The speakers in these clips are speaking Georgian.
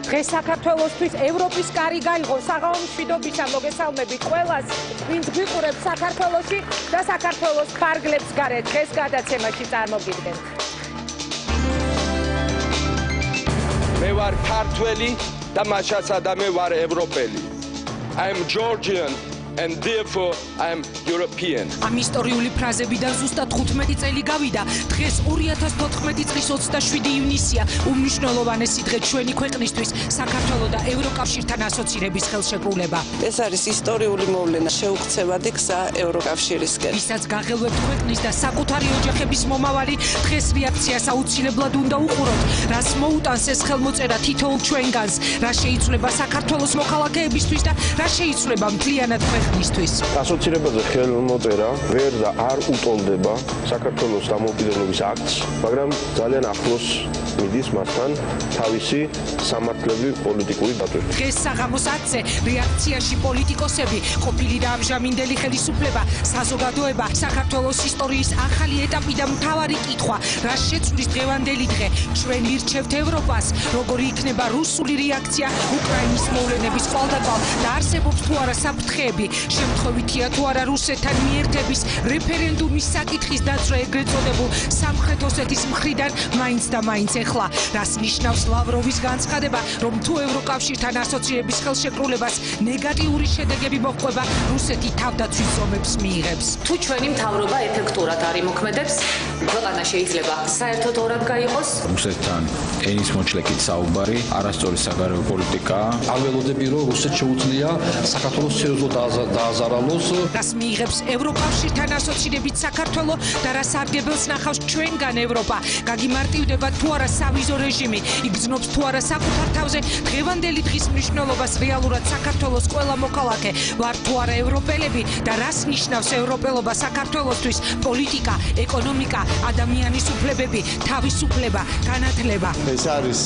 დღეს საქართველოსთვის ევროპის კარი გაიღო საღამო მშვიდობისა მოგესალმებით ყველას, ვინც გვიყურებს საქართველოში და საქართველოს ფარგლებს გარეთ დღეს გადაცემაში წარმოგიდგენთ. მე ვარ ქართველი და მაშაცა და მე ვარ ევროპელი. I am Georgian and therefore I am European. Am ისტორიული ფრაზებიდან ზუსტად 15 წელი გავიდა. დღეს 2014 წლის 27 ივნისია, უმნიშვნელოვანესი დღე ჩვენი ქვეყნისთვის, საქართველოს და ევროკავშირთან ასოცირების ხელშეკრულება. ეს არის ისტორიული მოვლენა, შეუქცევადი გზა ევროკავშირისკენ. ვისაც გაღელვებთ ქვეყნის და საკუთარი ოჯახების მომავალი, დღეს რეაქციას აუცილებლად უნდა უყუროთ, რას მოუტანს ეს ხელმოწერა თითოეულ ჩვენგანს, რა შეიცვლება საქართველოს მოქალაქეებისთვის და რა შეიცვლება მთლიანად ქვეყნისთვის. ასოცირებაზე ხელმოწერა ვერ და არ უტოლდება საქართველოს დამოუკიდებლობის აქტს, მაგრამ ძალიან ახლოს მიდის მასთან თავისი სამართლებრივი პოლიტიკური დატვირთვა. დღეს საღამოს 10-ზე რეაქციაში პოლიტიკოსები, ყოფილი და ამჟამინდელი ხელისუფლება, საზოგადოება, საქართველოს ისტორიის ახალი ეტაპი და მთავარი კითხვა, რა შეცვლის დღევანდელი დღე, ჩვენ ვირჩევთ ევროპას, როგორი იქნება რუსული რეაქცია უკრაინის მოვლენების ყვალდაკვალ და არსებობს თუ არა საფრთხეები, შემთხვევითია თუ არა რუსეთთან მიერთების რეფერენდუმის საკითხის დაცვა ეგრეთ წოდებულ სამხრეთ ოსეთის მხრიდან მაინც და მაინც ეხლა, რას ნიშნავს ლავროვის განცხადება, რომ თუ ევროკავშირთან ასოცირების ხელშეკრულებას ნეგატიური შედეგები მოჰყვება, რუსეთი თავდაცვის ზომებს მიიღებს. თუ ჩვენი მთავრობა ეფექტურად არ იმოქმედებს, ქვეყანა შეიძლება საერთოდ ორად გაიყოს. რუსეთთან ენის მოჩლეკით საუბარი, არასწორი საგარეო პოლიტიკა. არ ველოდები, რომ რუსეთს შეუძლია საქართველოს სერიოზულად დააზარალოს. რას მიიღებს ევროკავშირთან ასოცირებით საქართველო და რა სარგებელს ნახავს ჩვენგან ევროპა, გაგიმარტივდება თუ არა სავიზო რეჟიმი, იგრძნობს თუ არა საკუთარ თავზე დღევანდელი დღის მნიშვნელობას რეალურად საქართველოს ყველა მოქალაქე, ვარ თუ არა ევროპელები და რას ნიშნავს ევროპელობა საქართველოსთვის, პოლიტიკა, ეკონომიკა, ადამიანის უფლებები, თავისუფლება, განათლება. ეს არის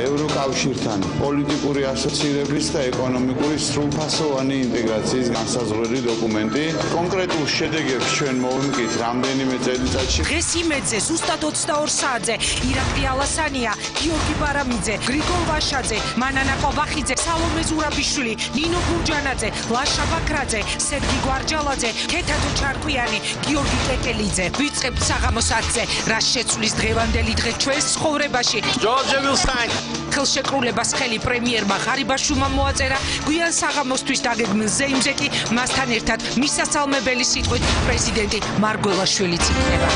ევროკავშირთან პოლიტიკური ასოცირების და ეკონომიკური სრულფასოვანი ინტეგრაციის განსაზღვრელი დოკუმენტი. კონკრეტულ შედეგებს ჩვენ მოვიმკით რამდენიმე წელიწადში. დღეს იმედზე ზუსტად 22 საათზე ირაკლი ალასანია, გიორგი ბარამიძე, გრიგოლ ვაშაძე, მანანა ყობახიძე, სალომე ზურაბიშვილი, ნინო გურჯანაძე, ლაშა ბაქრაძე, სერგი გვარჯალაძე, ქეთათო ჩარკვიანი, გიორგი კეკელიძე. ვიწყებთ საღამოს 10-ზე, რა შეცვლის დღევანდელი დღე ჩვენს ცხოვრებაში. George Wilstein. ხელშეკრულებას ხელი პრემიერმა ღარიბაშვილმა მოაწერა, გვიან საღამოსთვის დაგეგმილ ზეიმზე კი მასთან ერთად მისასალმებელი სიტყვით პრეზიდენტი მარგველაშვილიც იქნება.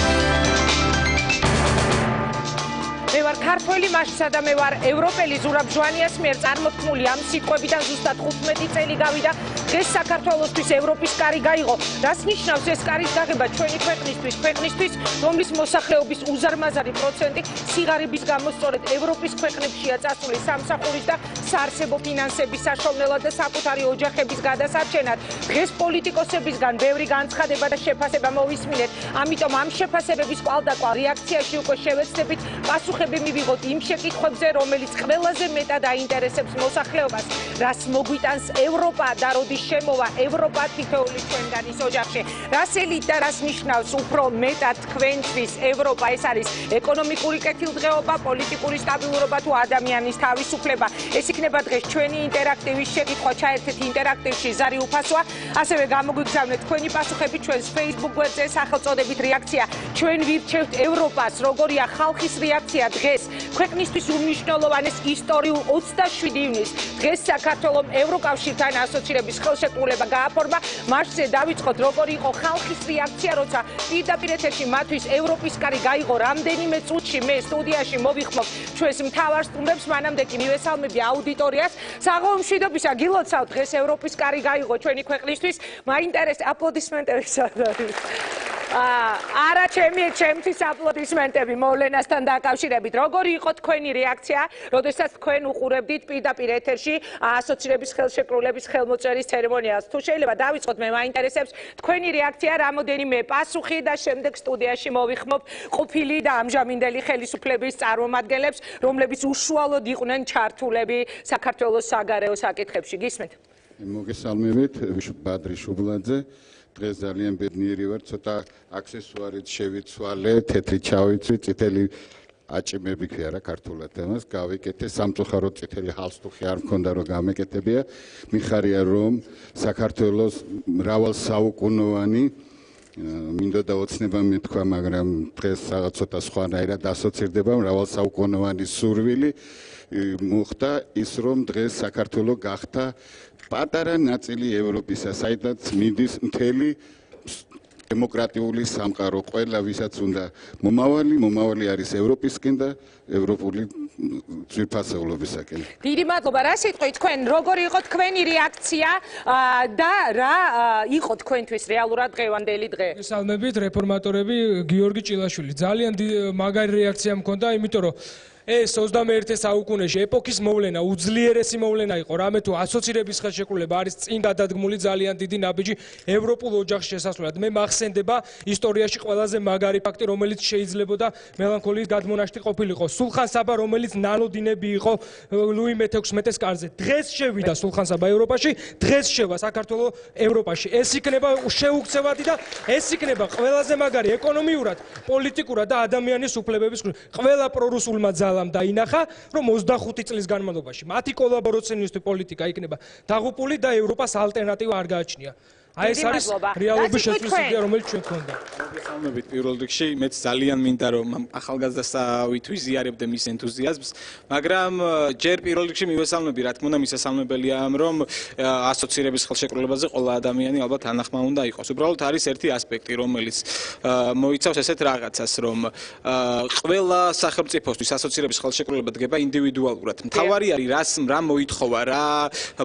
მე ვარ ქართველი მაშისა და მე ვარ ევროპელი ზურაბ ჟვანიას მიერ წარმოთქმული ამ სიტყვებიდან ზუსტად 15 წელი გავიდა. დღეს საქართველოსთვის ევროპის კარი გაიღო. რას ნიშნავს ეს კარის გაღება ჩვენი ქვეყნისთვის, რომლის მოსახლეობის უზარმაზარი პროცენტი სიღარიბის გამო სწორედ ევროპის ქვეყნებშია წასული სამსახურის და საარსებო ფინანსების საშოვნელად და საკუთარი ოჯახების გადასარჩენად. დღეს პოლიტიკოსებისგან ბევრი განცხადება და შეფასება მოვისმინეთ. ამიტომ ამ შეფასებების ყვალდაკვალ რეაქციაში უკვე შევეცდებით პასუხები მივიღოთ იმ შეკითხვებზე, რომელიც ყველაზე მეტად აინტერესებს მოსახლეობას, რას მოგვიტანს ევროპა და როდის შემოვა ევროპა თითოეული ჩვენგანის ოჯახში. რას ელით და რას ნიშნავს უფრო მეტად თქვენთვის ევროპა, ეს არის ეკონომიკური კეთილდღეობა, პოლიტიკური სტაბილურობა თუ ადამიანის თავისუფლება. ეს იქნება დღეს ჩვენი ინტერაქტივის შეკითხვა, ჩაერთეთ ინტერაქტივში ზარი უფასოა, ასევე გამოგვიგზავნეთ თქვენი პასუხები ჩვენს Facebook გვერდზე, სახელწოდებით რეაქცია ჩვენ ვირჩევთ ევროპას, როგორია ხალხის რეაქცია დღეს ქვეყნისთვის უმნიშვნელოვანეს ისტორიულ 27 ივნისს. დღეს საქართველოს ევროკავშირთან ასოცირების ხელშეკრულება გააფორმა. მასზე დავიწყოთ, როგორი იყო ხალხის რეაქცია, როცა პირდაპირ ეთერში მათთვის ევროპის კარი გაიღო რამდენიმე წუთში. მე სტუდიაში მოვიხმობ ჩვენს მთავარ სტუმრებს, მანამდე კი მივესალმები აუდიტორიას. საღამო მშვიდობისა, გილოცავთ, დღეს ევროპის კარი გაიღო ჩვენი ქვეყნისთვის. მაინტერესებს აპლოდისმენტები სადარი. არა ჩემთვის აპლოდისმენტები მოვლენასთან დაკავშირებით. როგორი იყო თქვენი რეაქცია, როდესაც თქვენ უყურებდით პირდაპირ ეთერში ასოცირების ხელშეკრულების ხელმოწერის ცერემონიალს? თუ შეიძლება დავიწყოთ, მე მაინტერესებს თქვენი რეაქცია, რამოდენიმე პასუხი და შემდეგ სტუდიაში მოვიხმობ ყოფილი და ამჟამინდელი ხელისუფლების წარმომადგენლებს, რომლებიც უშუალოდ იყვნენ ჩართულები საქართველოს საგარეო საკითხებში. გისმენთ? მოგესალმებით, ბადრი შუბლაძე. დღეს ძალიან ბედნიერი ვარ, ცოტა აქსესუარით შევიცვალე, თეთრი ჩავიცვი, წითელი აჭიმები ქვია რა ქართულად ამას გავიკეთე სამწუხაროდ წითელი ჰალსტუხი არ მქონდა რომ გამეკეთებია მიხარია რომ საქართველოს მრავალ საუკუნოვანი მინდოდა ოცნება მეთქვა მაგრამ დღეს რაღაც ცოტა სხვანაირად ასოცირდება მრავალ საუკუნოვანი სურვილი მოხდა ის რომ დღეს საქართველო გახდა პატარა ნაწილი ევროპისა საიდანაც მიდის მთელი დემოკრატიული სამყარო ყველა ვისაც უნდა მომავალი არის ევროპისკენ და ევროპული ძვირფასეულობისაკენ. დიდი მადლობა. რა სიტყვით თქვენ როგორი იყო თქვენი რეაქცია და რა იყო თქვენთვის რეალურად დღევანდელი დღე? მოგესალმებით რეფორმატორები გიორგი ჭილაშვილი. ძალიან მაგარი რეაქცია მქონდა, იმიტომ რომ ეს 21 საუკუნეში ეპოქის მოვლენა, უძლიერესი მოვლენა იყო. რამე თუ ასოცირების ხელშეკრულება არის წინ გადადგმული ძალიან დიდი ნაბიჯი ევროპულ ოჯახში შესასვლელად. მე მახსენდება ისტორიაში ყველაზე მაგარი ფაქტი, რომელიც შეიძლებოდა მელანქოლიის გადმონაშთი ყოფილიყო. სულხან საბა, რომელიც ნანოდინები იყო ლუი მე-16-ის კარზე. დღეს შევიდა სულხან საბა ევროპაში, დღეს შევა საქართველოს ევროპაში. ეს იქნება შეუქცევადი და ეს იქნება ყველაზე მაგარი ეკონომიურად, პოლიტიკურად და ადამიანის უფლებების ყველა პრორუსულმა ძალამ დაინახა, რომ 25 წლის განმავლობაში მათი კოლაბორაციონისტი პოლიტიკა იქნება დაღუპული და ევროპას ალტერნატივა არ გააჩნია. აი ეს არის რეალობის შესაძლებლობა, რომელიც ჩვენ გქონდა. მოგესალმებით პირველ რიგში, მეც ძალიან მინდა რომ ახალგაზრდასავით ვიზიარებდე მის ენთუზიაზმს, მაგრამ ჯერ პირველ რიგში მივესალმები, რა თქმა უნდა, მისასალმებელია რომ ასოცირების ხელშეკრულებაზე ყველა ადამიანი ალბათ ანახმა უნდა იყოს. უბრალოდ არის ერთი ასპექტი, რომელიც მოიცავს ესეთ რაღაცას, რომ ყველა სახელმწიფოსთვის ასოცირების ხელშეკრულება დგება ინდივიდუალურად. მთავარი არის რა მოითხოვა, რა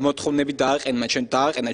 მოთხოვნები დააყენა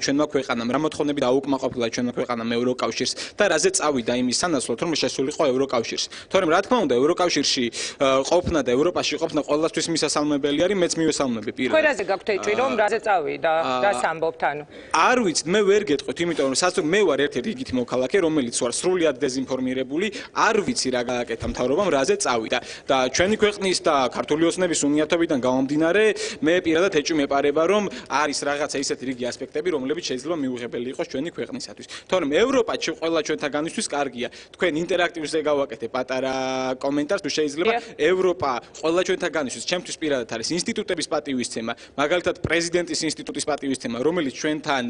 ჩვენმა ქვეყანამ, რა მოთხოვნები დაუკმაყოფილა ჩვენმა ქვეყანამ ევროკავშირს და რაზე წავიდა იმის სანაცვლოდ რომ შესულიყო ევროკავშირს. თორემ რა თქმა უნდა ევროკავშირში ყოფნა და ევროპაში ყოფნა ყველასთვის მისასალმებელი არის, მეც მივესალმები პირადად. ყველაზე გაქვთ ეჭვი რომ რაზე წავიდა, რას ამბობთ ანუ? არ ვიცით, მე ვერ გეტყვით, იმიტომ რომ მე ვარ ერთ-ერთი რიგითი მოქალაქე, რომელიც ვარ სრულიად დეზინფორმირებული, არ ვიცი რა გააკეთა მთავრობამ, რაზე წავიდა და ჩვენი ქვეყნის და ქართული ოცნების უნიათობიდან გამომდინარე, მე პირადად ეჭვი მეპარება რომ არის რაღაცა ისეთი რიგი ასპექტები, რომლებიც შეიძლება მიუღებელი იყოს ჩვენი ქვეყნისათვის. თორემ ევროპა ყველა ჩვენთაგანისთვის კარგია. თქვენ ინტერაქტივზე გავაკეთე პატარა კომენტარს, თუ შეიძლება ევროპა ყველა ჩვენთაგანისთვის ჩემთვის პირადად არის ინსტიტუტების პატივისცემა, მაგალითად პრეზიდენტის ინსტიტუტის პატივისცემა, რომელიც ჩვენთან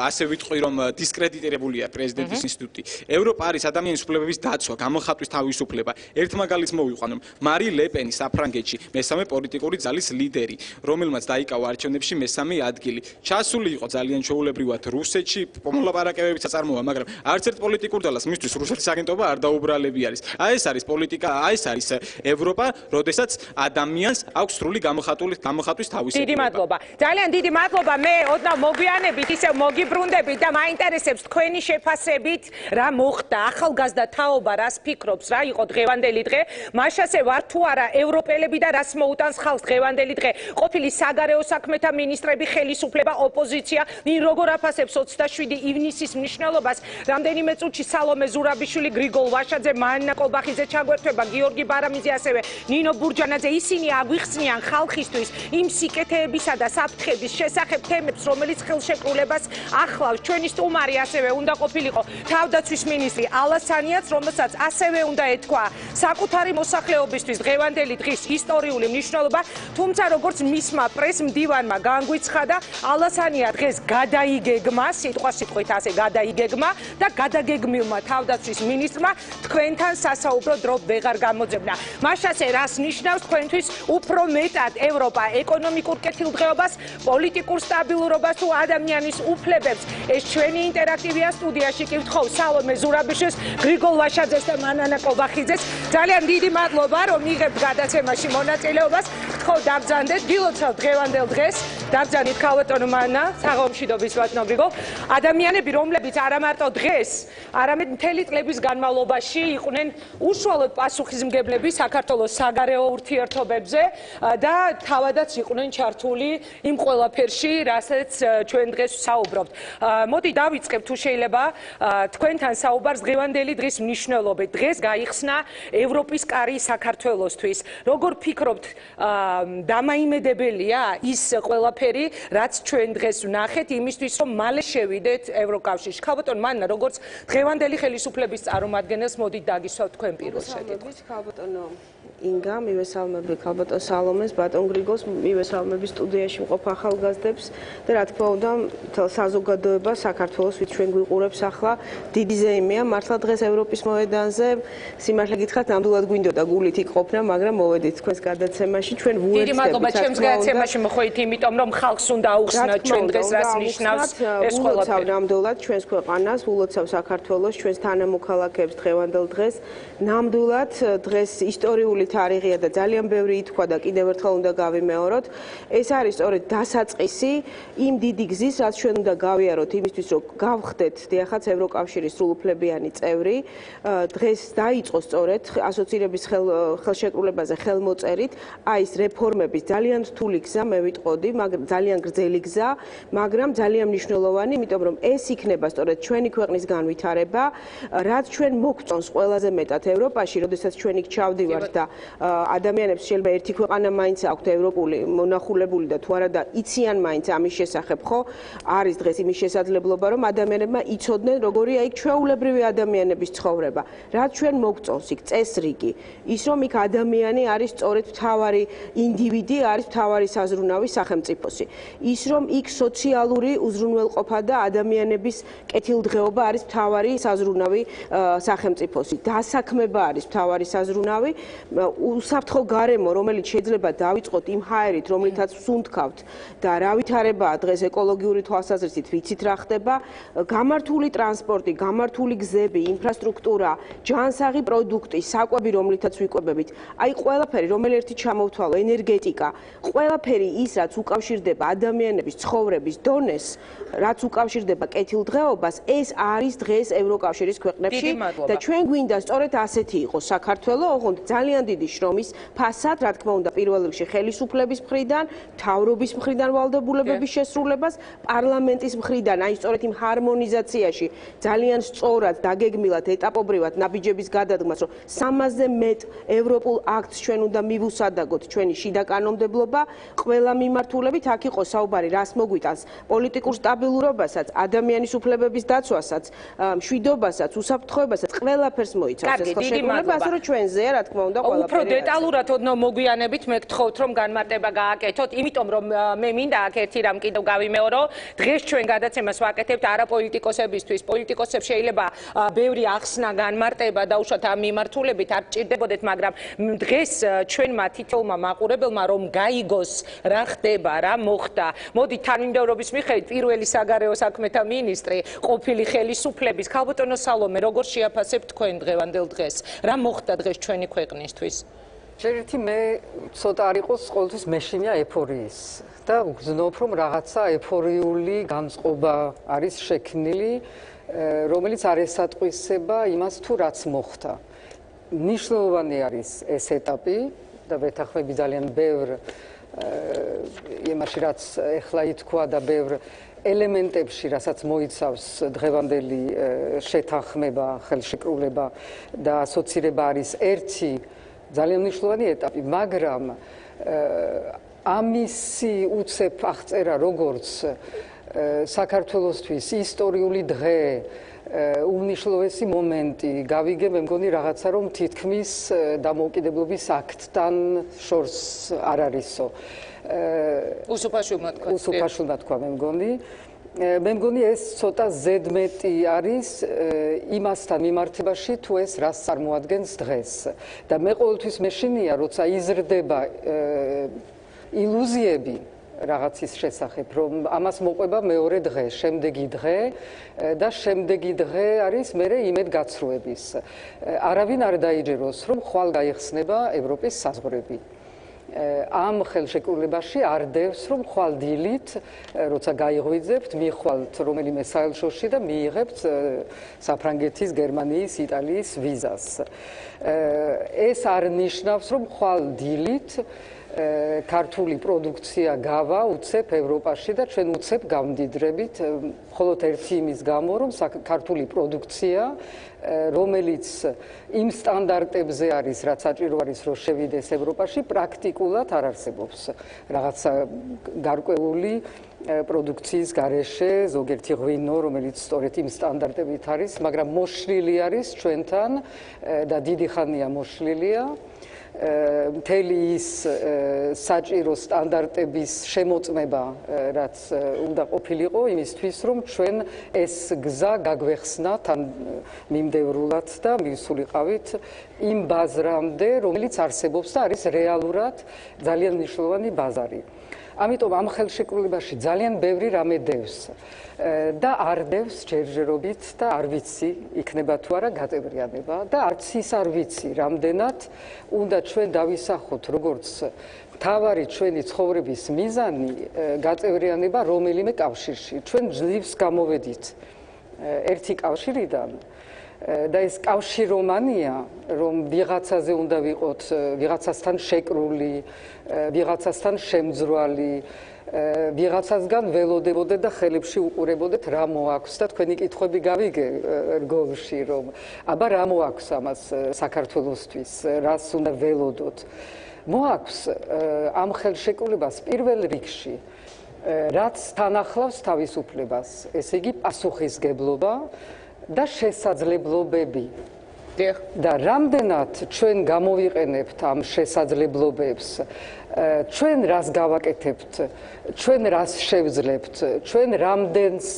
ასე ვიტყვი რომ დისკრედიტირებულია პრეზიდენტის ინსტიტუტი. ევროპა არის ადამიანის უფლებების დაცვა, გამოხატვის თავისუფლება. ერთ მაგალითს მოვიყვანო, მარი ლე-პენი საფრანგეთში, მესამე პოლიტიკური ძალის ლიდერი, რომელმაც დაიკავა არჩევნებში მესამე ადგილი. ჩასული იყო ძალიან ჩვეულებრივად რუსეთში მოლაპარაკებებიც აწარმოა, მაგრამ არც ერთ პოლიტიკურ ძალას მისთვის რუსეთის აგენტობა არ დაუბრალები არის. აი ეს არის პოლიტიკა, აი ეს არის ევროპა, როდესაც ადამიანს აქვს სრული გამოხატვის თავისებურება. დიდი მადლობა. ძალიან დიდი მადლობა. მე ოდნავ მოგვიანებით ისევ მოგიბრუნდებით და მაინტერესებს თქვენი შეფასებით რა მოხდა, ახალგაზრდა თაობა რას ფიქრობს, რა იყო დღევანდელი დღე, მაშასე ვარ თუ არა ევროპელები და რას მოუტანს ხალხს დღევანდელი დღე. ყოფილი საგარეო საქმეთა მინისტრები, ხელისუფლება, ოპოზიცია, ვინ როგორ აფასებს 27 ივნისის მნიშვნელობას, რამდენიმე წუთში სალომე ზურაბიშვილი, გრიგოლ ვაშაძე, მანნა კობახიძე ჩაგვერთვება, გიორგი ბარამიძე, ასევე ნინო ბურჯანაძე, ისინი აგვიხსნიან ხალხისთვის იმ სიკეთეებისა და საფრთხების შესახებ თემებს, რომელიც ხელშეკრულებას ახლავს. ჩვენი სტუმარი ასევე უნდა ყოფილიყო თავდაცვის მინისტრი ალასანიაც, რომელსაც ასევე უნდა ეთქვა საკუთარი მოსახლეობისთვის დღევანდელი დღის ისტორიული მნიშვნელობა, თუმცა როგორც მისმა პრესმდივანმა განგვიცხადა, ალასანია დღეს გადაიგეგმა, სიტყვით ასე გადაიგეგმა და გადაგეგმილმა თავდაცვის მინისტრმა თქვენთან სასაუბრო დრო ვეღარ გამოძებნა. მაშასე რას ნიშნავს თქვენთვის უფრო მეტად ევროპა ეკონომიკურ კეთილდღეობას, პოლიტიკურ სტაბილურობას თუ ადამიანის უფლებებს? ეს ჩვენი ინტერაქტივია სტუდიაში კი ვთხოვ სალომე ზურაბიშვილს, გრიგოლ ვაშაძეს და მანანა კობახიძეს. ძალიან დიდი მადლობა რომ იღებთ გადაცემაში მონაწილეობას. ვთხოვ დაბრძანდეთ, გილოცავთ დღევანდელ დღეს. დაბრძანეთ ქალბატონო მანანა, საღამომშვიდობის ბატონო გრიგოლ. ადამიანები, რომლებიც არა მარტო დღეს, არამედ მთელი წლების განმავლობაში იყვნენ უშუალოდ პასუხისმგებლები საქართველოს საგარეო ურთიერთობებზე და თავადაც იყვნენ ჩართული იმ ყველაფერში, რასაც ჩვენ დღეს ვსაუბრობთ. მოდი დავიწყებ თუ შეიძლება თქვენთან საუბარს დღევანდელი დღის მნიშვნელობით. დღეს გაიხსნა ევროპის კარი საქართველოსთვის. როგორ ფიქრობთ, დამაიმედებელია ის ყველაფერი, რაც ჩვენ დღეს ვნახეთ იმისთვის, რომ მალე შევიდეთ ევროკავშირში? ქალბატონო მანანა, როგორც დღევანდელი ხელისუფლების წარმომადგენელს, მოდით დაგისვათ თქვენ პირველ შედეგს. ქალბატონო ინგა, მივესალმები ქალბატონ სალომეს, ბატონ გრიგოლს, მივესალმები სტუდიაში მყოფ ახალგაზრდებს და რა თქმა უნდა, მთელ საზოგადოებას საქართველოს ვით ჩვენ გვიყურებს ახლა დიდი ზეიმია, მართლა დღეს ევროპის მოედანზე სიმართლე გითხრათ, ნამდვილად გვინდოდა გულით იქ ყოფნა, მაგრამ მოვედით თქვენს გადაცემაში, ჩვენ ვუერთდებით. დიდი მადლობა ჩემს გადაცემაში მოხვით, იმიტომ რომ ხალხს უნდა აუხსნათ ჩვენ დღეს რას ნიშნავს ეს ყველაფერი. ნამდვილად ჩვენს ქვეყანას, ულოცავ საქართველოს, ჩვენს თანამოქალაქეებს დღევანდელ დღეს, ნამდვილად დღეს ისტორიული თარიღია და ძალიან ბევრი ითქვა და კიდევ ერთხელ უნდა გავიმეოროთ. ეს არის სწორედ დასაწყისი იმ დიდი გზის, რაც ჩვენ უნდა გავიაროთ იმისთვის, რომ გავხდეთ დიახაც ევროკავშირის სრულუფლებიანი წევრი. დღეს დაიწყო სწორედ ასოცირების ხელშეკრულებაზე ხელმოწერით, აი ეს რეფორმების ძალიან რთული გზა, მე ვიტყოდი, მაგრამ ძალიან გრძელი გზა, მაგრამ ძალიან მნიშვნელოვანი, იმიტომ რომ ეს იქნება სწორედ ჩვენი ქვეყნის განვითარება, რაც ჩვენ მოგწონს ყველაზე მეტად ევროპაში, როდესაც ჩვენ იქ ჩავდივართ და ადამიანებს შეიძლება ერთი ქვეყანა მაინც აქვთ ევროპული მონახულებული და თუ არა და იციან მაინც ამის შესახებ, ხო? არის დღეს იმის შესაძლებლობა, რომ ადამიანებმა იცოდნენ, როგორია იქ ჩვეულებრივი ადამიანების ცხოვრება. რაც ჩვენ მოგწონს იქ წესრიგი, ის რომ იქ ადამიანი არის სწორედ მთავარი ინდივიდი, არის მთავარი საზრუნავი სახელმწიფოსი. ის რომ იქ სოციალური უზრუნველყოფა და ადამიანების კეთილდღეობა არის მთავარი საზრუნავი სახელმწიფოსი. დასაქმება არის მთავარი საზრუნავი. უსაფრთხო გარემო, რომელიც შეიძლება დავიწყოთ იმ ჰაერით, რომლითაც ვსუნთქავთ და რა ვითარებაა დღეს ეკოლოგიური თვალსაზრისით, ვიცით რა ხდება, გამართული ტრანსპორტი, გამართული გზები, ინფრასტრუქტურა, ჯანსაღი პროდუქტი, საკვები, რომლითაც ვიკვებებით. აი ყველაფერი, რომელერთი ჩამოვთვალო, ენერგეტიკა, ყველაფერი ის, რაც უკავშირდება ადამიანების ცხოვრების დონეს, რაც უკავშირდება კეთილდღეობას, ეს არის დღეს ევროკავშირის ქვეყნებში და ჩვენ გვინდა სწორედ ასეთი იყოს საქართველო, ოღონდ ძალიან დიდი შრომის ფასად, რა თქმა უნდა, პირველ რიგში ხელისუფლების მხრიდან, მთავრობის მხრიდან ვალდებულებების შესრულებას, პარლამენტის მხრიდან, აი სწორედ იმ ჰარმონიზაციაში ძალიან სწორად დაგეგმილად ეტაპობრივად ნაბიჯების გადადგმას, რომ 300-ზე მეტ ევროპულ აქტს ჩვენ უნდა მივუსადაგოთ ჩვენი შიდა კანონმდებლობა, ყველა მიმართულებით აქ იყო საუბარი, რას მოგვიტანს პოლიტიკურ სტაბილურობასაც, ადამიანის უფლებების დაცვასაც, მშვიდობასაც, უსაფრთხოებასაც, ყველაფერს მოიცავს ეს ხელშეკრულება, ასე რომ ჩვენზეა, რა თქმა უნდა, ყველაფერი. უფრო დეტალურად ოდნავ მოგვიანებით მე გთხოვთ, რომ განმარტება გააკეთოთ, იმიტომ რომ მე მინდა აქ ერთი რამ კიდევ გავიმეორო, დღეს ჩვენ გადაცემას ვაკეთებთ არაპოლიტიკოსებისთვის, პოლიტიკოსებს შეიძლება ბევრი ახსნა, განმარტება დაუშვათ ამ მიმართულებით არ ჭირდებოდეთ, მაგრამ დღეს ჩვენმა თითოეულმა მაყურებელმა რომ გაიგოს რა ხდება, რა მოხდა. მოდი თანმიმდევრობის მიხედვით პირველი საგარეო საქმეთა მინისტრი, ყოფილი ხელისუფლების ქალბატონო სალომე, როგორ შეაფასებთ თქვენ დღევანდელ დღეს? რა მოხდა დღეს ჩვენი ქვეყნისთვის? ერთი მე ცოტა არ იყოს ყოველთვის მეშინია ეფორიის და ვგრძნობ რომ რაღაცა ეფორიული განწყობა არის შექმნილი, რომელიც არ ესატყვისება იმას თუ რაც მოხდა. მნიშვნელოვანი არის ეს ეტაპი და ვეთანხმები ძალიან ბევრ იმაში რაც ეხლა ითქვა და ბევრ ელემენტებში, რასაც მოიცავს დღევანდელი შეთანხმება, ხელშეკრულება და ასოცირება არის ერთი ძალიან მნიშვნელოვანი ეტაპი, მაგრამ ამისი უცებ აღწერა როგორც საქართველოსთვის ისტორიული დღე, უმნიშვნელოვანესი მომენტი, გავიგე, მე მგონი რაღაცა რომ თითქმის დამოუკიდებლობის აქტთან შორს არ არისო. უსუფაშულმა თქვა მე მგონი. მე მგონი ეს ცოტა ზედმეტი არის იმასთან მიმართებაში თუ ეს რას წარმოადგენს დღეს და მე ყოველთვის მეშინია როცა იზრდება ილუზიები რაღაცის შესახებ რომ ამას მოყვება მეორე დღე, შემდეგი დღე და შემდეგი დღე არის მერე იმედგაცრუების. არავინ არ დაიჯეროს რომ ხვალ გაიხსნება ევროპის საზღვრები. ამ ხელშეკრულებაში არ დევს რომ ხვალ დილით როცა გაიღვიძებთ მიხვალთ რომელიმე საელჩოში და მიიღებთ საფრანგეთის, გერმანიის, იტალიის ვიზას. ეს არ ნიშნავს რომ ხვალ დილით ქართული პროდუქცია გავა უცებ ევროპაში და ჩვენ უცებ გავმდიდრებით მხოლოდ ერთი იმის გამო რომ ქართული პროდუქცია რომელიც იმ სტანდარტებზე არის რაც საჭირო არის რომ შევიდეს ევროპაში პრაქტიკულად არ არსებობს რაღაცა გარკვეული პროდუქციის გარეშე ზოგერთი ღვინო რომელიც სწორედ იმ სტანდარტებით არის მაგრამ მოშლილი არის ჩვენთან და დიდი ხანია მოშლილია მთელი ის საჭირო სტანდარტების შემოწმება, რაც უნდა ყოფილიყო იმისთვის, რომ ჩვენ ეს გზა გაგვეხსნათ ან მიმდევრულად და მივსულიყავით იმ ბაზრამდე, რომელიც არსებობს და არის რეალურად ძალიან მნიშვნელოვანი ბაზარი. ამიტომ ამ ხელშეკრულებაში ძალიან ბევრი რამე დევს და არ დევს ჯერჯერობით და არ ვიცი იქნება თუ არა გაწევრიანება და არც ის არ ვიცი რამდენად უნდა ჩვენ დავისახოთ როგორც მთავარი ჩვენი ცხოვრების მიზანი გაწევრიანება რომელიმე კავშირში. ჩვენ ძლივს გამოვედით ერთი კავშირიდან და ეს კავშირომანია, რომ ვიღაცაზე უნდა ვიყოთ ვიღაცასთან შეკრული, ვიღაცასთან შემძრვალი, ვიღაცასგან ველოდებოდეთ და ხელებში უყურებოდეთ რა მოაქვს და თქვენი კითხვები გავიგე რგოლში, რომ აბა რა მოაქვს ამას საქართველოსთვის, რას უნდა ველოდოთ. მოაქვს ამ ხელშეკრულებას პირველ რიგში, რაც თანახლავს თავისუფლებას, ესე იგი პასუხისგებლობა და შესაძლებლობები. და რამდენად ჩვენ გამოვიყენებთ ამ შესაძლებლობებს, ჩვენ რას გავაკეთებთ, ჩვენ რას შევძლებთ, ჩვენ რამდენს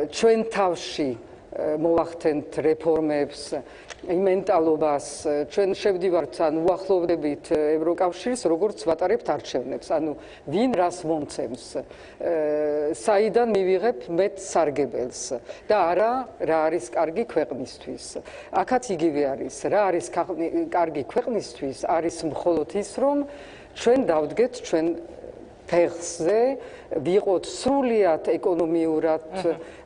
ჩვენ თავში მოვახდენთ რეფორმებს, მენტალობას, ჩვენ შევდივართ ან უახლოვდებით ევროკავშირს, როგორც ვატარებთ არჩევნებს, ანუ ვინ რას მომცემს, საიდან მივიღებ მეტ სარგებელს და არა რა არის კარგი ქვეყნისთვის. აქაც იგივე არის, რა არის კარგი ქვეყნისთვის, არის მხოლოდ ის, რომ ჩვენ დავდგეთ ჩვენ ფეხზე, ვიყოთ სრულიად ეკონომიურად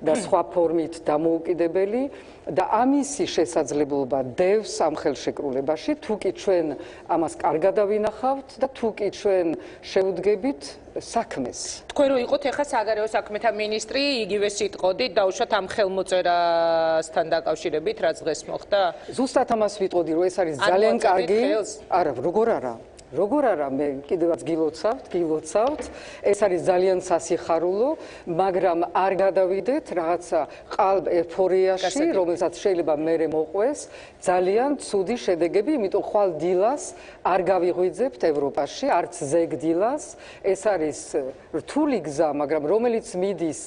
და სხვა ფორმით დამოუკიდებელი და ამისი შესაძლებლობა დევს ამ ხელშეკრულებაში, თუ კი ჩვენ ამას კარგად დავინახავთ და თუ კი ჩვენ შევდგებით საქმეს. თქვენ რო იყოთ ახლა საგარეო საქმეთა მინისტრი, იგივე სიტყოდით დაუშვათ ამ ხელმოწერასთან დაკავშირებით, რაც დღეს მოხდა? ზუსტად ამას ვიტყოდი, რომ ეს არის ძალიან კარგი. არა, როგორ არა? როგორ არა, მე კიდევაც გილოცავთ, ეს არის ძალიან სასიხარულო, მაგრამ არ გადავიდეთ რაღაცა ყალბ ეფორიაში, რომელსაც შეიძლება მერე მოყვეს, ძალიან ცუდი შედეგები, იმიტომ ხვალ დილას არ გავიღვიძებთ ევროპაში, არც ზეგ დილას, ეს არის რთული გზა, მაგრამ რომელიც მიდის,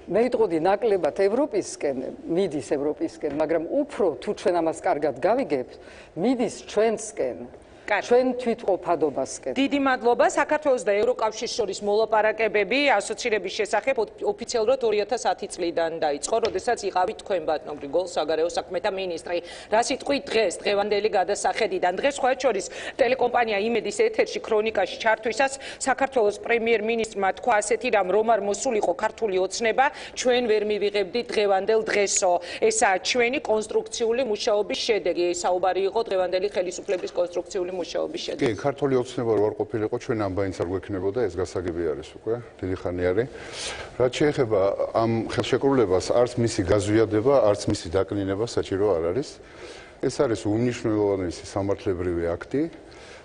მე ვიტყოდი ნაკლებად ევროპისკენ, მიდის ევროპისკენ, მაგრამ უფრო თუ ჩვენ ამას კარგად გავიგებთ, მიდის ჩვენსკენ. ჩვენ თვითყოფადობასკენ. დიდი მადლობა. საქართველოს და ევროკავშირის შორის მოლაპარაკებები ასოცირების შესახებ ოფიციალურად 2010 წლიდან დაიწყო, როდესაც იყავით თქვენ ბატონ გრიგოლ საგარეო საქმეთა მინისტრი. რა სიტყვით დღეს დღევანდელი გადასახედიდან დღეს სხვათა შორის ტელეკომპანია იმედის ეთერში ქრონიკაში ჩართვისას საქართველოს პრემიერ-მინისტრმა თქვა ასეთი რამ, რომ არ მოსულიყო ქართული ოცნება, ჩვენ ვერ მივიღებდით დღევანდელ დღესო. ესაა ჩვენი კონსტრუქციული მუშაობის შედეგი. საუბარი იყო დღევანდელი ხელისუფლების კონსტრუქციული მუშაობის შედეგი. კი, ქართული ოცნება რო არ ყოფილიყო, ჩვენ ამბაინც არ გვექნებოდა, ეს გასაგები არის უკვე, დიდი ხანი არის. რაც შეეხება ამ ხელშეკრულებას, არც მისი გაზვიადება, არც მისი დაკნინება საჭირო არ არის. ეს არის უმნიშვნელოვანესი სამართლებრივი აქტი.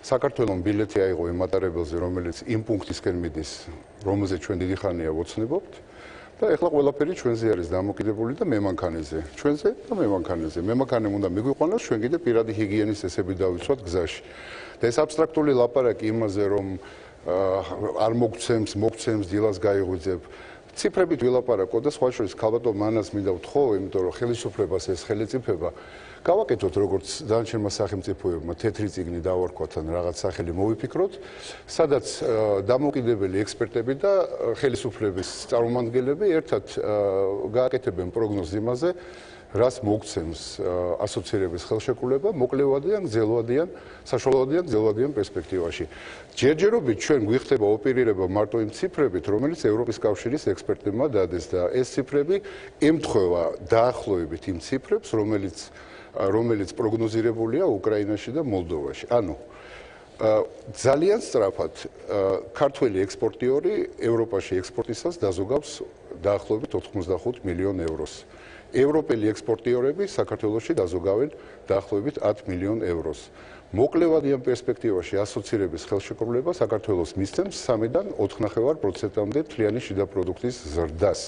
საქართველოს ბილეთი აიღო იმ მატარებელზე, რომელიც იმ პუნქტისკენ მიდის, რომელზე ჩვენ დიდი ხანია ვოცნებობთ. და ეხლა ყველაფერი ჩვენზე არის დამოკიდებული და მემანქანეზე. ჩვენზე და მემანქანეზე. მემანქანემ უნდა მიგვიყვანოს, ჩვენ კიდე პირადი ჰიგიენის წესები დავიცვათ გზაში. და ეს აბსტრაქტული ლაპარაკი იმაზე, რომ არ მოგცემს, დილას გაიღვიძებ. ციფრებით ვილაპარაკო და სხვა შორის ქალბატონ მანას მინდა ვთხოვ, იმიტომ რომ ხელისუფლებას ეს ხელისუფლება გავაკეთოთ როგორც დანარჩენმა სახელმწიფოებმა თეთრი წიგნი დავარქვათ ან რაღაც სახელი მოვიფიქროთ, სადაც დამოუკიდებელი ექსპერტები და ხელისუფლების წარმომადგენლები ერთად გააკეთებენ პროგნოზ იმაზე, რას მოგცემს ასოცირების ხელშეკრულება, მოკლევადიან, გრძელვადიან, საშუალოვადიან, გრძელვადიან პერსპექტივაში. ჯერჯერობით ჩვენ გვიხდება ოპერირება მარტო იმ ციფრებით, რომელიც ევროპის კავშირის ექსპერტებმა დადეს და ეს ციფრები ემთხვევა დაახლოებით იმ ციფრებს, რომელიც პროგნოზირებულია უკრაინაში და მოლდოვაში. ანუ ძალიან სწრაფად ქართველი ექსპორტიორი ევროპაში ექსპორტისას დაზოგავს დაახლოებით 85 მილიონ ევროს. ევროპელი ექსპორტიორები საქართველოში დაზოგავენ დაახლოებით 10 მილიონ ევროს. მოკლევადიან პერსპექტივაში ასოცირების ხელშეკრულება საქართველოს მისცემს 3-დან 4.5%-მდე მთლიანი შიდა პროდუქტის ზრდას.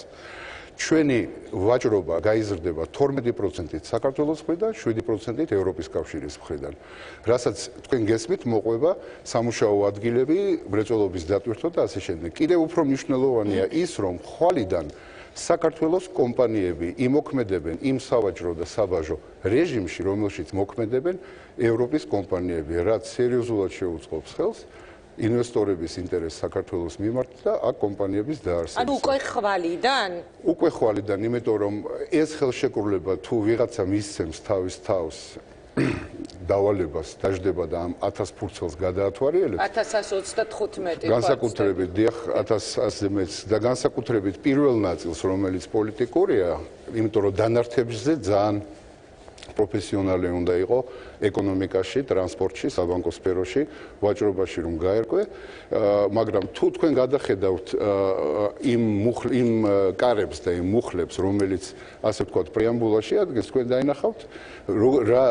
ჩვენი ვაჭრობა გაიზრდება 12%-ით საქართველოს მხრიდან, 7%-ით ევროპის კავშირის მხრიდან. რასაც თქვენ გესმით, მოყვება სამუშაო ადგილები, მრეწველობის დატვირთვა და ასე შემდეგ. კიდევ უფრო მნიშვნელოვანია ის, რომ ხვალიდან საქართველოს კომპანიები იმოქმედებენ იმ სავაჭრო და საბაჟო რეჟიმში, რომელშიც მოქმედებენ ევროპის კომპანიები, რაც სერიოზულად შეუწყობს ხელს ინვესტორების ინტერესს საქართველოს მიმართ და აქ კომპანიების დაარსებას. ანუ უკვე ხვალიდან? უკვე ხვალიდან, იმიტომ რომ ეს ხელშეკრულება თუ ვიღაცა მისცემს თავის თავს დავალებას დაждდება და ამ 1000 ფურცელს გადაათვალიერებს 1135 განსაკუთრებით დიახ 1100-ზე მეც და განსაკუთრებით პირველ ნაწილს რომელიც პოლიტიკურია, იმიტომ რომ დანართებზე ძალიან პროფესიონალი უნდა იყო ეკონომიკაში, ტრანსპორტში, საბანკო სფეროში, ვაჭრობაში რომ გაერკვე, მაგრამ თუ თქვენ გადახედავთ იმ კარებს და იმ მუხლებს, რომელიც ასე ვთქვათ პრეამბულაში ადგეს, თქვენ დაინახავთ რა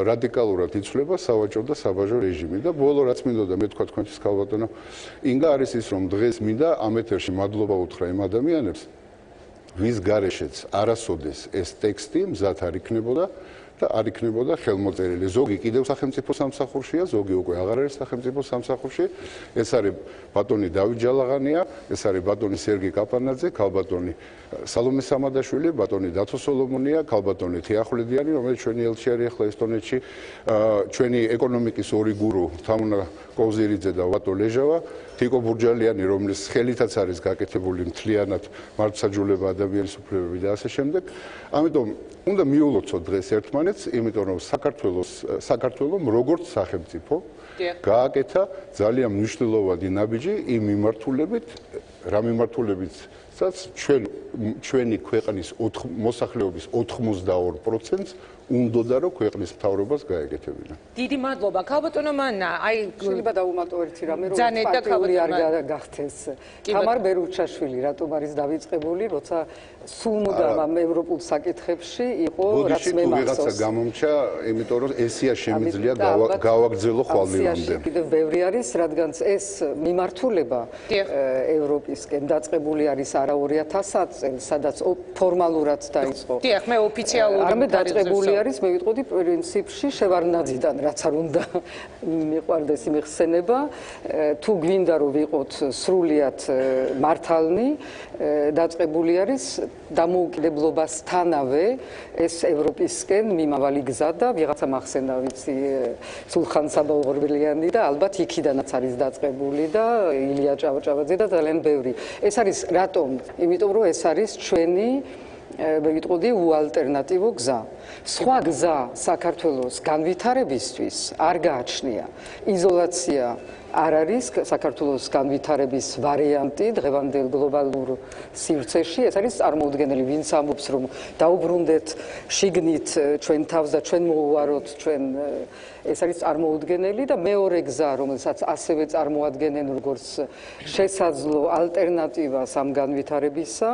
რადიკალურად იცვლება სავაჭრო და საბაჟო რეჟიმი და ბოლო რაც მინდოდა მე თქვა თქვენთვის ქალბატონო ინგა არის ის რომ დღეს მინდა ამ ეთერში მადლობა უთხრა იმ ადამიანებს ვის გარეშეც არასოდეს ეს ტექსტი მზად არ იქნებოდა და არ იქნებოდა ხელმოწერილი. ზოგი კიდევ სახელმწიფო სამსახურშია, ზოგი უკვე აღარ არის სახელმწიფო სამსახურში. ეს არის ბატონი დავით ჯალაღანია, ეს არის ბატონი სერგი კაპანაძე, ქალბატონი სალომე სამადაშვილი, ბატონი დათო სოლომონია, ქალბატონი თეახვლედიანი, რომელიც ჩვენი ელჩი არის ახლა ესტონეთში, ჩვენი ეკონომიკის ორი გურუ, თამუნა კოზირიძე და ვატო ლეჟავა, თიკო ბურჯალიანი, რომლის ხელითაც არის გაკეთებული მთლიანად მართლმსაჯულება ადამიანის უფლებები და ასე შემდეგ. ამიტომ უნდა მიულოცოთ დღეს ერთმანეთს, იმიტომ რომ საქართველოს როგორც სახელმწიფო გააკეთა ძალიან მნიშვნელოვანი ნაბიჯი იმ მიმართულებით, რა მიმართულებითაც ჩვენი ქვეყნის მოსახლეობის 82%-ს უნდოდა რომ ქვეყნის მთავრობას გაეკეთებინა. დიდი მადლობა. ქალბატონო მანნა, აი შეიძლება დავუმატო ერთი რამე, რომ პარტიული არ გახდეს. თამარ ბერუჩაშვილი რატომ არის დავიწყებული, როცა სულ მუდამ ამ ევროპულ საკითხებში იყო, რაც მე მახსოვს. ვიღაცა გამომჩა, იმიტომ რომ ესია შემიძლია გავაგრძელო ხვალმოვანზე. კიდევ ბევრი არის, რადგან ეს მიმართულება ევროპისკენ დაწყებული არის არა 2000 წელს, სადაც ფორმალურად დაიწყო. დიახ, მე ოფიციალურად არამედ დაწყებული არის, მე ვიტყოდი პრინციპში შევარდნაძიდან, რაც არ უნდა მიყვარდეს იმხსენება, თუ გვინდა რომ ვიყოთ სრულიად მართალნი, დაწყებული არის დამოუკიდებლობასთანავე ეს ევროპისკენ მიმავალი გზა და ვიღაცა მახსენდა ვიცი სულხან საბოლღორბელიანი და ალბათ იქიდანაც არის დაწყებული და ილია ჭავჭავაძე და ძალიან ბევრი. ეს არის რატომ? იმიტომ რომ ეს არის ჩვენი მე ვიტყოდი უალტერნატივო გზა. სხვა გზა საქართველოს განვითარებისთვის არ გააჩნია. იზოლაცია არ არის საქართველოს განვითარების ვარიანტი დღევანდელ გლობალურ სივრცეში. ეს არის წარმოუდგენელი, ვინც ამბობს რომ დაუბრუნდეთ შიგნით ჩვენ თავს და ჩვენ მოუვაროთ ჩვენ ეს არის წარმოუდგენელი და მეორე გზა რომელსაც ასევე წარმოადგენენ როგორც შესაძლო ალტერნატივას ამ განვითარებისა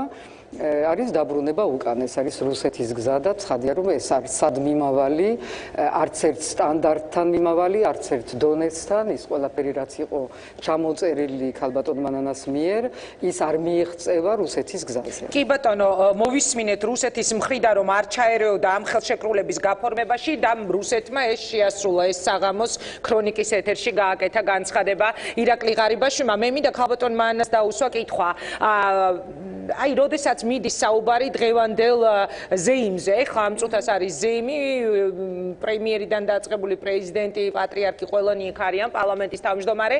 არის დაბრუნება უკან, ეს არის რუსეთის გზა და ცხადია რომ ეს არის სად მიმავალი, არც ერთ სტანდარტთან მიმავალი, არც ერთ დონესთან, ის ყველაფერი რაც იყო ჩამოწერილი ქალბატონ მანანას მიერ, ის არ მიიღწევა რუსეთის გზაზე. კი ბატონო, მოვისმინეთ რუსეთის მხრიდან რომ არ ჩაერეოდა ამ ხელშეკრულების გაფორმებაში და რუსეთმა ეს შეასრულა, ეს საღამოს ქრონიკის ეთერში გააკეთა განცხადება ირაკლი ღარიბაშვილმა. მე მინდა ქალბატონ მანანას დაუსვა კითხვა. აი, როდესაც მიდის საუბარი დღევანდელ ზეიმზე, ხა ამ წუთას არის ზეიმი, პრემიერიდან დაწყებული პრეზიდენტი, პატრიარქი ყველანი იქ არიან, პარლამენტის თავმჯდომარე.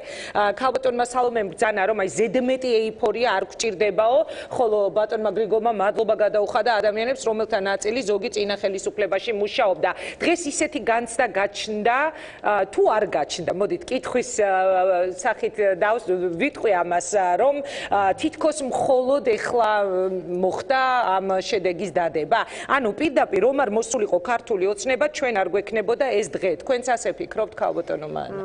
ქალბატონმა სალომემ ბრძანა, რომ აი ზედმეტი ეიფორია არ გვჭირდებაო, ხოლო ბატონმა გრიგოლმა მადლობა გადაუხადა ადამიანებს, რომელთა ნაწილი ზოგი წინა ხელისუფლებაში მუშაობდა. დღეს ისეთი განცდა გაჩნდა, თუ არ გაჩნდა, მოდით კითხვის სახით ვიტყვი ამას, რომ თითქოს მხოლოდ ეხლა მოხდა ამ შედეგის დადება. ანუ პირდაპირ რომ არ მოსულიყო ქართული ოცნება, ჩვენ არ გვექნებოდა ეს დღე. თქვენც ასე ფიქრობთ, ქალბატონო მანნა?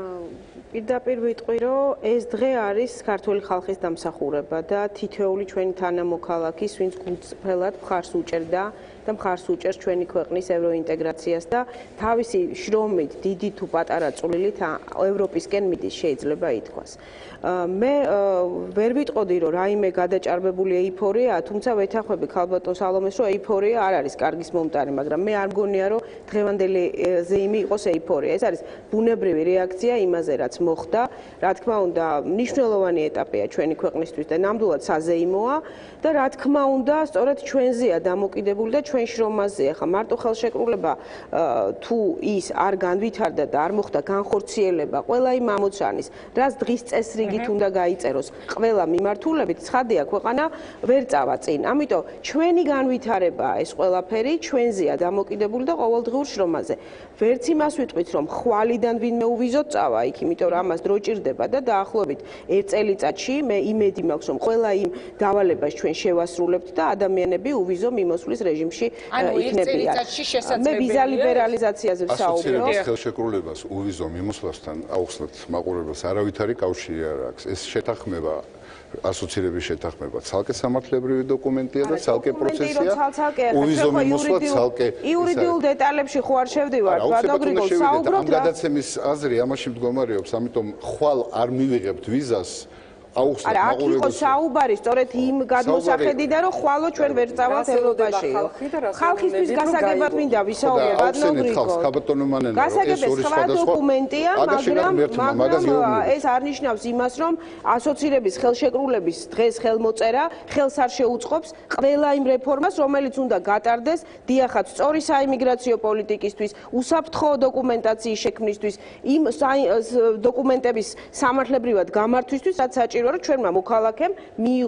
პირდაპირ ვიტყვი, რომ ეს დღე არის ქართული ხალხის დამსახურება და თითოეული ჩვენი თანამოქალაქის, ვინც გულწრფელად მხარს უჭერდა და მხარს უჭერს ჩვენი ქვეყნის ევროინტეგრაციას და თავისი შრომით, დიდი თუ პატარა წვლილით ევროპისკენ მიდის, შეიძლება ითქვას. მე ვერ ვიტყოდი, რომ რაიმე გადაჭარბებული ეიფორია, თუმცა ვეთანხმები ქალბატონ სალომეს, რომ ეიფორია არ არის კარგის მომტანი, მაგრამ მე არ მგონია, რომ დღევანდელი ზეიმი იყოს ეიფორია. ეს არის ბუნებრივი რეაქცია იმაზე, რაც მოხდა. რა თქმა უნდა, მნიშვნელოვანი ეტაპია ჩვენი ქვეყნისთვის და ნამდვილად საზეიმოა და რა თქმა უნდა, სწორედ ჩვენზეა დამოკიდებული და ჩვენ შრომაზეა. ხა მარტო ხელშეკრულება თუ ის არ განვითარდა და არ მოხდა განხორციელება ყველა იმ ამოცანის, რაც დღის წესრიგით უნდა გაიწეროს ყველა მიმართულებით, ცხადია, ქვეყანა ვერ წავა წინ. ამიტომ ჩვენი განვითარებაა ეს ყველაფერი, ჩვენზეა დამოკიდებული და ყოველდღიურ შრომაზე. ვერც იმას ვიტყვით, რომ ხვალიდან ვინმე უვიზოთ წავა იქ, იმიტომ რომ ამას დრო ჭირდება და დაახლოებით 1 წელიწადში მე იმედი მაქვს, რომ ყველა იმ დავალებას ჩვენ შევასრულებთ და ადამიანები უვიზო მიმოსვლის რეჟიმში იქნებიან. მე ვიზა ლიბერალიზაციაზე ვსაუბრობ. ასოცირების ხელშეკრულებას უვიზო მიმოსვლასთან აუხსნათ მაყურებელს არავითარი კავშირი არ აქვს. ეს შეთანხმება ასოცირების შეთანხმება ცალკე სამართლებრივი დოკუმენტია და ცალკე პროცესია. უვიზო მიმოსვლა ცალკე იურიდიულ დეტალებში ხო არ შევდივარ, ბატონგრიგოლ, საუბრობთ ამ გადაცემის აზრი ამაში მდგომარეობს, ამიტომ ხვალ არ მივიღებთ ვიზას. არა, აქ იყო საუბარი სწორედ იმ გადმოსახედიდან, რომ ხვალო ჩვენ ვერ წავალთ ევროპაში. ხალხისთვის გასაგებად მინდა ვისაუბროთ, ბატონგრიგოლ. გასაგებად სხვა დოკუმენტია, მაგრამ ეს არ ნიშნავს იმას, რომ ასოცირების ხელშეკრულების დღეს ხელმოწერა ხელს არ შეუწყობს ყველა იმ რეფორმას, რომელიც უნდა გატარდეს დიახაც სწორი საიმიგრაციო პოლიტიკისთვის, უსაფრთხო დოკუმენტაციის შექმნისთვის, იმ დოკუმენტების სამართლებრივად გამართვისთვის, რაც საჭირო რომ ჩვენმა მოქალაქემ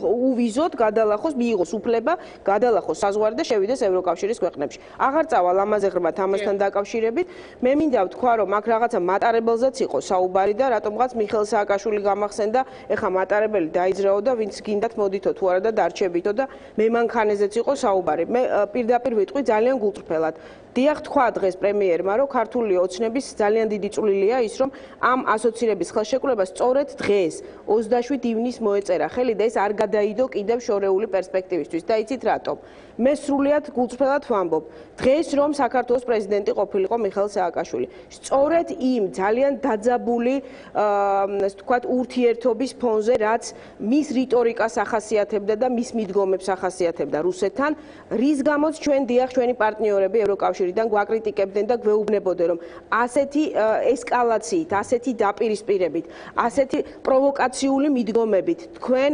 უვიზოთ გადალახოს, მიიღოს უფლება, გადალახოს საზღვარი და შევიდეს ევროკავშირის ქვეყნებში. აღარ წავალ ამაზე ღრმად ამასთან დაკავშირებით. მე მინდა ვთქვა, რომ აქ რაღაცა მატარებელზეც იყო საუბარი და რატომღაც მიხეილ სააკაშვილი გამახსენდა, ეხა მატარებელი დაიძრაო და ვინც გინდათ მოდითო თუ არა და დარჩებითო და მემანქანეზეც იყო საუბარი. მე პირდაპირ ვიტყვი ძალიან გულწრფელად. დიახ, თქვა დღეს პრემიერმა, რომ ქართული ოცნების ძალიან დიდი წვლილია ის, რომ ამ ასოცირების ხელშეკრულებას სწორედ დღეს 27 ივნის მოეწერა ხელი და ეს არ გადაიდო კიდევ შორეული პერსპექტივისთვის. და იცით რატომ? მე სრულიად გულწრფელად ვამბობ. დღეს რომ საქართველოს პრეზიდენტი ყოფილიყო მიხეილ სააკაშვილი, სწორედ იმ ძალიან დაძაბული, ასე ვთქვათ, ურთიერთობის ფონზე, რაც მის რიტორიკას ახასიათებდა და მის მიდგომებს ახასიათებდა რუსეთთან, რის გამოც ჩვენ დიახ, ჩვენი პარტნიორები ევროკავშირიდან გვაკრიტიკებდნენ და გვეუბნებოდნენ, რომ ასეთი ესკალაციით, ასეთი დაპირისპირებით, ასეთი პროვოკაციული მიდგომებით თქვენ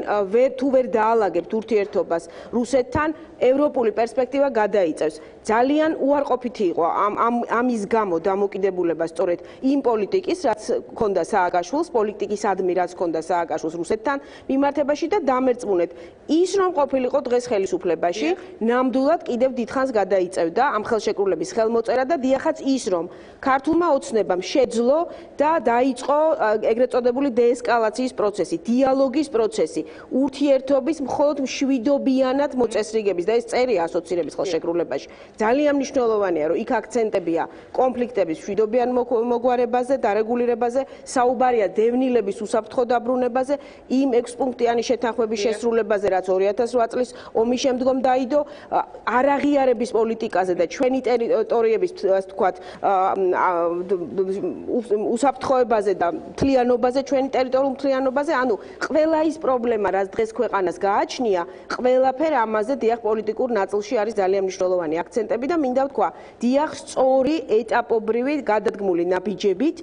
თუ ვერ დაალაგებთ ურთიერთობას რუსეთთან, ევროპული პერსპექტივა გადაიწევს. ძალიან უარყოფითი იყო ამის გამო დამოკიდებულება სწორედ იმ პოლიტიკის, რაც ჰქონდა სააკაშვილს, პოლიტიკისადმი, რაც ჰქონდა სააკაშვილს რუსეთთან მიმართებაში და დამერწმუნეთ ის, რომ ყოფილიყო დღეს ხელისუფლებაში, ნამდვილად კიდევ დიდხანს გადაიწევდა ამ ხელშეკრულების ხელმოწერა და დიახაც ის, რომ ქართულმა ოცნებამ შეძლო და დაიწყო ეგრეთ წოდებული დეესკალაციის პროცესი, დიალოგის პროცესი, ურთიერთობის მხოლოდ მშვიდობიანად მოწესრიგების და ეს წერია ასოცირების ხელშეკრულებაში. ძალიან მნიშვნელოვანია, რომ იქ აქცენტებია კონფლიქტების მშვიდობიან მოგვარებაზე, დარეგულირებაზე, საუბარია დევნილების უსაფრთხო დაბრუნებაზე, იმ 6 პუნქტიანი შეთანხმების შესრულებაზე, რაც 2008 წლის ომის შემდგომ დაიდო, არაღიარების პოლიტიკაზე და ჩვენი ტერიტორიების, ასე ვთქვათ, უსაფრთხოებაზე და მთლიანობაზე, ჩვენი ტერიტორიულ მთლიანობაზე, ანუ ყველა ის პრობლემა, რაც დღეს ქვეყანას გააჩნია, ყველაფერ ამაზე დიახ პოლიტიკურ ნაწილში არის ძალიან მნიშვნელოვანი აქცენტები და მინდა ვთქვა, დიახ, სწორი ეტაპობრივი გადადგმული ნაბიჯებით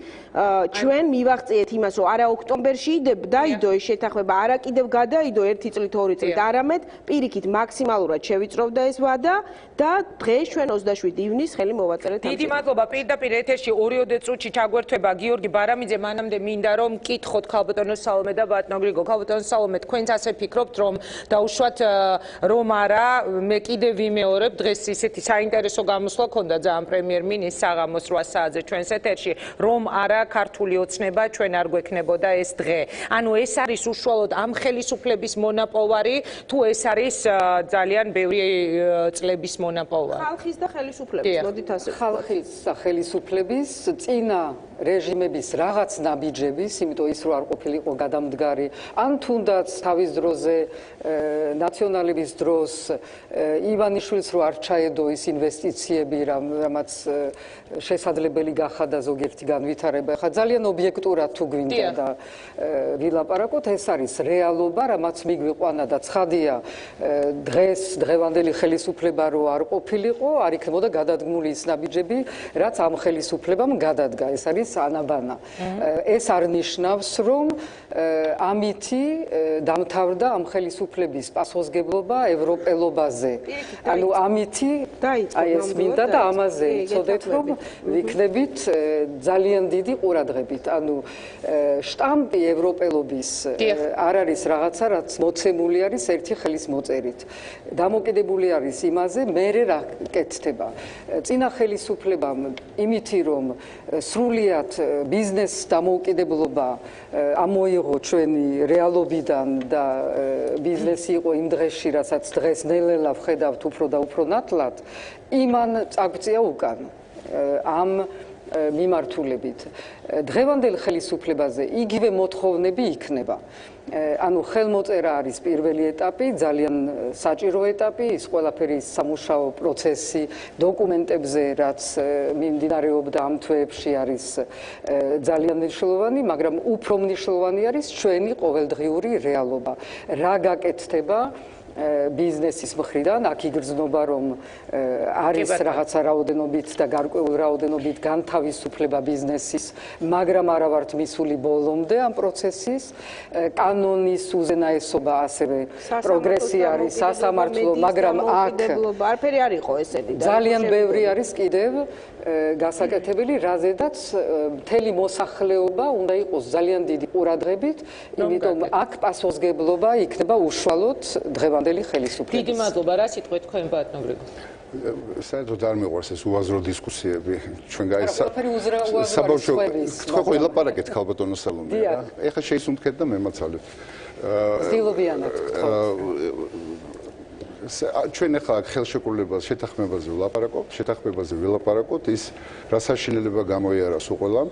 ჩვენ მივაღწიეთ იმას, რომ არა ოქტომბერში დაიდო ეს შეთანხმება, არა კიდევ გადაიდო 1 წლით, 2 წლით, არამედ პირიქით მაქსიმალურად შევიწროვდა ეს ვადა და დღეს ჩვენ 27 ივნის ხელი მოვაწერეთ. დიდი მადლობა. პირდაპირ ეთერში 2 წუთში ჩაგვერთვება გიორგი ბარამიძე. მანამდე მინდა რომ მკითხოთ ქალბატონო სალომე და ბატონგრიგო. ქალბატონო სალომე, თქვენც ასე ფიქრობთ, რომ დაუშვათ რომ არა, მე კიდევ ვიმეორებ, დღეს ისეთი საინტერესო გამოსვლა ქონდა ძალიან პრემიერ-მინისტრს საღამოს 8 საათზე ჩვენს ეთერში, რომ არა ქართული ოცნება ჩვენ არ გვექნებოდა ეს დღე. ანუ ეს არის უშუალოდ ამ ხელისუფლების მონაპოვარი, თუ ეს არის ძალიან ბევრი წლების მონაპოვარი? ხალხის და ხელისუფლების, მოდით ასე. ხალხის და ხელისუფლების წინა რეჟიმების რაღაც ნაბიჯების, იმიტომ ის რო არ ყოფილიყო გადამდგარი, ან თუნდაც თავის დროზე ნაციონალების დროს ივანიშვილს რო არ ჩაედო ის ინვესტიციები, რამაც შესაძლებელი გახადა ზოგიერთი განვითარება. ხა ძალიან ობიექტურად თუ გვინდა და ვილაპარაკოთ, ეს არის რეალობა, რამაც მიგვიყვანა და ცხადია დღევანდელი ხელისუფლება რო არ ყოფილიყო, არ იქნებოდა გადადგმული ის ნაბიჯები, რაც ამ ხელისუფლებამ გადადგა. ეს არის ანაბანა. ეს არ ნიშნავს, რომ ამითი დამთავრდა ამ ხელისუფლების პასუხისმგებლობა ევროპელობაზე. ანუ ამითი აი ეს მინდა და ამაზე იცოდეთ, რომ ვიქნებით ძალიან დიდი ყურადღებით. ანუ შტამპი ევროპელობის არ არის რაღაცა, რაც მოცემული არის ერთი ხელის მოწერით. დამოკიდებული არის იმაზე, მერე რა კეთდება. წინა ხელისუფლებამ იმითი, რომ სრულიად ბიზნეს დამოუკიდებლობა ამოიღო ჩვენი რეალობიდან და ბიზნესი იყო იმ დღეში, რასაც დღეს ნელ-ნელა ვხედავთ უფრო და უფრო ნათლად, იმან წაგწია უკან ამ მიმართულებით. დღევანდელ ხელისუფლებაზე იგივე მოთხოვნები იქნება. ანუ ხელმოწერა არის პირველი ეტაპი, ძალიან საჭირო ეტაპი, ის ყველაფერი სამუშაო პროცესი დოკუმენტებზე, რაც მიმდინარეობდა ამ თვეებში არის ძალიან მნიშვნელოვანი, მაგრამ უფრო მნიშვნელოვანი არის ჩვენი ყოველდღიური რეალობა. რა გაკეთდება ბიზნესის მხრიდან, აქ იგრძნობა, რომ არის რაღაცა რაოდენობით და გარკვეულ რაოდენობით განთავისუფლება ბიზნესის, მაგრამ არა ვართ მისული ბოლომდე ამ პროცესის. კანონის უზენაესობა ასევე პროგრესი არის, სასამართლო, მაგრამ აქ არაფერი არ იყო ესეთი. ძალიან ბევრი არის კიდევ გასაკეთებელი, რაზედაც მთელი მოსახლეობა უნდა იყოს ძალიან დიდი ყურადღებით, იმიტომ აქ პასუხისმგებლობა იქნება უშუალოდ დღევანდელი ხელისუფლების. დიდი მადლობა, რა სიტყვით თქვენ ბატონ გრიგოლ? საერთოდ არ მიყვარს ეს უაზრო დისკუსიები. ჩვენ საბავშვო თქვენ ვილაპარაკეთ ქალბატონო სალომე რა. ეხლა შეისუნთქეთ და მემაცალეთ. ვცდილობიანად ხო. ჩვენ ახლა ხელშეკრულებას შეთანხმებაზე ვილაპარაკოთ, ის რა საშინელება გამოიარას უყველამ,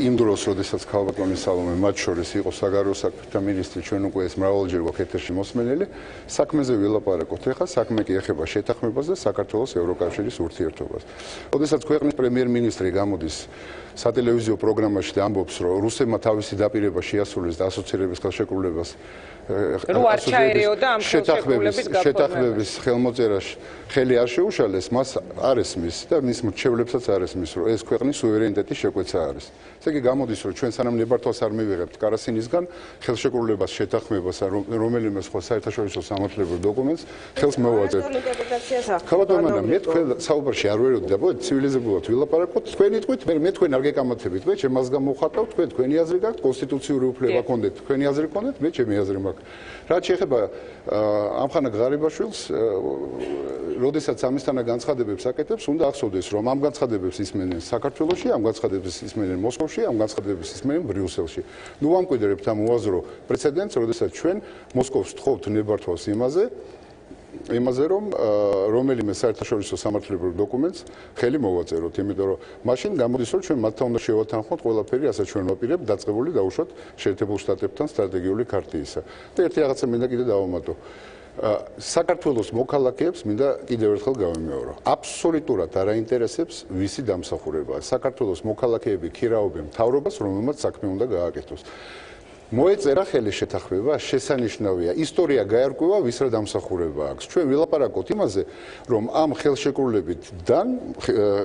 იმ დროს, როდესაც ქალბატონი სალომე მათ შორის იყო საგარეო საქმეთა მინისტრი, ჩვენ უკვე ეს მრავალჯერ გვაქვს ეთერში მოსმენელი, საქმეზე ვილაპარაკოთ. ახლა საქმე კი ეხება შეთანხმებას და საქართველოს ევროკავშირის ურთიერთობას. როდესაც ქვეყნის პრემიერ-მინისტრი გამოდის სატელევიზიო პროგრამაში და ამბობს, რომ რუსებმა თავისი დაპირება შეასრულეს და ასოცირების ხელშეკრულებას შეთანხმების ხელმოწერაში ხელი არ შეუშალეს, მას არ ესმის და მის მრჩევლებსაც არ ესმის, რომ ეს ქვეყნის სუვერენიტეტის შეკვეცა არის. ესე იგი გამოდის, რომ ჩვენ სანამ ნებართვას არ მივიღებთ კარასინისგან ხელშეკრულებას შეთანხმებას, რომელიმე სხვა საერთაშორისო სამართლებრივ დოკუმენტს ხელს მოვაწერთ. ქალბატონო, მე თქვენ საუბარში არ ვეროდი და მოდი ცივილიზებულად ვილაპარაკოთ, თქვენი თქვით, მე თქვენ არ გეკამათებით, მე ჩემს გამოვხატავ, თქვენ თქვენი აზრი გაქვთ, კონსტიტუციური უფლება გქონდეთ, თქვენი აზრი გქონდეთ, მე ჩემი აზრი მაქვს. რაც შეეხება ამხანაგ ღარიბაშვილს, როდესაც ამისთანა განცხადებებს აკეთებს, უნდა ახსოვდეს, რომ ამ განცხადებებს ისმენენ საქართველოში, ამ განცხადებებს ისმენენ მოსკოვში, ამ განცხადებებს ისმენენ ბრიუსელში. ნუ ვამკვიდრებთ ამ უაზრო პრეცედენტს, როდესაც ჩვენ მოსკოვს ვთხოვთ ნებართვას იმაზე, რომ რომელიმე საერთაშორისო სამართლებრივ დოკუმენტს ხელი მოვაწეროთ, იმიტომ რომ მაშინ გამოდის, რომ ჩვენ მათთან უნდა შევათანხმოთ ყველაფერი, რასაც ჩვენ ვაპირებთ, დაწყებული დაუშვათ შეერთებულ შტატებთან სტრატეგიული ქარტიისა. და ერთი რაღაცა მინდა კიდე დავამატო. საქართველოს მოქალაქეებს მინდა კიდევ ერთხელ გავიმეორო. აბსოლუტურად არ აინტერესებს ვისი დამსახურებაა. საქართველოს მოქალაქეები ქირაობენ მთავრობას, რომელმაც საქმე უნდა გააკეთოს. მოეწერა ხელის შეთანხმება, შესანიშნავია. ისტორია გაერკვევა, ვის რა დამსახურება აქვს. ჩვენ ვილაპარაკოთ იმაზე, რომ ამ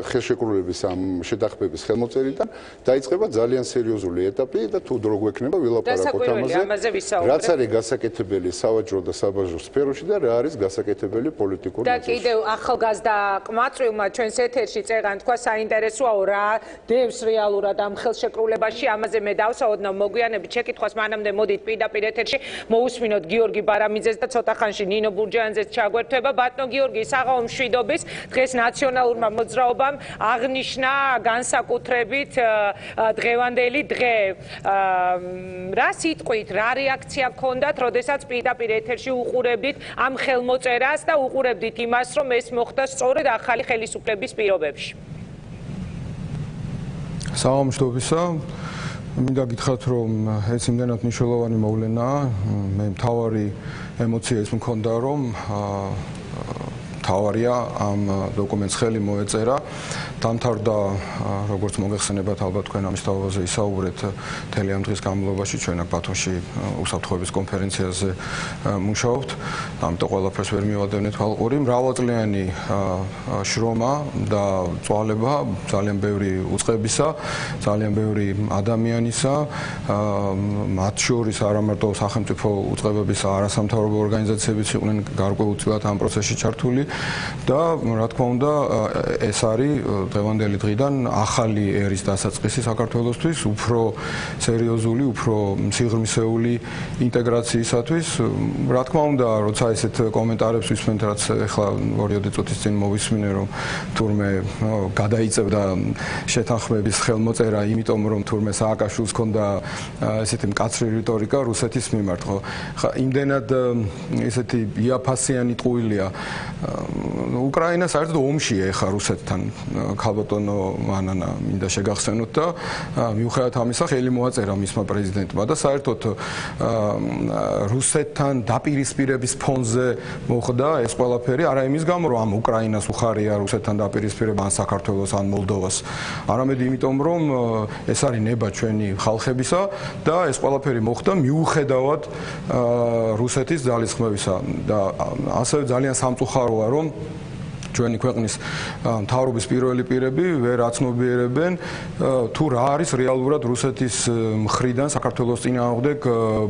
ხელშეკრულების ამ შეთანხმების ხელმოწერიდან დაიწყება ძალიან სერიოზული ეტაპი და თუ დრო გვექნება ვილაპარაკოთ ამაზე. რაც არის გასაკეთებელი სავაჭრო და საბაჟო სფეროში და რა არის გასაკეთებელი პოლიტიკური და კიდევ ახალგაზრდა ყმაწვილმა ჩვენს ეთერში წერან თქვა საინტერესოა რა დევს რეალურად ამ ხელშეკრულებაში, ამაზე მე დავსაოდნავ მოგვიანებით შეკითხვას მანამდე მოდით პირდაპირ ეთერში მოусმინოთ გიორგი ბარამიძეს და ცოტა ხანში ნინო ბურჯაანძეს ჩაგვერთვება. ბატონო გიორგი, საღამო მშვიდობის. დღეს ნაციონალურმა მოძრაობამ აღნიშნა განსაკუთრებით დღევანდელი დღე. რა სიტყვით, რა რეაქცია გქონდათ, როდესაც პირდაპირ ეთერში უყურებდით ამ ხელმოწერას და უყურებდით იმას, რომ ეს მოხდა სწორედ ახალი ხელისუფლების პირობებში? საღამოშობისა მინდა გითხრათ რომ ეს იმდენად მნიშვნელოვანი მოვლენაა მე მთავარი ემოცია ის მქონდა რომ თავარია ამ დოკუმენტს ხელი მოეწერა დამთავრდა როგორც მოგეხსენებათ ალბათ თქვენ ამის თავაზე ისაუბრეთ მთელი ამ დღის განმავლობაში ჩვენ აქ ბათუმში უსაფრთხოების კონფერენციაზე მუშაობთ ამიტომ ყველაფერს ვერ მივადევნეთ ხალხური მრავალწლიანი შრომა და წვალება ძალიან ბევრი უწყებისა ძალიან ბევრი ადამიანისა მათ შორის არა მარტო სახელმწიფო უწყებებისა არასამთავრობო ორგანიზაციებიც იყვნენ გარკვეულწილად ამ პროცესში ჩართული და რა თქმა უნდა ეს არის დღევანდელი დღიდან ახალი ერის დასაწყისი საქართველოსთვის უფრო სერიოზული, უფრო სიღრმისეული ინტეგრაციისათვის. რა თქმა უნდა, როცა ესეთ კომენტარებს ვისმენთ, რაც ახლა 2 წუთის წინ მოვისმინე, რომ თურმე გადაიწევდა შეთანხმების ხელმოწერა, იმიტომ რომ თურმე სააკაშვილს ჰქონდა ესეთი მკაცრი რიტორიკა რუსეთის მიმართ, ხო? ხა იმდენად ესეთი იაფასიანი ტყუილია. უკრაინა საერთოდ ომშია ეხა რუსეთთან. ქალბატონო ანანა მინდა შეგახსენოთ და მიუხედავად ამისა ხელი მოაწერა მისმა პრეზიდენტმა და საერთოდ რუსეთთან დაპირისპირების ფონზე მოხდა ეს ყველაფერი არა იმის გამო რომ ამ უკრაინას უხარია რუსეთთან დაპირისპირება ან საქართველოს ან მოლდოვას არამედ იმიტომ რომ ეს არის ნება ჩვენი ხალხებისა და ეს ყველაფერი მოხდა მიუხედავად რუსეთის ძალისხმევისა და ასევე ძალიან სამწუხაროა რომ ჩვენი ქვეყნის მთავრობის პირველი პირები ვერ აცნობიერებენ თუ რა არის რეალურად რუსეთის მხრიდან საქართველოს წინააღმდეგ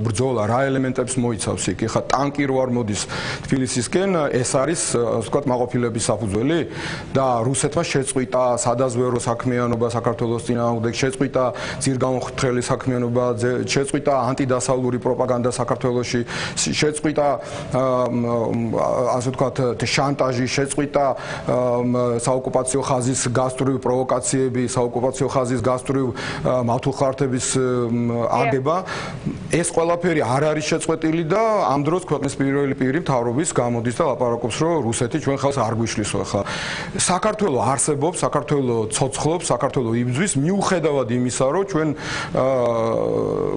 ბრძოლა რა ელემენტებს მოიცავს იქ ხა ტანკი რო არ მოდის თბილისისკენ ეს არის ასე ვთქვათ მაყოფილების საფუძველი და რუსეთმა შეწყვიტა სადაზვერო საქმიანობა საქართველოს წინააღმდეგ შეწყვიტა ძირგამოხტრელი საქმიანობა შეწყვიტა ანტიდასავლური პროპაგანდა საქართველოში შეწყვიტა ასე ვთქვათ შანტაჟი შეწყვიტა საოკუპაციო ხაზის გასწვრივ პროვოკაციები, საოკუპაციო ხაზის გასწვრივ მართულხარდების აგება, ეს ყველაფერი არ არის შეწყვეტილი და ამ დროს ქვეყნის პირველი პირი მთავრობის გამოდის და ლაპარაკობს, რომ რუსეთი ჩვენ ხალხს არ გვიშლისო ახლა. საქართველოს არსებობს, საქართველოს ცოცხლობს, საქართველოს იბრძვის მიუხედავად იმისა, რომ ჩვენ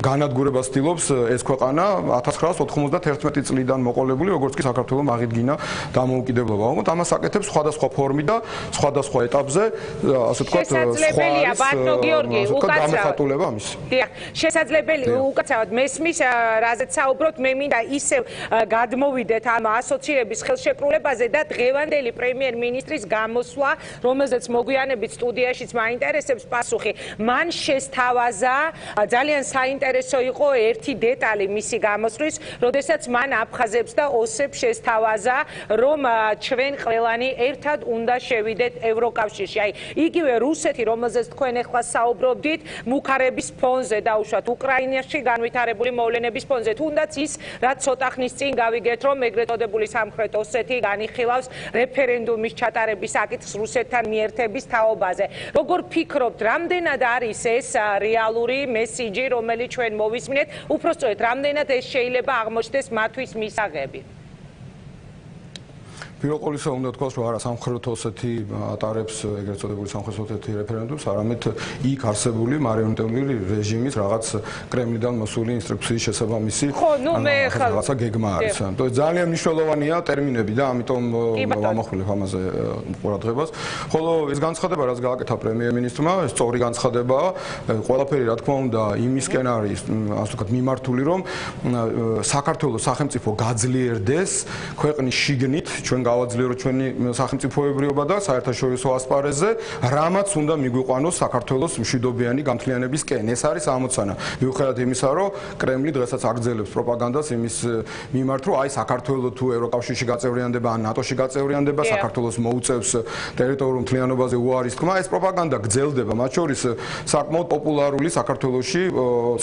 განადგურებას ცდილობს ეს ქვეყანა 1991 წლიდან მოყოლებული, როგორც კი საქართველოს აღიდგინა დამოუკიდებლობა. უბრალოდ ამას აკეთებს სხვადასხვა ფორმი და სხვადასხვა ეტაპზე, ასე ვთქვათ, შესაძლებელია ბატონო გიორგი, დამხატულება ამის. დიახ, შესაძლებელი უკაცრავად მესმის, რაზეც საუბრობთ, მე მინდა ისევ გადმოვიდეთ ამ ასოცირების ხელშეკრულებაზე და დღევანდელი პრემიერ-მინისტრის გამოსვლა, რომელზეც მოგვიანებით სტუდიაშიც მაინტერესებს პასუხი. მან შესთავაზა, ძალიან საინტერესო იყო ერთი დეტალი მისი გამოსვლის, როდესაც მან აფხაზებს და ოსებს შესთავაზა, რომ ჩვენ ყველანი ერთად უნდა შევიდეთ ევროკავშირში. აი, იგივე რუსეთი, რომელზეც თქვენ ახლა საუბრობდით, მუხარების ფონზე დაუშვათ უკრაინაში განვითარებული მოვლენების ფონზე. თუნდაც ის, რაც ცოტა ხნის წინ გავიგეთ, რომ ეგრეთ წოდებული სამხრეთ ოსეთი განიხილავს რეფერენდუმის ჩატარების აკითხს რუსეთთან მიერთების თაობაზე. როგორ ფიქრობთ, რამდენად არის ეს რეალური მესიჯი, რომელიც ჩვენ მოვისმინეთ, უпростоეთ, რამდენად ეს შეიძლება აღმოჩნდეს მათთვის მისაღები? პირველ ყოვლისა უნდა თქვას, რომ არა სამხრეთ ოსეთი ატარებს ეგრეთ წოდებული სამხრეთ ოსეთის რეფერენდუმს, არამედ იქ არსებული მარიონეტული რეჟიმის რაღაც კრემლიდან მოსული ინსტრუქციის შესაბამისი რაღაცა გეგმა არის. ამიტომ ძალიან მნიშვნელოვანია ტერმინები და ამიტომ ვამახვილებ ამაზე ყურადღებას. ხოლო ეს განცხადება, რაც გააკეთა პრემიერ-მინისტრმა, ეს სწორი განცხადებაა. ყველაფერი რა თქმა უნდა იმისკენ არის, ასე ვთქვათ, მიმართული, რომ საქართველოს სახელმწიფო გაძლიერდეს ქვეყნის შიგნით, ჩვენ გავაძლიეროთ ჩვენი სახელმწიფოებრიობა და საერთაშორისო ასპარეზზე, რამაც უნდა მიგვიყვანოს საქართველოს მშვიდობიანი გამთლიანებისკენ. ეს არის ამოცანა. მიუხედავად იმისა, რომ კრემლი დღესაც აგრძელებს პროპაგანდას იმის მიმართ, რომ აი საქართველოს თუ ევროკავშირში გაწევრიანდება ან ნატოში გაწევრიანდება, საქართველოს მოუწევს ტერიტორიულ მთლიანობაზე უარის თქმა, ეს პროპაგანდა გრძელდება. მათ შორის საკმაოდ პოპულარული საქართველოში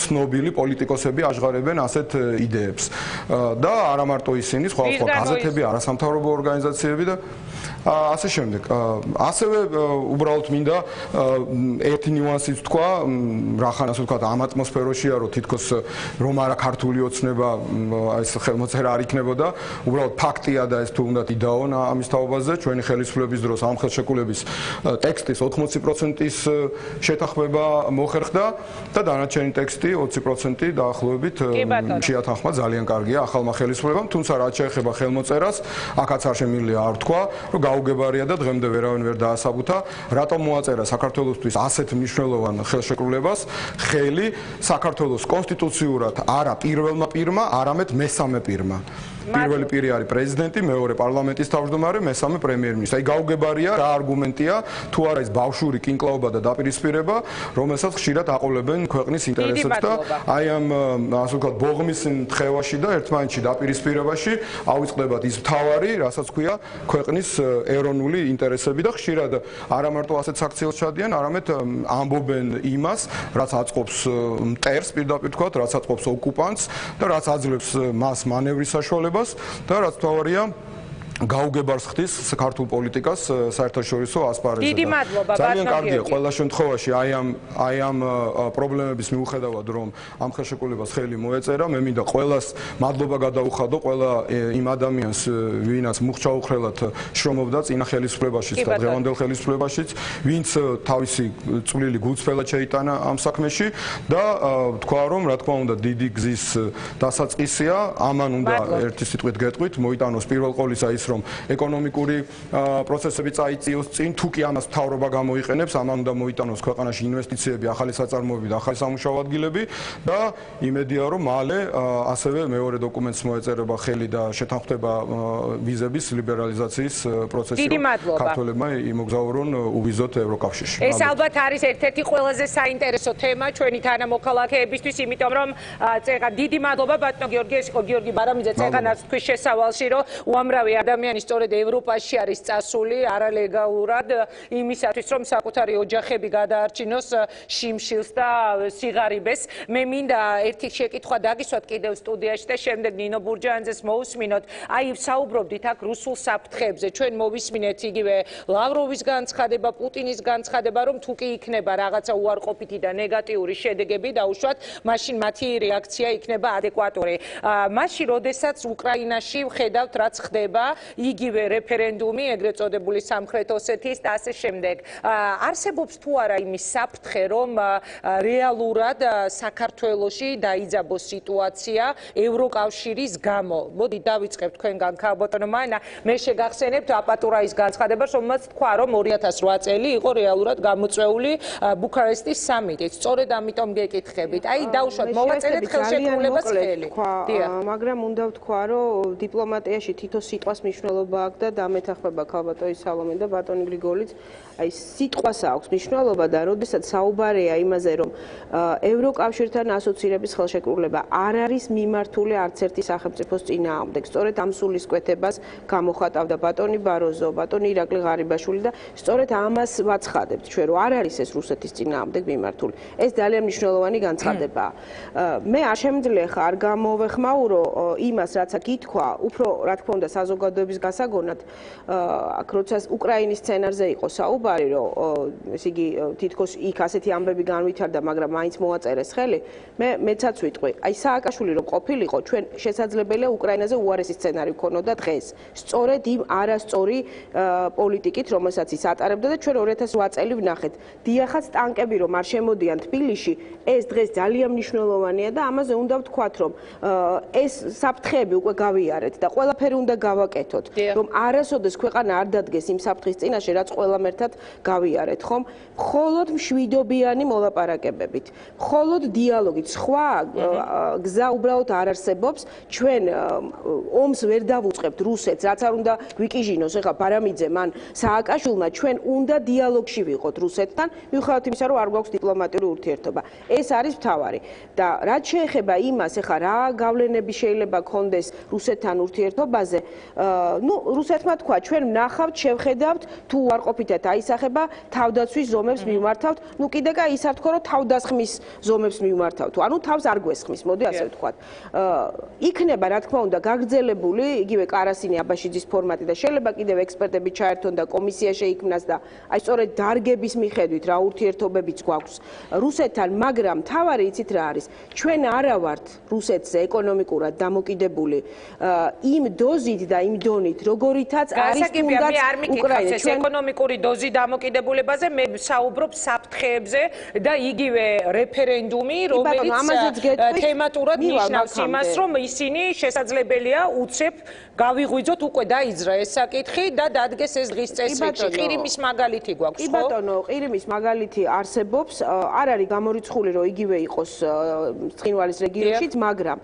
ცნობილი პოლიტიკოსები აჟღარებენ ასეთ იდეებს. და არა მარტო ისინი, სხვადასხვა გაზეთები, არასამთავრობო ორგანიზაციები ორგანიზაციები და ასე შემდეგ. ასევე უბრალოდ მინდა ერთი ნიუანსიც თქვა, რახან ასე ვთქვათ, ამ ატმოსფეროშია, რომ თითქოს რომ არა ქართული ოცნება ეს ხელმოწერა არ იქნებოდა, უბრალოდ ფაქტია და ეს თუ უნდა იდაონ ამის თაობაზე, ჩვენი ხელისუფლების დროს ამ ხელშეკრულების ტექსტის 80%-ის შეთანხმება მოხერხდა და დანარჩენი ტექსტი 20% დაახლოებით შეათანხმა ძალიან კარგია ახალმა ხელისუფლებამ, თუმცა რაც შეეხება ხელმოწერას, აქაც არ შემიძლია არ თქვა, რომ გაუგებარია და დღემდე ვერავინ ვერ დაასაბუთა, რატომ მოაწერა საქართველოსთვის ასეთ მნიშვნელოვან ხელშეკრულებას ხელი საქართველოს კონსტიტუციურად არა პირველმა პირმა, არამედ მესამე პირმა. პირველი პირი არის პრეზიდენტი, მეორე პარლამენტის თავმჯდომარე, მესამე პრემიერ-მინისტრი. აი გაუგებარია რა არგუმენტია, თუ არა ის ბავშვური კინკლაობა და დაპირისპირება, რომელსაც ხშირად აყოლებენ ქვეყნის ინტერესებს და აი ამ ასე ვთქვათ ბოღმის თხევაში და ერთმანეთში დაპირისპირებაში ავიწყდებათ ის მთავარი, რასაც ქვია ქვეყნის ეროვნული ინტერესები და ხშირად არა მარტო ასეთ საქციელს ჩადიან, არამედ ამბობენ იმას, რაც აწყობს მტერს პირდაპირ ვთქვათ, რაც აწყობს ოკუპანტს და რაც აძლევს მას მანევრის საშუალებას და რაც თავარია გაუგებარს ხდის ქართულ პოლიტიკას საერთაშორისო ასპარეზზე. დიდი მადლობა, ძალიან კარგია ყველა შემთხვევაში აი ამ პრობლემების მიუხედავად რომ ამ ხელშეკრულებას ხელი მოეწერა, მე მინდა ყველას მადლობა გადაუხადო, ყველა იმ ადამიანს, ვინაც მუხჩაუხრელად შრომობდა წინა ხელისუფლებაშიც და დღევანდელ ხელისუფლებაშიც, ვინც თავისი წვლილი გულწრფელად შეიტანა ამ საქმეში და თქვა რომ რა თქმა უნდა დიდი გზის დასაწყისია, ამან უნდა ერთი სიტყვით გეტყვით, მოიტანოს პირველ ყოვლისა ის რომ ეკონომიკური პროცესები წაიწიოს წინ, თუ კი ამას მთავრობა გამოიყენებს, ამან უნდა მოიტანოს ქვეყანაში ინვესტიციები, ახალი საწარმოები და ახალი სამუშაო ადგილები და იმედია რომ მალე ასევე მეორე დოკუმენტს მოეწერება ხელი და შეთანხმდება ვიზების ლიბერალიზაციის პროცესი, რომ ქართველებმა იმოგზაურონ უვიზოთ ევროკავშირში. ეს ალბათ არის ერთ-ერთი ყველაზე საინტერესო თემა ჩვენი თანამოქალაქეებისთვის, იმიტომ რომ წეღან დიდი მადლობა ბატონო გიორგი, ეს იყო გიორგი ბარამიძე წეღანაც თქვის შესავალში, რომ უამრავი ადამიანი სწორედ ევროპაში არის წასული არალეგალურად იმისათვის, რომ საკუთარი ოჯახები გადაარჩინოს შიმშილს და სიღარიბეს. მე მინდა ერთი შეკითხვა დაგისვათ კიდევ სტუდიაში და შემდეგ ნინო ბურჯაანძეს მოусმინოთ. აი საუბრობდით აქ რუსულ საფრთხეებზე. ჩვენ მოვისმინეთ იგივე ლავროვის განცხადება, პუტინის განცხადება, რომ თუ კი იქნება რაღაცა უარყოფითი და ნეგატიური შედეგები დაუშვათ, მაშინ მათი რეაქცია იქნება ადეკვატური. მაშინ, როდესაც უკრაინაში ვხედავთ, რაც ხდება, იგივე რეფერენდუმი, ეგრეთ წოდებული სამხრეთ ოსეთის და ასე შემდეგ. არსებობს თუ არა იმის საფრთხე, რომ რეალურად საქართველოში დაიძაბოს სიტუაცია ევროკავშირის გამო. მოდი დავიწყებ თქვენგან ქალბატონო მაინა, მე შეგახსენებთ აპატურაის განცხადებას, რომელმაც თქვა, რომ 2008 წელი იყო რეალურად გამოწვეული ბუქარესტის სამიტით. სწორედ ამიტომ გეკითხებით. აი დავუშვათ, მოვაწერეთ ხელშეკრულებას ხელი. მაგრამ უნდა ვთქვა, რომ დიპლომატიაში თითო სიტყვას მნიშვნელობა აქვს და დამეთახმება ქალბატონი სალომე და ბატონი გრიგოლიც. აი სიტყვას აქვს მნიშვნელობა და როდესაც საუბარია იმაზე, რომ ევროკავშირთან ასოცირების ხელშეკრულება არ არის მიმართული არც ერთი სახელმწიფოს წინააღმდეგ. სწორედ ამ სულისკვეთებას გამოხატავდა ბატონი ბაროზო, ბატონი ირაკლი ღარიბაშვილი და სწორედ ამას ვაცხადებთ ჩვენ, რომ არ არის ეს რუსეთის წინააღმდეგ მიმართული. ეს ძალიან მნიშვნელოვანი განცხადებაა. მე არ შემიძლია ხა არ გამოვეხმაურო იმას, რაც აქ ითქვა, უფრო რა თქმა უნდა საზოგადოების გასაგონად, აქ როცა უკრაინის სცენარზე იყო საუბარი, რომ ესე იგი თითქოს იქ ასეთი ამბები განვითარდა, მაგრამ მაინც მოაწერეს ხელი, მეცაც ვიტყვი. აი სააკაშვილი რომ ყოფილიყო, ჩვენ შესაძლებელია უკრაინაზე უარესი სცენარი ვქონოდა დღეს. სწორედ იმ არასწორი პოლიტიკით, რომელსაც ის ატარებდა და ჩვენ 2008 წელი ვნახეთ. დიახაც ტანკები რომ არ შემოდიან თბილისში, ეს დღეს ძალიან მნიშვნელოვანია და ამაზე უნდა ვთქვათ, რომ ეს საფრთხეები უკვე გავიარეთ და ყველაფერი უნდა გავაკეთოთ, რომ არასოდეს ქვეყანა არ დადგეს იმ საფრთხის წინაშე, რაც ყველამ ერთად გავიარეთ, ხომ? მხოლოდ მშვიდობიანი მოლაპარაკებებით, მხოლოდ დიალოგით, სხვა გზა უბრალოდ არ არსებობს. ჩვენ ომს ვერ დავუწყებთ რუსეთს, რაც არ უნდა გვიკიჟინოს ეხლა ბარამიძე მან სააკაშვილმა, ჩვენ უნდა დიალოგში ვიყოთ რუსეთთან, მიუხედავად იმისა, რომ არ გვაქვს დიპლომატიური ურთიერთობა. ეს არის მთავარი. და რაც შეეხება იმას, ეხლა რა გავლენები შეიძლება გქონდეს რუსეთთან ურთიერთობაზე, ნუ რუსეთმა თქვა, ჩვენ ვნახავთ, შევხედავთ, თუ უარყოფითად აისახება თავდაცვის ზომებს მივმართავთ. ნუ კიდე კაი ის არ თქვა, რომ თავდასხმის ზომებს მივმართავთ. ანუ თავს არ გვესხმის, მოდი ასე ვთქვათ. იქნება რა თქმა უნდა გაგრძელებული იგივე კარასინი აბაშიძის ფორმატი და შეიძლება კიდევ ექსპერტები ჩაერთონ და კომისია შეიქმნას და აი სწორედ დარგების მიხედვით რა ურთიერთობებიც გვაქვს რუსეთთან, მაგრამ თავარი იცით რა არის? ჩვენ არა ვართ რუსეთზე ეკონომიკურად დამოკიდებული იმ დოზით და იმ დონით, როგორითაც არის თუნდაც უკრაინა. ჩვენ ეკონომიკური დოზი დამოკიდებულებაზე მე საუბრობ საფრთხეებზე და იგივე რეფერენდუმი, რომელიც თემატურად ნიშნავს იმას, რომ ისინი შესაძლებელია უცებ გავიღვიძოთ უკვე დაიძრა ეს საკითხი და დადგეს ეს დღის წესრიგში. ყირიმის მაგალითი გვაქვს, ხო? კი ბატონო, ყირიმის მაგალითი არსებობს, არ არის გამორიცხული, რომ იგივე იყოს ცხინვალის რეგიონშიც, მაგრამ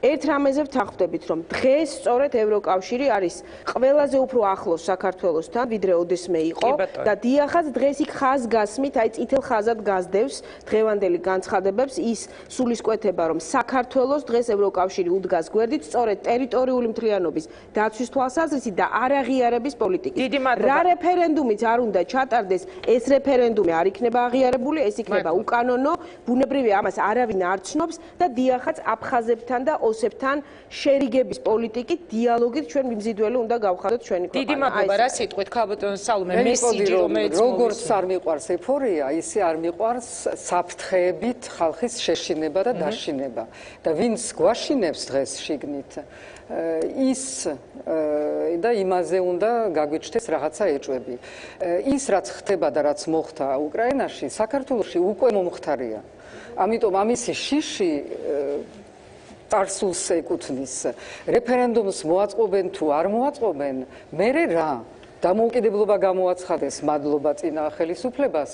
ერთ რამეზე ვთანხმდებით, რომ დღეს სწორედ ევროკავშირი არის ყველაზე უფრო ახლოს საქართველოსთან, ვიდრე ოდესმე იყო და დიახაც დღეს იქ ხაზგასმით, აი წითელ ხაზად გასდევს დღევანდელი განცხადებებს ის სულისკვეთება, რომ საქართველოს დღეს ევროკავშირი უდგას გვერდით სწორედ ტერიტორიული მთლიანობის დაცვის თვალსაზრისით და არაღიარების პოლიტიკის. რა რეფერენდუმიც არ უნდა ჩატარდეს, ეს რეფერენდუმი არ იქნება აღიარებული, ეს იქნება უკანონო, ბუნებრივია ამას არავინ არ ცნობს და დიახაც აფხაზებთან და ოსებთან შერიგების პოლიტიკით, დიალოგით ჩვენ მიმზიდველი უნდა გავხადოთ ჩვენი ქვეყანა. დიდი მადლობა რა სიტყვით ქალბატონ სალომე, მესიჯი რომელიც როგორც არ მიყვარს ეფორია, ისე არ მიყვარს საფრთხეებით ხალხის შეშინება და დაშინება. და ვინც გვაშინებს დღეს შიგნით, ის და იმაზე უნდა გაგვიჩნდეს რაღაცა ეჭვები. ის რაც ხდება და რაც მოხდა უკრაინაში, საქართველოში უკვე მომხდარია. ამიტომ ამისი შიში წარსულს ეკუთვნის. რეფერენდუმს მოაწყობენ თუ არ მოაწყობენ, მერე რა? დამოუკიდებლობა გამოაცხადეს, მადლობა წინა ხელისუფლებას.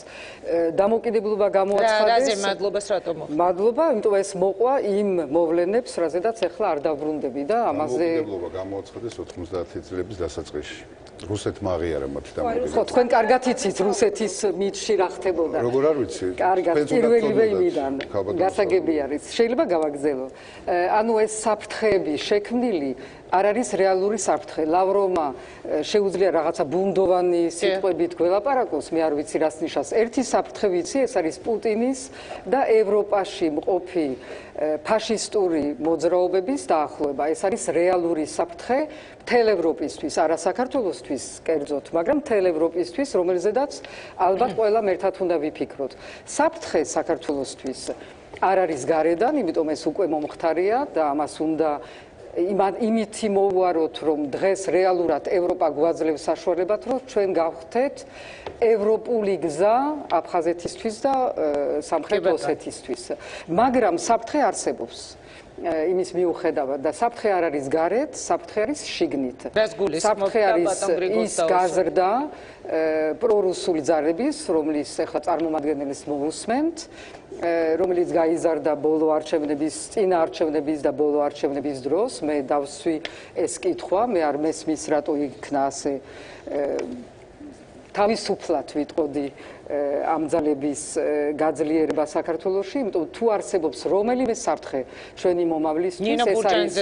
დამოუკიდებლობა გამოაცხადეს. რაზე მადლობას რატომ მოხდა? მადლობა, იმიტომ ეს მოყვა იმ მოვლენებს, რაზედაც ახლა არ დავრუნდები და ამაზე დამოუკიდებლობა გამოაცხადეს 90 წლების დასაწყისში. რუსეთმა აღიარა მათი დამოუკიდებლობა. ხო, თქვენ კარგად იცით რუსეთის მითში რა ხდებოდა. როგორ არ ვიცი? კარგად, პირველივე იმიდან გასაგები არის. შეიძლება გავაგზელო. ანუ ეს საფრთხეები შექმნილი არ არის რეალური საფრთხე. ლავროვმა შეუძლია რაღაცა ბუნდოვანი სიტყვებით გველაპარაკოს, მე არ ვიცი რას ნიშნავს. ერთი საფრთხე ვიცი, ეს არის პუტინის და ევროპაში მყოფი ფაშისტური მოძრაობების დაახლოება. ეს არის რეალური საფრთხე მთელ ევროპისთვის, არა საქართველოსთვის კერძოდ, მაგრამ მთელ ევროპისთვის, რომელზედაც ალბათ ყველამ ერთად უნდა ვიფიქროთ. საფრთხე საქართველოსთვის არ არის გარედან, იმიტომ ეს უკვე მომხდარია და ამას უნდა იმით მოვუაროთ, რომ დღეს რეალურად ევროპა გვაძლევს საშუალებად, რომ ჩვენ გავხდეთ ევროპული გზა აფხაზეთისთვის და სამხრეთ ოსეთისთვის. მაგრამ საფრთხე არსებობს. იმის მიუხედავად და საფრთხე არ არის გარეთ, საფრთხე არის შიგნით. საფრთხე არის ის გაზრდა პრორუსული ძალების, რომლის ახლა წარმომადგენელს მოусმენთ, რომელიც გაიზარდა ბოლო არჩევნების, წინა არჩევნების და ბოლო არჩევნების დროს. მე დავსვი ეს კითხვა, მე არ მესმის რატო იქნა ასე თავისუფლად ვიტყოდი ამ ძალების გაძლიერება საქართველოში, იმიტომ თუ არსებობს რომელიმე საფრთხე ჩვენი მომავლისთვის, ეს არის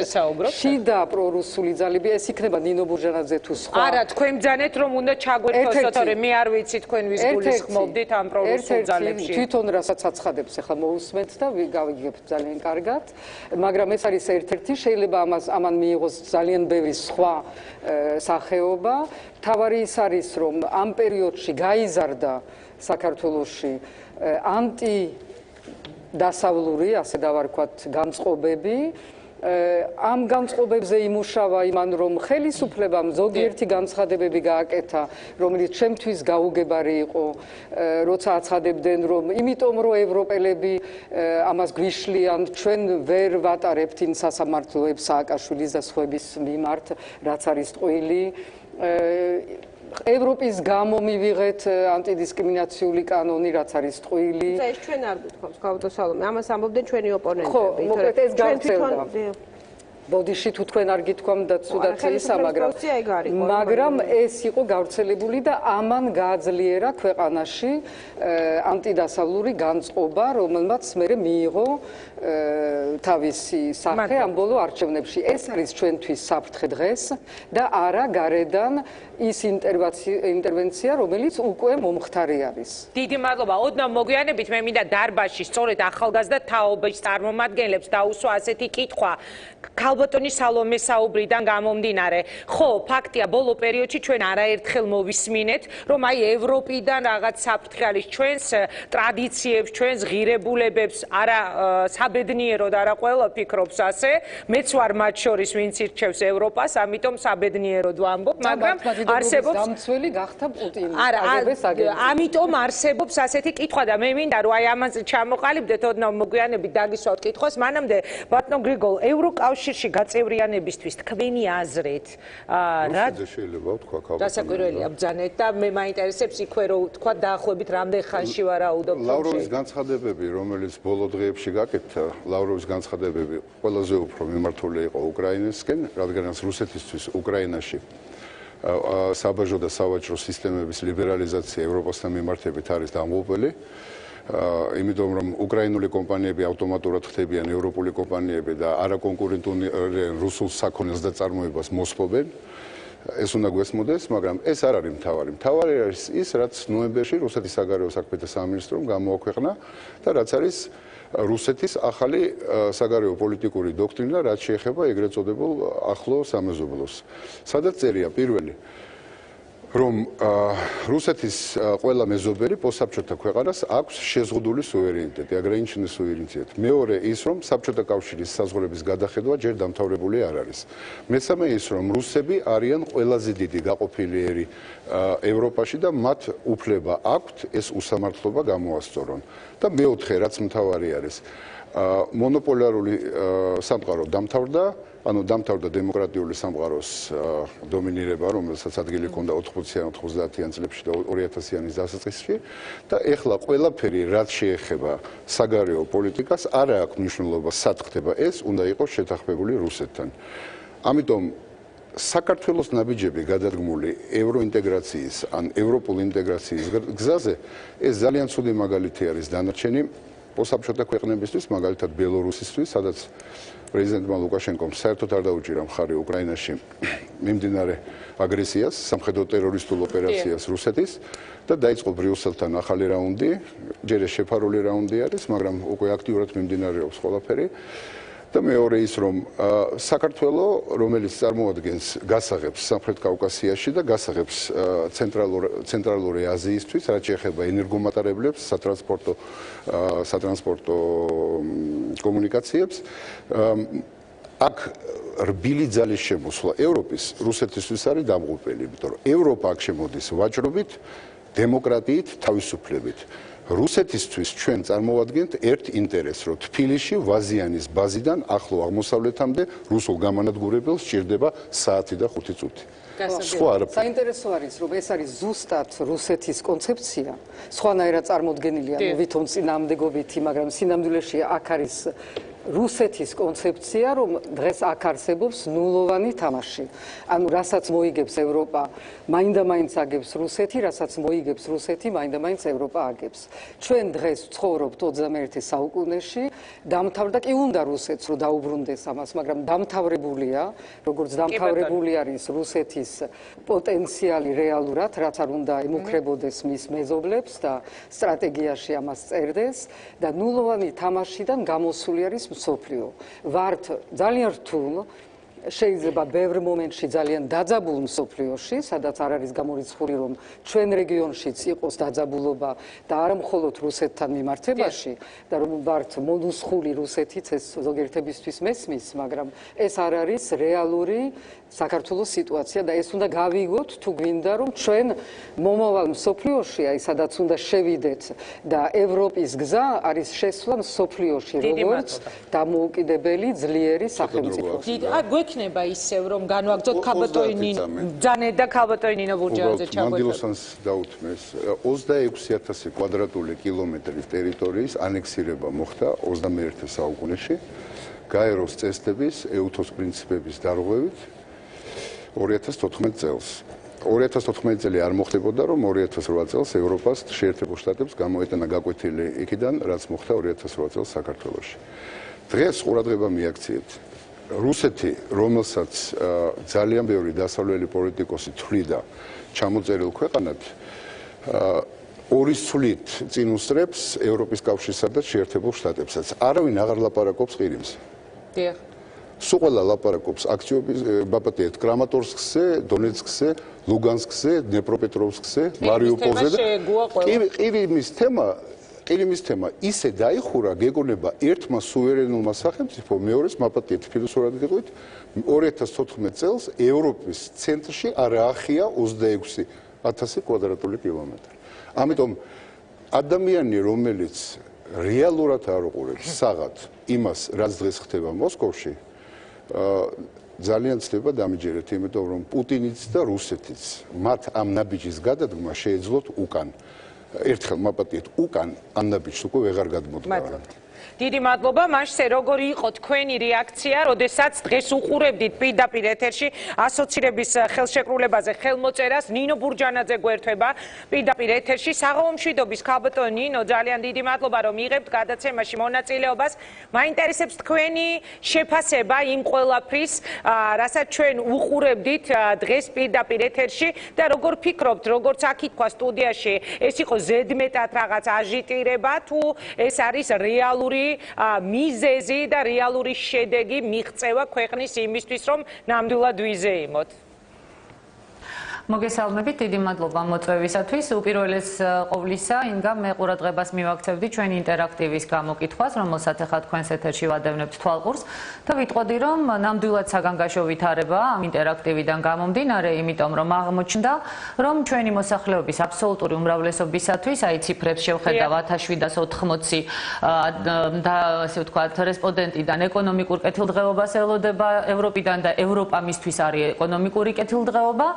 შიდა პრორუსული ძალები, ეს იქნება ნინო ბურჟანაძე თუ სხვა. არა, თქვენ ბრძანეთ რომ უნდა ჩაგვერთვას, თორემ მე არ ვიცი თქვენ ვის გულისხმობდით ამ პრორუსულ ძალებში. თვითონ რასაც აცხადებს, ახლა მოусმენთ და გავიგებთ ძალიან კარგად, მაგრამ ეს არის ერთ-ერთი, შეიძლება ამან მიიღოს ძალიან ბევრი სხვა სახეობა. თავარი ის არის, რომ ამ პერიოდში გაიზარდა საქართველოში ანტიდასავლური, ასე დავარქვათ, განწყობები. ამ განწყობებზე იმუშავა იმან, რომ ხელისუფლებამ ზოგიერთი განცხადებები გააკეთა, რომელიც ჩემთვის გაუგებარი იყო, როცა აცხადებდნენ, რომ იმიტომ რომ ევროპელები ამას გვიშლიან, ჩვენ ვერ ვატარებთ იმ სასამართლოებს სააკაშვილის და სხვების მიმართ, რაც არის ტყუილი. ევროპის გამო მივიღეთ ანტიდისკრიმინაციული კანონი, რაც არის ტყუილი. და ეს ჩვენ არ გითხოვს, ქალბატონ სალომე, ამას ამბობდნენ ჩვენი ოპონენტები. ხო, მოკლედ ეს გავრცელდა. ბოდიში თუ თქვენ არ გითქვამ და ცუდად ისა, მაგრამ ეს იყო გავრცელებული და ამან გააძლიერა ქვეყანაში ანტიდასავლური განწყობა, რომელმაც მერე მიიღო თავისი სახე ამ ბოლო არჩევნებში. ეს არის ჩვენთვის საფრთხე დღეს და არა გარედან ის ინტერვენცია, რომელიც უკვე მომხდარი არის. დიდი მადლობა. ოდნავ მოგვიანებით მე მინდა დარბაზში სწორედ ახალგაზრდა თაობის წარმომადგენლებს დაუსვა ასეთი კითხვა. ქალბატონი სალომე საუბრიდან გამომდინარე, ხო, ფაქტია, ბოლო პერიოდში ჩვენ არაერთხელ მოვისმინეთ, რომ აი ევროპიდან რაღაც საფრთხე არის ჩვენს ტრადიციებს, ჩვენს ღირებულებებს, არა საბედნიეროდ არა ყველა ფიქრობს ასე. მეც ვარ მათ შორის, ვინც ირჩევს ევროპას, ამიტომ საბედნიეროდ ვამბობ, მაგრამ არსებობს დამცველი გახდა პუტინი. არა, ამიტომ არსებობს ასეთი კითხვა და მე მინდა რომ აი ამაზე ჩამოყალიბდეთ ოდნავ მოგვიანებით დაგისვათ კითხვას. მანამდე ბატონო გრიგოლ, ევროკავშირში გაწევრიანებისთვის თქვენი აზრით რა შეიძლება ვთქვა ქალბატონო? დასაკვირველია ბრძანეთ და მე მაინტერესებს იქვე რომ თქვა დაახლოებით რამდენ ხანში ვარაუდობ. ლავროვის განცხადებები, რომელიც ბოლო დღეებში გაკეთდა, ლავროვის განცხადებები ყველაზე უფრო მიმართული იყო უკრაინასკენ, რადგანაც რუსეთისთვის უკრაინაში საბაჟო და სავაჭრო სისტემების ლიბერალიზაცია ევროპასთან მიმართებით არის დამღუპველი. იმიტომ რომ უკრაინული კომპანიები ავტომატურად ხდებიან ევროპული კომპანიები და არაკონკურენტული რუსულ საქონელს და წარმოებას მოსპობენ. ეს უნდა გვესმოდეს, მაგრამ ეს არ არის მთავარი. მთავარი არის ის, რაც ნოემბერში რუსეთის საგარეო საქმეთა სამინისტრომ გამოაქვეყნა და რაც არის რუსეთის ახალი საგარეო პოლიტიკური დოქტრინა, რაც შეეხება ეგრეთ წოდებულ ახლო სამეზობლოს. სადაც წერია პირველი რომ რუსეთის ყველა მეზობელი პოსტსაბჭოთა ქვეყანას აქვს შეზღუდული სუვერენიტეტი, აგრაინჩენი სუვერენიტეტი. მეორე ის, რომ საბჭოთა კავშირის საზღვრების გადახედვა ჯერ დამთავრებული არ არის. მესამე ის, რომ რუსები არიან ყველაზე დიდი გაყოფილიერი ევროპაში და მათ უფლება აქვთ ეს უსამართლობა გამოასწორონ. და მეოთხე, რაც მთავარი არის, მონოპოლარული სამყარო დამთავრდა, ანუ დამთავრდა დემოკრატიული სამყაროს დომინირება, რომელსაც ადგილი ჰქონდა 80-90-იან წლებში და 2000-იანის დასაწყისში და ეხლა ყველაფერი, რაც შეეხება საგარეო პოლიტიკას, არა აქვს მნიშვნელობა, სად ხდება ეს, უნდა იყოს შეთანხმებული რუსეთთან. ამიტომ საქართველოს ნაბიჯები გადადგმული ევროინტეგრაციის ან ევროპული ინტეგრაციის გზაზე ეს ძალიან ცუდი მაგალითი არის დანარჩენი პოსტსაბჭოთა ქვეყნებისთვის, მაგალითად ბელორუსისთვის, სადაც პრეზიდენტმა ლუკაშენკომ საერთოდ არ დაუჭირა მხარი უკრაინაში მიმდინარე აგრესიას, სამხედრო ტერორისტულ ოპერაციას რუსეთის და დაიწყო ბრიუსელთან ახალი რაუნდი, ჯერ ეს შეფარული რაუნდი არის, მაგრამ უკვე აქტიურად მიმდინარეობს ყველაფერი. და მეორე ის, რომ საქართველო, რომელიც წარმოადგენს გასაღებს სამხრეთ კავკასიაში და გასაღებს ცენტრალური აზიისთვის, რაც შეეხება ენერგომატარებლებს, სატრანსპორტო კომუნიკაციებს, აქ რბილი ძალის შემოსვლა ევროპის რუსეთისთვის არის დამღუპელი, იმიტომ რომ ევროპა აქ შემოდის ვაჭრობით, დემოკრატიით, თავისუფლებით. რუსეთისთვის ჩვენ წარმოვადგენთ ერთ ინტერესს, რომ თბილისში ვაზიანის ბაზიდან ახლო აღმოსავლეთამდე რუსულ გამანადგურებელს სჭირდება საათი და 5 წუთი. საინტერესო არის, რომ ეს არის ზუსტად რუსეთის კონცეფცია, სხვანაირად წარმოდგენილია ვითომ წინააღმდეგობითი, მაგრამ სინამდვილეში აქ არის რუსეთის კონცეფცია, რომ დღეს აქ არსებობს ნულოვანი თამაში. ანუ რასაც მოიგებს ევროპა, მაინდა-მაინც აგებს რუსეთი, რასაც მოიგებს რუსეთი, მაინდა-მაინც ევროპა აგებს. ჩვენ დღეს ვცხოვრობთ 21 საუკუნეში, დამთავრდა კი უნდა რუსეთს რომ დაუბრუნდეს ამას, მაგრამ დამთავრებულია, როგორც დამთავრებული არის რუსეთის პოტენციალი რეალურად, რაც არ უნდა ემუქრებოდეს მის მეზობლებს და სტრატეგიაში ამას წერდეს და ნულოვანი თამაშიდან გამოსული არის მსოფლიო. ვართ ძალიან რთულ, შეიძლება ბევრ მომენტში ძალიან დაძაბულ მსოფლიოში, სადაც არ არის გამორიცხული, რომ ჩვენ რეგიონშიც იყოს დაძაბულობა და არა მხოლოდ რუსეთთან მიმართებაში და რომ ვართ მონუსხული რუსეთიც, ეს ზოგიერთებისთვის მესმის, მაგრამ ეს არ არის რეალური საქართველოს სიტუაცია და ეს უნდა გავიგოთ, თუ გვინდა, რომ ჩვენ მომავალ მსოფლიოში, აი სადაც უნდა შევიდეთ და ევროპის გზა არის შესვლა მსოფლიოში, როგორც დამოუკიდებელი ძლიერი სახელმწიფო. გვექნება ისევ, რომ განვაგრძოთ ქალბატონი ბრძანეთ და ქალბატონი ნინო ბურჯაძე ჩაგვეყო. მანდილოსანს დაუთმეს 26,000 კვადრატული კილომეტრის ტერიტორიის ანექსირება მოხდა 21 საუკუნეში. გაეროს წესდების EUTOS პრინციპების დარღვევით 2014 წელს. 2014 წელი არ მოხდებოდა, რომ 2008 წელს ევროპას შეერთებულ შტატებს გამოეტანა გაკვეთილი იქიდან, რაც მოხდა 2008 წელს საქართველოში. დღეს ყურადღება მიაქციეთ რუსეთი, რომელსაც ძალიან ბევრი დასავლელი პოლიტიკოსი თვლიდა ჩამოწერილ ქვეყანად, ორი სვლით წინ უსწრებს ევროპის კავშირსა და შეერთებულ შტატებსაც. არავინ აღარ ლაპარაკობს ყირიმზე. დიახ. სულ ყველა ლაპარაკობს აქციების ბაპატიეთ კრამატორსკზე, დონეცკზე, ლუგანსკზე, დნეპროპეტროვსკზე, მარიუპოლზე და ყირიმის თემა ისე დაიხურა, გეგონება ერთმა სუვერენულმა სახელმწიფომ მეორეს მაპატიეთ ფილოსოფიურად იყვით 2014 წელს ევროპის ცენტრში არაახია 26,000 კვადრატული კილომეტრი. ამიტომ ადამიანი, რომელიც რეალურად არ უყურებს საღად იმას, რაც დღეს ხდება მოსკოვში, ძალიან ცდება დამიჯერეთ, იმიტომ რომ პუტინიც და რუსეთიც მათ ამ ნაბიჯის გადადგმა შეეძლოთ უკან. ერთხელ მაპატიეთ უკან ამ ნაბიჯს უკვე ვეღარ გადმოდგა. დიდი მადლობა. მაშზე როგორი იყო თქვენი რეაქცია, როდესაც დღეს უყურებდით პირდაპირ ეთერში ასოცირების ხელშეკრულებაზე ხელმოწერას? ნინო ბურჯანაძე გვერდება პირდაპირ ეთერში. საღამო მშვიდობის ქალბატონო ნინო, ძალიან დიდი მადლობა, რომ იღებთ გადაცემაში მონაწილეობას. მაინტერესებს თქვენი შეფასება იმ ყველაფრის, რასაც ჩვენ უყურებდით დღეს პირდაპირ ეთერში და როგორ ფიქრობთ, როგორც აქ ითქვა სტუდიაში, ეს იყო ზედმეტად რაღაც აჟიტირება თუ ეს არის რეალური მიზეზი და რეალური შედეგი მიღწევა ქვეყნის იმისთვის, რომ ნამდვილად ვიზეიმოთ? მოგესალმებით, დიდი მადლობა მოწვევისათვის. უპირველეს ყოვლისა, ინგა მე ყურადღებას მივაქცევდი ჩვენი ინტერაქტივის გამოკითხვას, რომელსაც ახლა თქვენს ეთერში ვადევნებთ თვალყურს და ვიტყოდი, რომ ნამდვილად საგანგაშო ვითარება ამ ინტერაქტივიდან გამომდინარე, იმიტომ რომ აღმოჩნდა, რომ ჩვენი მოსახლეობის აბსოლუტური უმრავლესობისათვის, აი ციფრებს შევხედავ 1780 და ასე ვთქვათ, რესპონდენტიდან ეკონომიკურ კეთილდღეობას ელოდება ევროპიდან და ევროპა მისთვის არის ეკონომიკური კეთილდღეობა.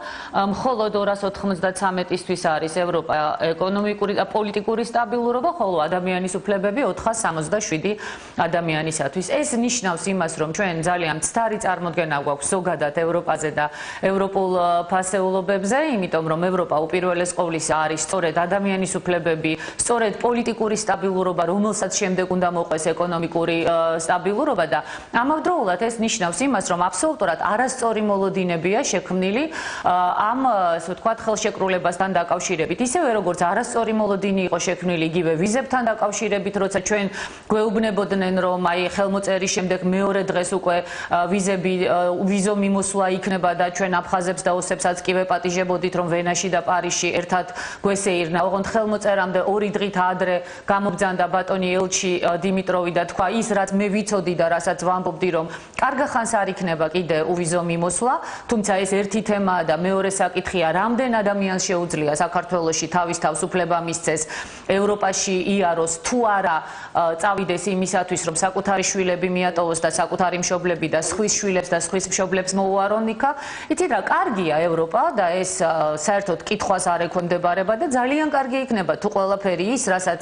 მხოლოდ 293-ისთვის არის ევროპა ეკონომიკური და პოლიტიკური სტაბილურობა, ხოლო ადამიანის უფლებები 467 ადამიანისათვის. ეს ნიშნავს იმას, რომ ჩვენ ძალიან მცდარი წარმოდგენა გვაქვს ზოგადად ევროპაზე და ევროპულ ფასეულობებზე, იმიტომ რომ ევროპა უპირველეს ყოვლისა არის სწორედ ადამიანის უფლებები, სწორედ პოლიტიკური სტაბილურობა, რომელსაც შემდეგ უნდა მოყვეს ეკონომიკური სტაბილურობა და ამავდროულად ეს ნიშნავს იმას, რომ აბსოლუტურად არასწორი მოლოდინებია შექმნილი ამ ასე ვთქვათ ხელშეკრულებასთან დაკავშირებით. ისევე როგორც არასწორი მოლოდინი იყო შექმნილი იგივე ვიზებთან დაკავშირებით, როცა ჩვენ გვეუბნებოდნენ, რომ აი ხელმოწერის შემდეგ მეორე დღეს უკვე ვიზო მიმოსვლა იქნება და ჩვენ აფხაზებს და ოსებსაც კი ვეპატიჟებოდით, რომ ვენაში და პარიზში ერთად გვესეირნა. ოღონდ ხელმოწერამდე 2 დღით ადრე გამოგძანდა ბატონი ელჩი დიმიტროვი და თქვა ის, რაც მე ვიცოდი და რასაც ვამბობდი, რომ კარგა ხანს არ იქნება კიდე უვიზო მიმოსვლა, თუმცა ეს ერთი თემაა და მეორე საკითხია, რამდენ ადამიანს შეუძლია საქართველოში თავის თავს უფლება მისცეს ევროპაში იაროს თუ არა წავიდეს იმისათვის, რომ საკუთარი შვილები მიატოვოს და საკუთარი მშობლები და სხვის შვილებს და სხვის მშობლებს მოუარონ იქა. იცით რა, კარგია ევროპა და ეს საერთოდ კითხვას არ ექვემდებარება და ძალიან კარგი იქნება თუ ყველაფერი ის, რასაც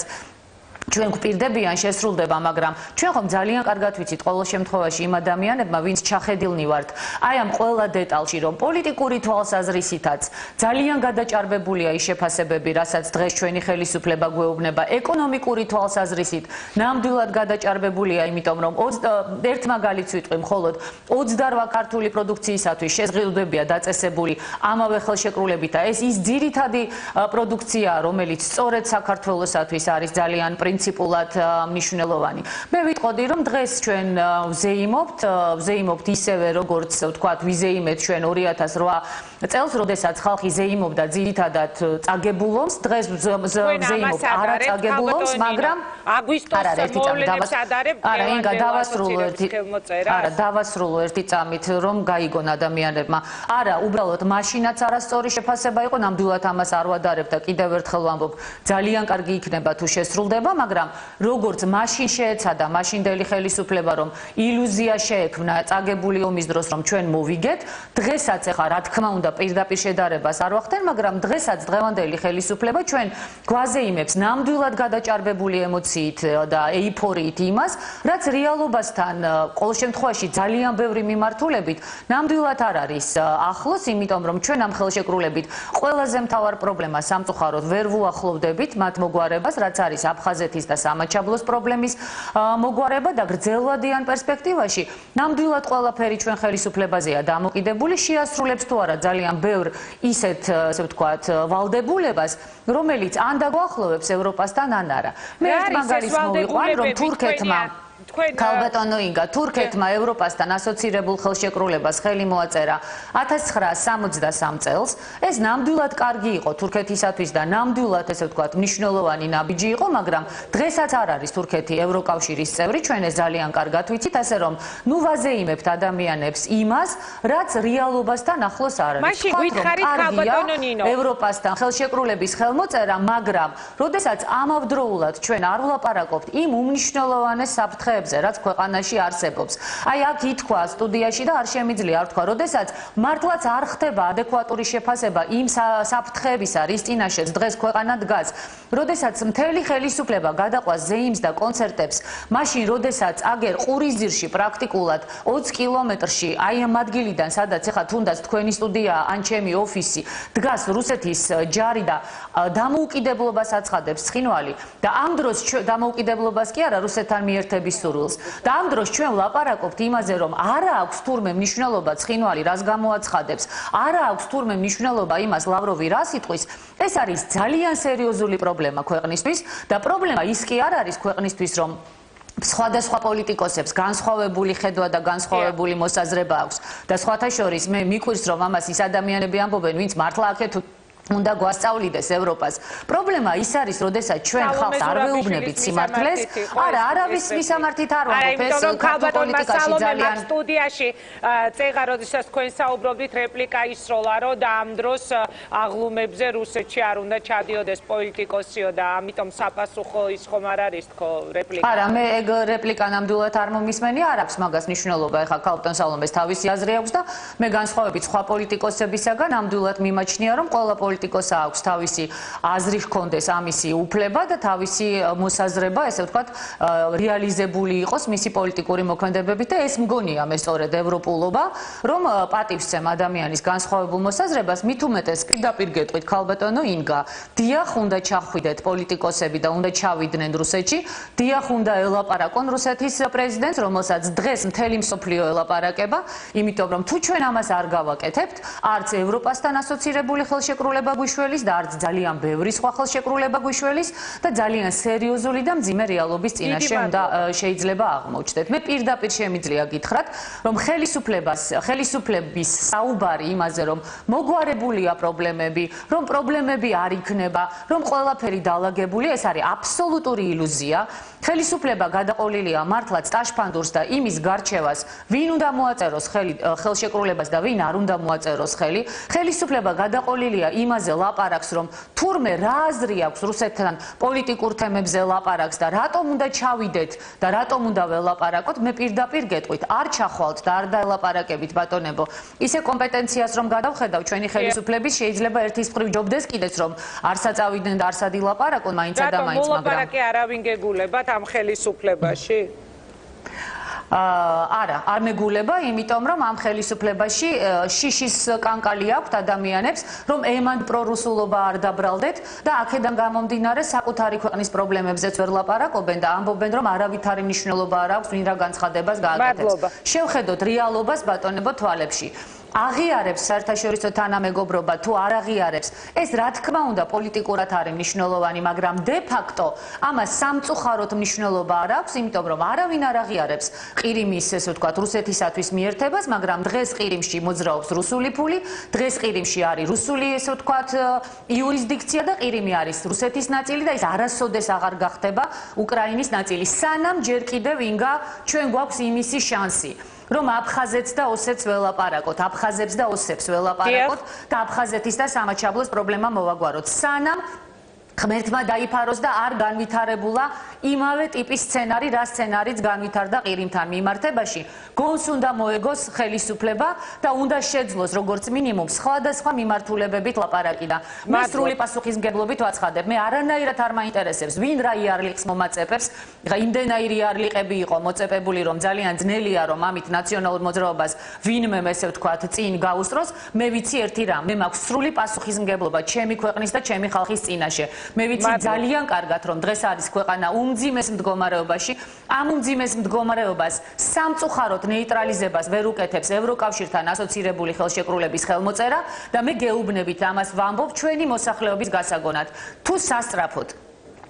ჩვენ გვპირდებიან შესრულდება, მაგრამ ჩვენ ხომ ძალიან კარგად ვიცით ყოველ შემთხვევაში იმ ადამიანებმა, ვინც ჩახედილნი ვართ აი ამ ყველა დეტალში, რომ პოლიტიკური თვალსაზრისითაც ძალიან გადაჭარბებულია ის შეფასებები, რასაც დღეს ჩვენი ხელისუფლება გვეუბნება, ეკონომიკური თვალსაზრისით ნამდვილად გადაჭარბებულია, იმიტომ რომ ერთ მაგალითს ვიტყვი, მხოლოდ 28 ქართული პროდუქციისათვის შეზღუდვებია დაწესებული ამავე ხელშეკრულებით და ეს ის ძირითადი პროდუქციაა, რომელიც სწორედ საქართველოსათვის არის ძალიან პრინციპულად მნიშვნელოვანი. მე ვიტყოდი, რომ დღეს ჩვენ ვზეიმობთ ისევე, როგორც ვთქვათ, ვიზეიმეთ ჩვენ 2008 წელს, როდესაც ხალხი ზეიმობდა ძირითადად წაგებულობს, დღეს ვზეიმობთ არაწაგებულობს, მაგრამ დავასრულო ერთი წამით, რომ გაიგონ ადამიანებმა. არა, უბრალოდ მაშინაც არასწორი შეფასება იყო, ნამდვილად ამას არ ვადარებ და კიდევ ერთხელ ვამბობ, ძალიან კარგი იქნება თუ შესრულდება, მაგრამ როგორც მაშინ შეეცადა მაშინდელი ხელისუფლება, რომ ილუზია შეექმნა წაგებული ომის დროს, რომ ჩვენ მოვიგეთ, დღესაც ეხა რა თქმა უნდა პირდაპირ შედარებას არ ვახდენ, მაგრამ დღესაც დღევანდელი ხელისუფლება ჩვენ გვაზეიმებს ნამდვილად გადაჭარბებული ემოციით და ეიფორიით იმას, რაც რეალობასთან ყოველ შემთხვევაში ძალიან ბევრი მიმართულებით ნამდვილად არ არის ახლოს, იმიტომ რომ ჩვენ ამ ხელშეკრულებით ყველაზე მთავარ პრობლემას სამწუხაროდ ვერ ვუახლოვდებით მათ მოგვარებას, რაც არის აფხაზეთის და სამაჩაბლოს პრობლემის მოგვარება და გრძელვადიან პერსპექტივაში ნამდვილად ყველაფერი ჩვენ ხელისუფლებაზეა დამოკიდებული, შეასრულებს თუ არა ძალიან ბევრ ისეთ, ასე ვთქვათ, ვალდებულებას, რომელიც ან დაგვახლოვებს ევროპასთან, ან არა. მე ერთ მაგალითს მოვიყვან, რომ თურქეთმა ქალბატონო ინგა, თურქეთმა ევროპასთან ასოცირებულ ხელშეკრულებას ხელი მოაწერა 1963 წელს. ეს ნამდვილად კარგი იყო თურქეთისათვის და ნამდვილად, ესე ვთქვათ, მნიშვნელოვანი ნაბიჯი იყო, მაგრამ დღესაც არ არის თურქეთი ევროკავშირის წევრი, ჩვენ ეს ძალიან კარგად ვიცით, ასე რომ ნუ ვაზეიმებთ ადამიანებს იმას, რაც რეალობასთან ახლოს არ არის. მაშინ გითხარით ქალბატონო ნინო, ევროპასთან ხელშეკრულების ხელმოწერა, მაგრამ როდესაც ამავდროულად ჩვენ არ ვლაპარაკობთ იმ უმნიშვნელოვანეს საფრთხეებზე, რაც ქვეყანაში არსებობს. აი აქ ითქვა სტუდიაში და არ შემიძლია არ თქვა, როდესაც მართლაც არ ხდება ადეკვატური შეფასება იმ საფრთხეებისა, რის წინაშეც დღეს ქვეყანა დგას, როდესაც მთელი ხელისუფლება გადაყვას ზეიმს და კონცერტებს, მაშინ როდესაც აგერ ყურიზირში პრაქტიკულად 20 კილომეტრში, აი ამ ადგილიდან, სადაც ეხა თუნდაც თქვენი სტუდია ან ჩემი ოფისი დგას რუსეთის ჯარი და დამოუკიდებლობას აცხადებს ცხინვალი და ამ დროს დამოუკიდებლობას კი არა რუსეთთან მიერთების სურვილს. და ამ დროს ჩვენ ვლაპარაკობთ იმაზე, რომ არა აქვს თურმე მნიშვნელობა ცხინვალი რას გამოაცხადებს, არა აქვს თურმე მნიშვნელობა იმას ლავროვი რას იტყვის, ეს არის ძალიან სერიოზული პრობლემა ქვეყნისთვის და პრობლემა ის კი არ არის ქვეყნისთვის, რომ სხვადასხვა პოლიტიკოსებს განსხვავებული ხედვა და განსხვავებული მოსაზრება აქვს და სხვათა შორის მე მიყვირს, რომ ამას ის ადამიანები ამბობენ, ვინც მართლა აქეთ უნდა გვასწავლიდეს ევროპას. პრობლემა ის არის, როდესაც ჩვენ ხალხს არ ვეუბნებით სიმართლეს, არა, არავის მისამართით არ ვამბობ, ეს ქართულ პოლიტიკაში ძალიან სტუდიაში წეღა, როდესაც თქვენ საუბრობდით, რეპლიკა ისროლა, რომ და ამ დროს აღლუმებზე რუსეთში არ უნდა ჩადიოდეს პოლიტიკოსიო და ამიტომ საპასუხო ის ხომ არ არის თქო რეპლიკა. არა, მე ეგ რეპლიკა ნამდვილად არ მომისმენი, არ აქვს მაგას მნიშვნელობა, ეხა ქალბატონ სალომეს თავისი აზრი აქვს და მე განსხვავებით სხვა პოლიტიკოსებისაგან ნამდვილად მიმაჩნია, რომ ყველა პოლიტიკოსს აქვს თავისი აზრი ჰქონდეს ამისი უფლება და თავისი მოსაზრება, ესე ვთქვათ, რეალიზებული იყოს მისი პოლიტიკური მოქმედებებით და ეს მგონია მე სწორედ ევროპულობა, რომ პატივსცემ ადამიანის განსხვავებულ მოსაზრებას, მით უმეტეს პირდაპირ გეტყვით ქალბატონო ინგა, დიახ უნდა ჩახვიდეთ პოლიტიკოსები და უნდა ჩავიდნენ რუსეთში, დიახ უნდა ელაპარაკონ რუსეთის პრეზიდენტს, რომელსაც დღეს მთელი მსოფლიო ელაპარაკება, იმიტომ რომ თუ ჩვენ ამას არ გავაკეთებთ, არც ევროპასთან ასოცირებული ხელშეკრულება გვიშველის და არც ძალიან ბევრი სხვა ხელშეკრულება გვიშველის და ძალიან სერიოზული და მძიმე რეალობის წინაშე უნდა შეიძლება აღმოჩნდეთ. მე პირდაპირ შემიძლია გითხრათ, რომ ხელისუფლების საუბარი იმაზე, რომ მოგვარებულია პრობლემები, რომ პრობლემები არ იქნება, რომ ყველაფერი დაალაგებულია, ეს არის აბსოლუტური ილუზია. ხელისუფლება გადაყოლილია მართლაც ტაშფანდურს და იმის გარჩევას, ვინ უნდა მოაწეროს ხელი ხელშეკრულებას და ვინ არ უნდა მოაწეროს ხელი. ხელისუფლება გადაყოლილია იმაზე ლაპარაკს, რომ თურმე რა აზრი აქვს რუსეთთან პოლიტიკურ თემებზე ლაპარაკს და რატომ უნდა ჩავიდეთ და რატომ უნდა ველაპარაკოთ, მე პირდაპირ გეტყვით, არ ჩახვალთ და არ დაელაპარაკებით ბატონებო. ისე კომპეტენციას რომ გადავხედავ ჩვენი ხელისუფლების, შეიძლება ერთის მხრივ ჯობდეს კიდეც რომ არ საწავიდნენ და არ სადილაპარაკონ მაინც და მაინც, მაგრამ მოლაპარაკე არავინ გეგულებათ ამ ხელისუფლებაში? არა, არ მეგულება, იმიტომ რომ ამ ხელისუფლებაში შიშის კანკალი აქვთ ადამიანებს, რომ ემან პრორუსულობა არ დაბრალდეთ და აქედან გამომდინარე საკუთარი ქვეყნის პრობლემებზეც ვერ ლაპარაკობენ და ამბობენ, რომ არავითარი მნიშვნელობა არ აქვს, ვინ რა განცხადებას გააკეთებს. შევხედოთ რეალობას ბატონებო თვალებში. აღიარებს საერთაშორისო თანამეგობრობა თუ არ აღიარებს, ეს რა თქმა უნდა პოლიტიკურად არის მნიშვნელოვანი, მაგრამ de facto ამას სამწუხაროდ მნიშვნელობა არ აქვს, იმიტომ რომ არავინ არ აღიარებს ყირიმის, ესე ვთქვათ, რუსეთისათვის მიერთებას, მაგრამ დღეს ყირიმში მოძრაობს რუსული ფული, დღეს ყირიმში არის რუსული, ესე ვთქვათ, იურისდიქცია და ყირიმი არის რუსეთის ნაწილი და ეს არასოდეს აღარ გახდება უკრაინის ნაწილი. სანამ ჯერ კიდევ ინგა ჩვენ გვაქვს იმისი შანსი, რომ აფხაზეთს და ოსეთს ველაპარაკოთ, აფხაზებს და ოსებს ველაპარაკოთ და აფხაზეთის და სამაჩაბლოს პრობლემა მოვაგვაროთ. სანამ ღმერთმა დაიფაროს და არ განვითარებულა იმავე ტიპის სცენარი, რა სცენარიც განვითარდა ყირიმთან მიმართებაში. გონს უნდა მოეგოს ხელისუფლება და უნდა შეძლოს როგორც მინიმუმ სხვადასხვა მიმართულებებით ლაპარაკი და მე სრული პასუხისმგებლობით ვაცხადებ. მე არანაირად არ მაინტერესებს ვინ რა იარლიყს მომაწეპებს. იმდენაირი იარლიყები იყო მოწეპებული, რომ ძალიან ძნელია რომ ამით ნაციონალურ მოძრაობას ვინმე ესე ვთქვათ წინ გაუსწროს. მე ვიცი ერთი რამ, მე მაქვს სრული პასუხისმგებლობა ჩემი ქვეყნის და ჩემი ხალხის წინაშე. მე ვიცი ძალიან კარგად რომ დღეს არის ქვეყანა უმძიმეს მდგომარეობაში. ამ უმძიმეს მდგომარეობას სამწუხაროდ ნეიტრალიზებას ვერ უკეთებს ევროკავშირთან ასოცირებული ხელშეკრულების ხელმოწერა და მე გეუბნებით ამას ვამბობ ჩვენი მოსახლეობის გასაგონად. თუ სასწრაფოდ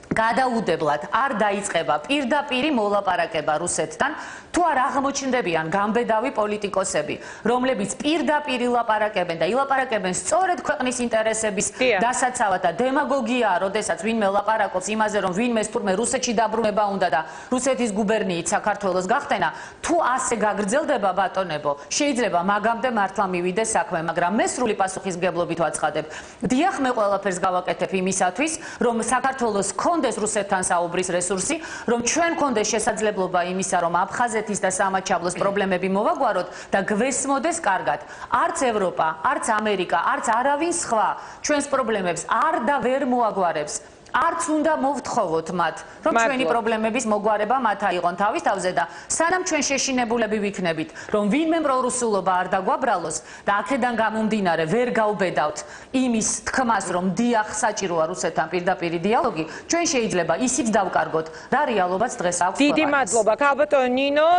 გადაუდებლად არ დაიწყება პირდაპირი მოლაპარაკება რუსეთთან, თუ არ აღმოჩნდებიან გამბედავი პოლიტიკოსები, რომლებიც პირდაპირ ილაპარაკებენ და ილაპარაკებენ სწორედ ქვეყნის ინტერესების დასაცავად და დემაგოგიაა, როდესაც ვინმე ლაპარაკობს იმაზე, რომ ვინმეს თურმე რუსეთში დაბრუნება უნდა და რუსეთის გუბერნიით საქართველოს გახდენა, თუ ასე გაგრძელდება ბატონებო, შეიძლება მაგამდე მართლა მივიდეს საქმე, მაგრამ მე სრული პასუხისმგებლობით ვაცხადებ. დიახ, მე ყველაფერს გავაკეთებ იმისათვის, რომ საქართველოს კონდეს რუსეთთან საუბრის რესურსი, რომ ჩვენ კონდეს შესაძლებლობა იმისა, რომ აფხაზეთის და სამაჩაბლოს პრობლემები მოვაგვაროთ და გვესმოდეს კარგად. არც ევროპა, არც ამერიკა, არც არავინ სხვა ჩვენს პრობლემებს არ და ვერ მოაგვარებს. არც უნდა მოვთხოვოთ მათ, რომ ჩვენი პრობლემების მოგვარება მათ აიღონ თავის თავზე და სანამ ჩვენ შეშინებულები ვიქნებით, რომ ვინმე პრორუსულობა არ დაგვაბრალოს და აქედან გამომდინარე ვერ გავბედავთ იმის თქმას, რომ დიახ საჭიროა რუსეთთან პირდაპირი დიალოგი, ჩვენ შეიძლება ისიც დავკარგოთ, რა რეალობაც დღეს აქვს. დიდი მადლობა, ქალბატონო ნინო,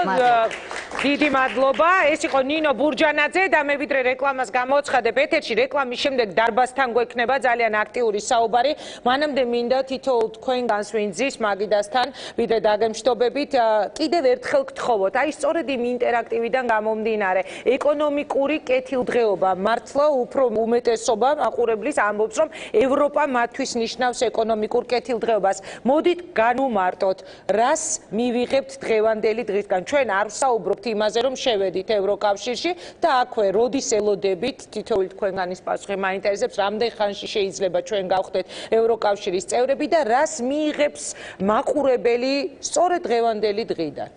დიდი მადლობა. ეს იყო ნინო ბურჯანაძე და მე ვიდრე რეკლამას გამოაცხადებ ეთერში, რეკლამის შემდეგ დარბაზთან გვექნება ძალიან აქტიური საუბარი. მანამდე მინდა თითოეულ თქვენგანს ვინ ზის მაგიდასთან ვიდრე დაგემშვიდობებით კიდევ ერთხელ გთხოვოთ აი სწორედ იმ ინტერაქტივიდან გამომდინარე ეკონომიკური კეთილდღეობა მართლა უფრო უმეტესობა მაყურებლის ამბობს რომ ევროპა მათთვის ნიშნავს ეკონომიკურ კეთილდღეობას მოდით განუმარტოთ რას მივიღებთ დღევანდელი დღისგან ჩვენ არ ვსაუბრობთ იმაზე რომ შევედით ევროკავშირში და აქვე როდის ელოდებით თითოეული თქვენგანის პასუხი მაინტერესებს რამდენ ხანში შეიძლება ჩვენ გავხდეთ ევროკავშირის წევრები და რას მიიღებს მაყურებელი სწორედ დღევანდელი დღიდან.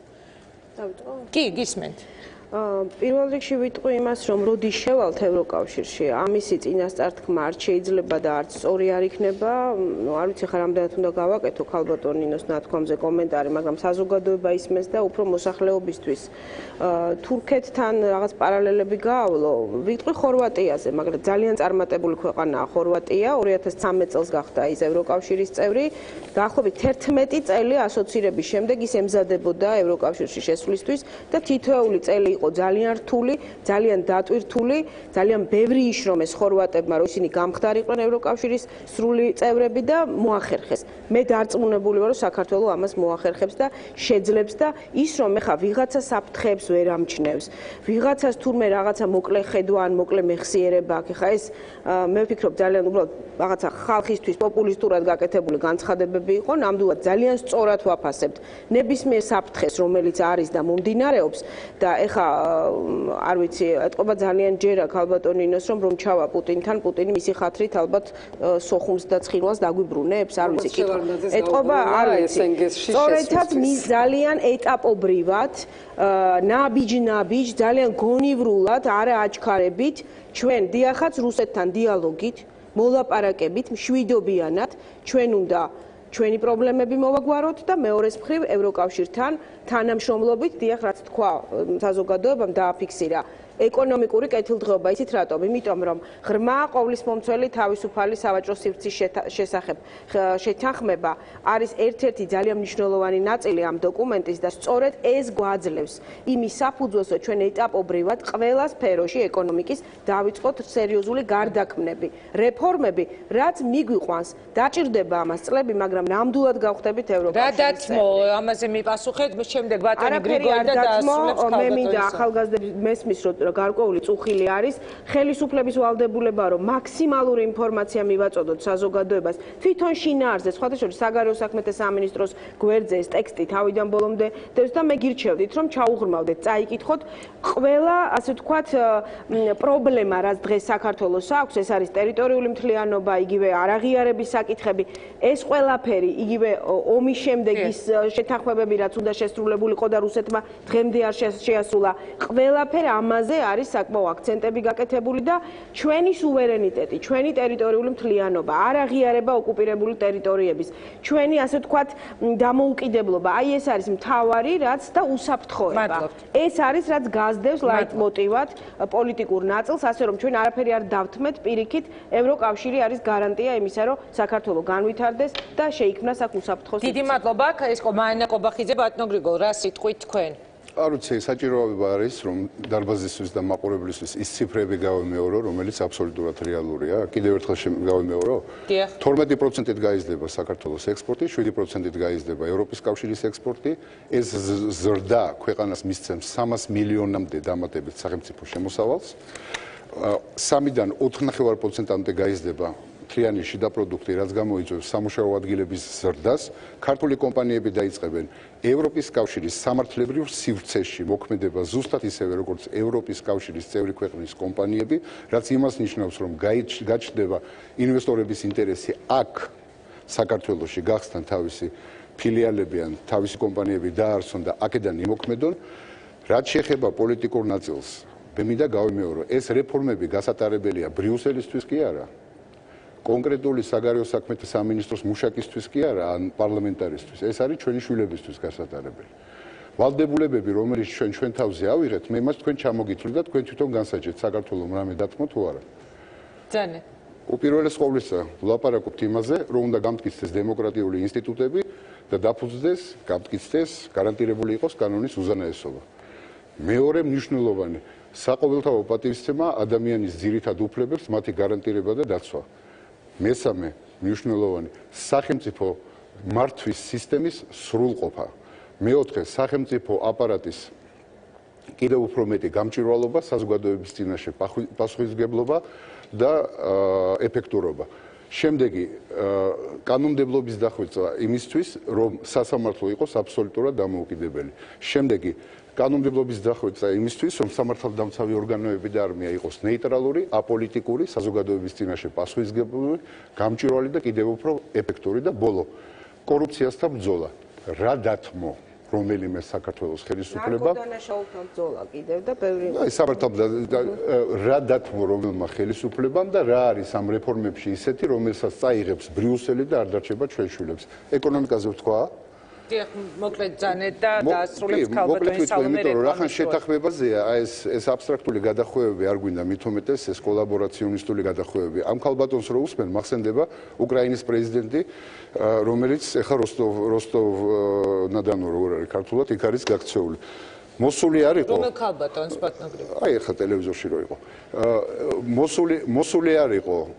კი, გისმენთ. პირველ რიგში ვიტყვი იმას, რომ როდის შევალთ ევროკავშირში, ამისი წინასწართქმა არ შეიძლება და არც სწორი არ იქნება. არ ვიცი ხა რამდენად უნდა გავაკეთო ქალბატონ ნინოს ნათქვამზე კომენტარი, მაგრამ საზოგადოება ისმენს და უფრო მოსახლეობისთვის თურქეთთან რაღაც პარალელები გაავლო. ვიტყვი ხორვატიაზე, მაგრამ ძალიან წარმატებული ქვეყანაა ხორვატია, 2013 წელს გახდა ის ევროკავშირის წევრი. დაახლოებით 11 წელი ასოცირების შემდეგ ის ემზადებოდა ევროკავშირში შესვლისთვის და თითოეული წელი იყო ძალიან რთული, ძალიან დატვირთული, ძალიან ბევრი იშრომეს ხორვატებმა, რომ ისინი გამხდარიყვნენ ევროკავშირის სრული წევრები და მოახერხეს. მე დარწმუნებული ვარ, რომ საქართველოს ამას მოახერხებს და შეძლებს და ის რომ ეხა ვიღაცა საფრთხეებს ვერ ამჩნევს. ვიღაცას თურმე რაღაცა მოკლე ხედვა ან მოკლე მეხსიერება აქვს. ეხა ეს მე ვფიქრობ ძალიან უბრალოდ რაღაცა ხალხისთვის პოპულისტურად გაკეთებული განცხადებები იყო, ნამდვილად ძალიან სწორად ვაფასებთ ნებისმიერ საფრთხეს, რომელიც არის და მომდინარეობს და ეხა არ ვიცი, ეთყობა ძალიან ჯერა ქალბატონ ნინოს რომ ჩავა პუტინთან, პუტინი მისი ხათრით ალბათ სოხუმს და ცხინვალს დაგვიბრუნებს, არ ვიცი, კითხვა. ეთყობა არ ვიცი. სწორედაც ძალიან ეტაპობრივად, ნაბიჯ, ძალიან გონივრულად, არა აჩქარებით, ჩვენ დიახაც რუსეთთან დიალოგით, მოლაპარაკებით, მშვიდობიანად, ჩვენ უნდა ჩვენი პრობლემები მოვაგვაროთ და მეორეს მხრივ ევროკავშირთან თანამშრომლობით, დიახ, რაც თქვა საზოგადოებამ დააფიქსირა ეკონომიკური კეთილდღეობა, იცით რატომ? იმიტომ რომ ღრმა ყოვლისმომცველი თავისუფალი სავაჭრო სივრცის შესახებ შეთანხმება არის ერთ-ერთი ძალიან მნიშვნელოვანი ნაწილი ამ დოკუმენტის და სწორედ ეს გვაძლევს იმის საფუძველს, რომ ჩვენ ეტაპობრივად ყველა სფეროში ეკონომიკის დავიწყოთ სერიოზული გარდაქმნები, რეფორმები, რაც მიგვიყვანს, დაჭირდება ამას წლები, მაგრამ ნამდვილად გავხდებით ევროკავშირის წევრი. რა დათმო, ამაზე მიპასუხეთ, შემდეგ ბატონი გრიგორი და დაასრულებს ქალბატონის. მე მინდა ახალგაზრდებს მესმის, რომ რომ გარკვეული წუხილი არის, ხელისუფლების ვალდებულება რომ მაქსიმალური ინფორმაცია მივაწოდოთ საზოგადოებას, თვითონ შინაარსზე, სხვათა შორის საგარეო საქმეთა სამინისტროს გვერდზე ეს ტექსტი თავიდან ბოლომდე დევს და მე გირჩევდით რომ ჩაუღრმავდეთ, წაიკითხოთ ყველა, ასე ვთქვათ, პრობლემა, რაც დღეს საქართველოს აქვს, ეს არის ტერიტორიული მთლიანობა, იგივე არაღიარების საკითხები, ეს ყველაფერი, იგივე ომის შემდეგის შეთანხმებები, რაც უნდა შესრულებულიყო და რუსეთმა დღემდე არ შეასრულა, ყველაფერი ამაზე არის საკმაო აქცენტები გაკეთებული და ჩვენი სუვერენიტეტი, ჩვენი ტერიტორიული მთლიანობა, არაღიარება ოკუპირებული ტერიტორიების, ჩვენი, ასე ვთქვათ, დამოუკიდებლობა, აი ეს არის მთავარი, რაც და უსაფრთხოება. ეს არის, რაც გასდევს ლაიტმოტივად პოლიტიკურ ნაწილს, ასე რომ ჩვენ არაფერი არ დავთმეთ, პირიქით, ევროკავშირი არის გარანტია იმისა, რომ საქართველო განვითარდეს და შეიქმნას აქ უსაფრთხო სივრცე. დიდი მადლობა, ეს მაინა ყობახიძე, ბატონო გრიგოლ, რა სიტყვით თქვენ? არ ვიცი, საჭიროება არის, რომ დარბაზისთვის და მაყურებლისთვის ის ციფრები გავიმეორო, რომელიც აბსოლუტურად რეალურია. კიდევ ერთხელ გავიმეორო. 12%-ით გაიზრდება საქართველოს ექსპორტი, 7%-ით გაიზრდება ევროპის კავშირის ექსპორტი. ეს ზრდა ქვეყანას მისცემს 300 მილიონამდე დამატებით სახელმწიფო შემოსავალს. 3-დან 4.5%-მდე გაიზრდება მთლიანი შიდა პროდუქტი, რაც გამოიწვევს სამუშაო ადგილების ზრდას. ქართული კომპანიები დაიწყებენ ევროპის კავშირის სამართლებრივ სივრცეში მოქმედება ზუსტად ისევე, როგორც ევროპის კავშირის წევრი ქვეყნის კომპანიები, რაც იმას ნიშნავს, რომ გაჩნდება ინვესტორების ინტერესი აქ საქართველოში გახსნან თავისი ფილიალები ან თავისი კომპანიები დაარსონ და აქედან იმოქმედონ. რაც შეეხება პოლიტიკურ ნაწილს, მე მინდა გავიმეორო, ეს რეფორმები გასატარებელია ბრიუსელისთვის კი არა. კონკრეტული საგარეო საქმეთა სამინისტროს მუშაკისთვის კი არა, ან პარლამენტარისთვის, ეს არის ჩვენი შვილებისთვის გასატარებელი. ვალდებულებები, რომელიც ჩვენ თავზე ავიღეთ, მე მას თქვენ ჩამოგითვლით და თქვენ თვითონ განსაჯეთ, საქართველოს რამე დათმო თუ არა. ძალიან. უპირველეს ყოვლისა, ვლაპარაკობთ იმაზე, რომ უნდა გამტკიცდეს დემოკრატიული ინსტიტუტები და დაფუძნდეს, გამტკიცდეს, გარანტირებული იყოს კანონის უზენაესობა. მეორე მნიშვნელოვანი, საყოველთაო პატივისცემა ადამიანის ძირითად უფლებებს, მათი გარანტირება და დაცვა. მესამე მნიშვნელოვანი სახელმწიფო მართვის სისტემის სრულყოფა. მეოთხე სახელმწიფო აპარატის კიდევ უფრო მეტი გამჭვირვალობა, საზოგადოების წინაშე პასუხისმგებლობა და ეფექტურობა. შემდეგი კანონმდებლობის დახვეწა იმისთვის, რომ სასამართლო იყოს აბსოლუტურად დამოუკიდებელი. შემდეგი კანონმდებლობის დახვეწა იმისთვის, რომ სამართალდამცავი ორგანოები და არმია იყოს ნეიტრალური, აპოლიტიკური, საზოგადოების წინაშე პასუხისმგებლური, გამჭვირვალე და კიდევ უფრო ეფექტური და ბოლო კორუფციასთან ბრძოლა. რა დათმო რომელიმე საქართველოს ხელისუფლება ნარკოდანაშაულთან ბრძოლა კიდევ და ბევრი რა დათმო რომელმა ხელისუფლებამ და რა არის ამ რეფორმებში ისეთი, რომელსაც წაიღებს ბრიუსელი და არ დარჩება ჩვენ შვილებს. ეკონომიკაზე ვთქვა? მოკლედ ძანეთ და დაასრულებს ქალბატონის სალომე რეკლამის. რახან შეთანხმებაზეა, ეს აბსტრაქტული გადახვევები არ გვინდა მით უმეტეს ეს კოლაბორაციონისტული გადახვევები. ამ ქალბატონს რო უსმენ, მახსენდება უკრაინის პრეზიდენტი, რომელიც ეხა როსტოვ-ნადანო როგორ არის ქართულად, იქ არის გაქცეული. მოსული არ იყო. რომელ ქალბატონს ბატონო გრიგოლ? აი ეხა ტელევიზორში რო იყო.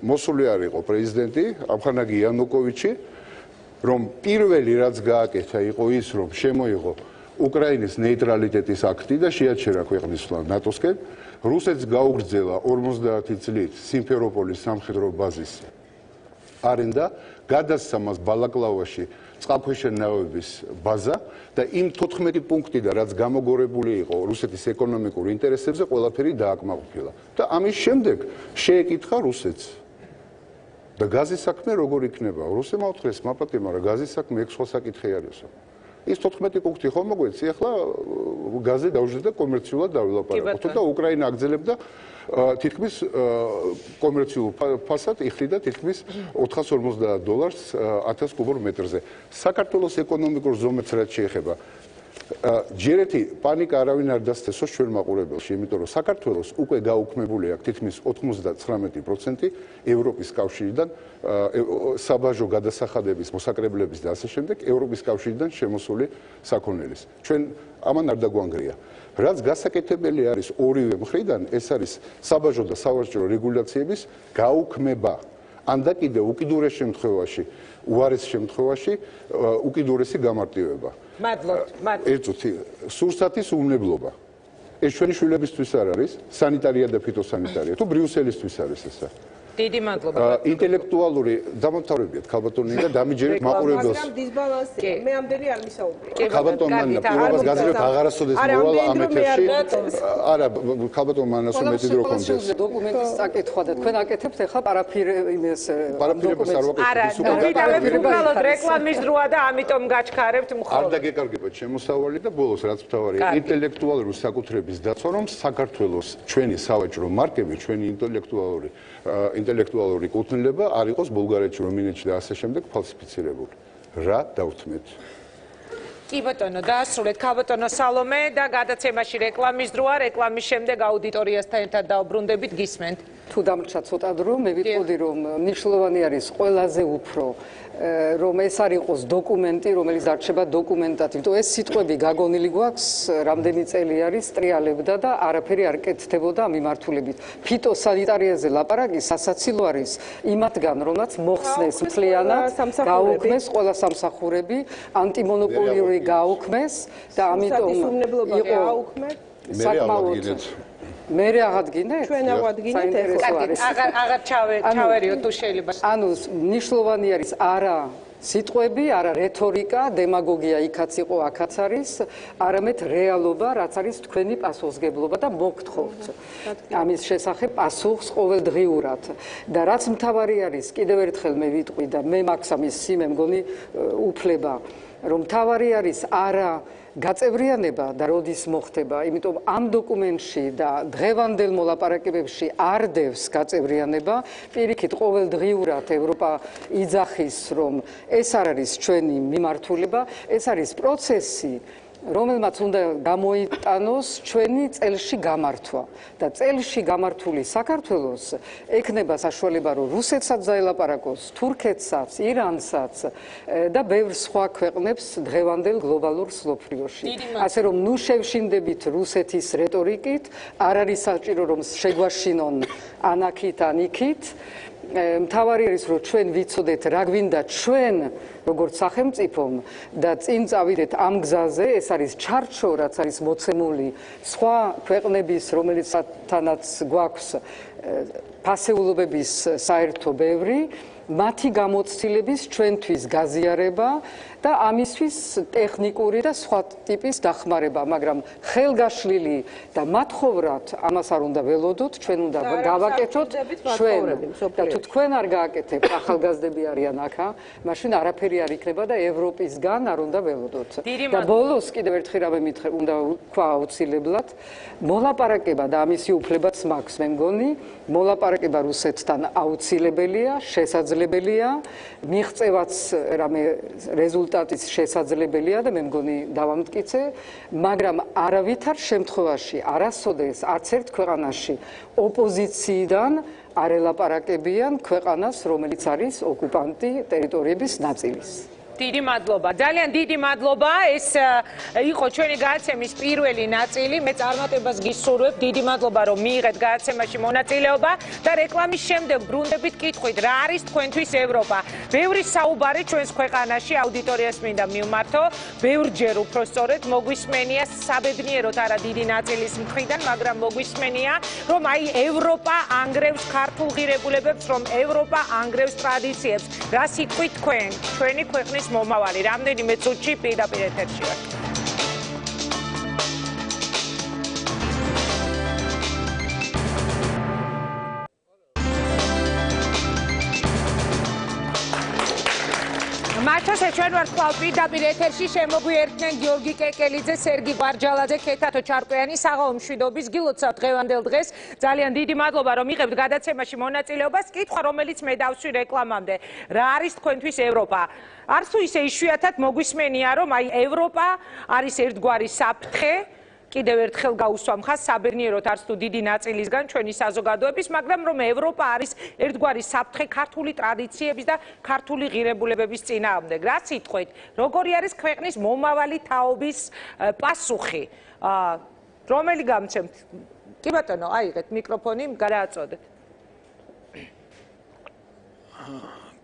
მოსული არ იყო პრეზიდენტი ამხანაგი იანუკოვიჩი, რომ პირველი რაც გააკეთა იყო ის, რომ შემოიღო უკრაინის ნეიტრალიტეტის აქტი და შეაჩერა ქვეყნის ნატოსკენ, რუსეთს გაუგრძელა 50 წლით სიმფეროპოლის სამხედრო ბაზის არენდა, გადასცა მას ბალაკლავაში წყალქვეშა ნავების ბაზა და იმ 14 პუნქტიდან, რაც გამოგორებული იყო რუსეთის ეკონომიკურ ინტერესებზე, ყველაფერი დააკმაყოფილა. და ამის შემდეგ შეეკითხა რუსეთს. და გაზის საქმე როგორ იქნება? რუსებმა უთხრეს მაპატი, მაგრამ გაზის საქმე ეგ სხვა საკითხი არისო. ის 14 პუნქტი ხომ მოგვეცი, ახლა გაზი დაუშვეს და კომერციულად დავილაპარაკოთ და უკრაინა აგზელებდა თითქმის კომერციულ ფასად იხდიდა თითქმის $450 1000 კუბურ მეტრზე. საქართველოს ეკონომიკურ ზომებს რაც შეეხება, ჯერ ერთი პანიკა არავინ არ დასცესოს ჩვენ მაყურებელში, იმიტომ რომ საქართველოს უკვე გაუქმებული აქვს თითქმის 99% ევროპის კავშირიდან საბაჟო გადასახადების, მოსაკრებლების და ასე შემდეგ ევროპის კავშირიდან შემოსული საქონელის. ჩვენ ამან არ დაგვანგრია. რაც გასაკეთებელი არის ორივე მხრიდან, ეს არის საბაჟო და სავაჭრო რეგულაციების გაუქმება. ან და კიდე უკიდურეს შემთხვევაში, უარეს შემთხვევაში უკიდურესი გამარტივება. მადლობთ. ერთ წუთი, სურსათის უმნებლობა. ეს ჩვენი შვილებისთვის არ არის, სანიტარია და ფიტოსანიტარია. თუ ბრიუსელისთვის არის ესა. დიდი მადლობა. ინტელექტუალური დამთავრებიათ ქალბატონი და დამიჯერეთ მაყურებელს. მაგრამ დისბალანსია. მე ამდენი არ მისაუბრე. ქალბატონმა პირობას გაძლევთ აღარასოდეს მოვალ ამ ეთერში. არა, ქალბატონმა ანასო მეტი დრო კონდეს. დოკუმენტის წაკითხვა და თქვენ აკეთებთ ახლა პარაფირებას პარაფირებას არ ვაკეთებ. არა, უბრალოდ რეკლამის დროა და ამიტომ გაჩქარებთ მხოლოდ. არ დაგეკარგებათ შემოსავალი და ბოლოს რაც მთავარია, ინტელექტუალური საკუთრების დაცვა, რომ საქართველოს ჩვენი სავაჭრო მარკები, ჩვენი ინტელექტუალური კუთვნილება არ იყოს ბულგარეთში, რუმინეთში და ასე შემდეგ ფალსიფიცირებული. რა დავთმეთ? კი ბატონო, დაასრულეთ ქალბატონო სალომე და გადაცემაში რეკლამის დროა, რეკლამის შემდეგ აუდიტორიასთან ერთად დაუბრუნდებით, გისმენთ. თუ დამრჩა ცოტა დრო, მე ვიტყოდი რომ მნიშვნელოვანი არის ყველაზე უფრო რომ ეს არ იყოს დოკუმენტი, რომელიც არჩება დოკუმენტად, იმიტომ ეს სიტყვები გაგონილი გვაქვს, რამდენი წელი არის ტრიალებდა და არაფერი არ კეთდებოდა მიმართულებით. ფიტოსანიტარიაზე ლაპარაკი სასაცილო არის იმათგან, რომაც მოხსნეს მთლიანად, გაუქმეს ყველა სამსახურები, ანტიმონოპოლიური გაუქმეს და ამიტომ იყო საკმაოდ მე აღადგინეთ? ჩვენ აღადგინეთ ეს. აღარ ჩავერიო თუ შეიძლება. ანუ მნიშვნელოვანი არის არა სიტყვები, არა რეტორიკა, დემაგოგია იქაც იყო, აქაც არის, არამედ რეალობა, რაც არის თქვენი პასუხისგებლობა და მოგთხოვთ ამის შესახებ პასუხს ყოველდღიურად. და რაც მთავარი არის, კიდევ ერთხელ მე ვიტყვი და მე მაქვს ამის მე მგონი უფლება, რომ მთავარი არის არა გაწევრიანება და როდის მოხდება, იმიტომ ამ დოკუმენტში და დღევანდელ მოლაპარაკებებში არ დევს გაწევრიანება, პირიქით ყოველდღიურად ევროპა იძახის, რომ ეს არ არის ჩვენი მიმართულება, ეს არის პროცესი, რომელმაც უნდა გამოიტანოს ჩვენი წელში გამართვა და წელში გამართული საქართველოს ექნება საშუალება, რომ რუსეთსაც დაელაპარაკოს, თურქეთსაც, ირანსაც და ბევრ სხვა ქვეყნებს დღევანდელ გლობალურ სლოფრიოში. ასე რომ ნუ შევშინდებით რუსეთის რეტორიკით, არ არის საჭირო რომ შეგვაშინონ ანაქით, ანიქით. მთავარი არის რომ ჩვენ ვიცოდეთ რა გვინდა ჩვენ როგორც სახელმწიფომ და წინ წავიდეთ ამ გზაზე, ეს არის ჩარჩო, რაც არის მოცემული სხვა ქვეყნების, რომელიცთანაც გვაქვს ფასეულობების საერთო ბევრი, მათი გამოცდილების ჩვენთვის გაზიარება და ამისთვის ტექნიკური და სხვა ტიპის დახმარება, მაგრამ ხელგაშლილი და მათხოვრად ამას არ უნდა ველოდოთ, ჩვენ უნდა გავაკეთოთ ჩვენ. და თუ თქვენ არ გააკეთებთ, ახალგაზრდები არიან აქა, მაშინ არაფერი არ იქნება და ევროპისგან არ უნდა ველოდოთ. და ბოლოს კიდევ ერთხელ რამე უნდა ვქვა აუცილებლად, მოლაპარაკება და ამისი უფლებაც მაქვს, მე მგონი, მოლაპარაკება რუსეთთან აუცილებელია, შესაძლებელია, მიღწევაც რამე რეზულტატის შესაძლებელია და მე მგონი დავამტკიცე, მაგრამ არავითარ შემთხვევაში, არასოდეს არც ერთ ქვეყანაში ოპოზიციიდან არ ელაპარაკებიან ქვეყანას, რომელიც არის ოკუპანტი ტერიტორიების ნაწილის. დიდი მადლობა. ძალიან დიდი მადლობა. ეს იყო ჩვენი გადაცემის პირველი ნაწილი. მე წარმატებას გისურვებ. დიდი მადლობა რომ მიიღეთ გადაცემაში მონაწილეობა და რეკლამის შემდეგ ბრუნდებით კითხვით, რა არის თქვენთვის ევროპა? ბევრი საუბარი ჩვენს ქვეყანაში აუდიტორიას მინდა მივმართო. ბევრჯერ უფრო სწორედ მოგვისმენია საბედნიეროდ არა დიდი ნაწილის მხრიდან, მაგრამ მოგვისმენია, რომ აი ევროპა ანგრევს ქართულ ღირებულებებს, რომ ევროპა ანგრევს ტრადიციებს. რა სიტყვით თქვენ? ჩვენი ქვეყნის მომავალი რამდენიმე წუთში პირდაპირ ეთერში ვართ. მართლაც ჩვენ ვართ კვლავ პირდაპირ ეთერში, შემოგვიერთდნენ გიორგი კეკელიძე, სერგი გვარჯალაძე, ქეთათო ჩარკვიანი, საღამო მშვიდობის გილოცავთ დღევანდელ დღეს. ძალიან დიდი მადლობა რომ იღებთ გადაცემაში მონაწილეობას. კითხვა რომელიც მე დავსვი რეკლამამდე. რა არის თქვენთვის ევროპა? არც თუ ისე იშვიათად მოგვისმენია რომ აი ევროპა არის ერთგვარი საფრთხე. კიდევ ერთხელ გაუსვა მხას საბედნიეროდ არც თუ დიდი ნაწილისგან ჩვენი საზოგადოების, მაგრამ რომ ევროპა არის ერთგვარი საფრთხე ქართული ტრადიციების და ქართული ღირებულებების წინააღმდეგ. რა სიტყვით, როგორი არის ქვეყნის მომავალი თაობის პასუხი? რომელი გამცემთ? კი ბატონო, აიღეთ მიკროფონი, გადააწოდეთ.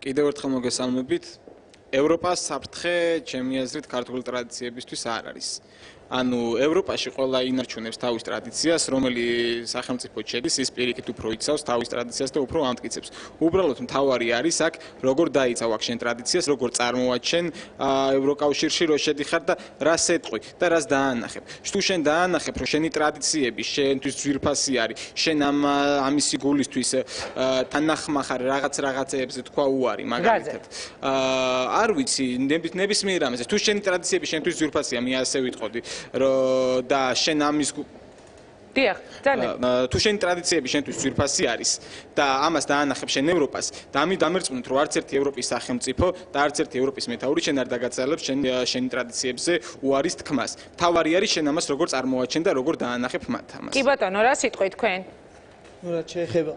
კიდევ ერთხელ მოგესალმებით. ევროპას საფრთხე ჩემი აზრით ქართული ტრადიციებისთვის არ არის. ანუ ევროპაში ყველა ინარჩუნებს თავის ტრადიციას, რომელი სახელმწიფო შედის, ის პირიქით უფრო იცავს თავის ტრადიციას და უფრო ამტკიცებს. უბრალოდ მთავარი არის აქ როგორ დაიცავ აქ შენ ტრადიციას, როგორ წარმოაჩენ ევროკავშირში რო შედიხარ და რას ეტყვი და რას დაანახებ. თუ შენ დაანახებ, რომ შენი ტრადიციები შენთვის ძვირფასი არის, შენ ამისი გულისთვის თანახმახარ რაღაცეებზე თქვა უარი, მაგალითად. არ ვიცი, ნებისმიერ რამეზე. თუ შენი ტრადიციები შენთვის ძვირფასია, მე ასე ვიტყოდი, და შენ ამის დიახ, ძალიან. თუ შენი ტრადიციები შენთვის ძვირფასი არის და ამას დაანახებ შენ ევროპას და ამით დამერწმუნდით, რომ არც ერთი ევროპის სახელმწიფო და არც ერთი ევროპის მეთაური შენ არ დაგაცალებს შენი ტრადიციებზე უარის თქმას. თავარი არის შენ ამას როგორ წარმოაჩენ და როგორ დაანახებ მათ ამას. კი ბატონო, რა სიტყვით თქვენ? რა შეეხება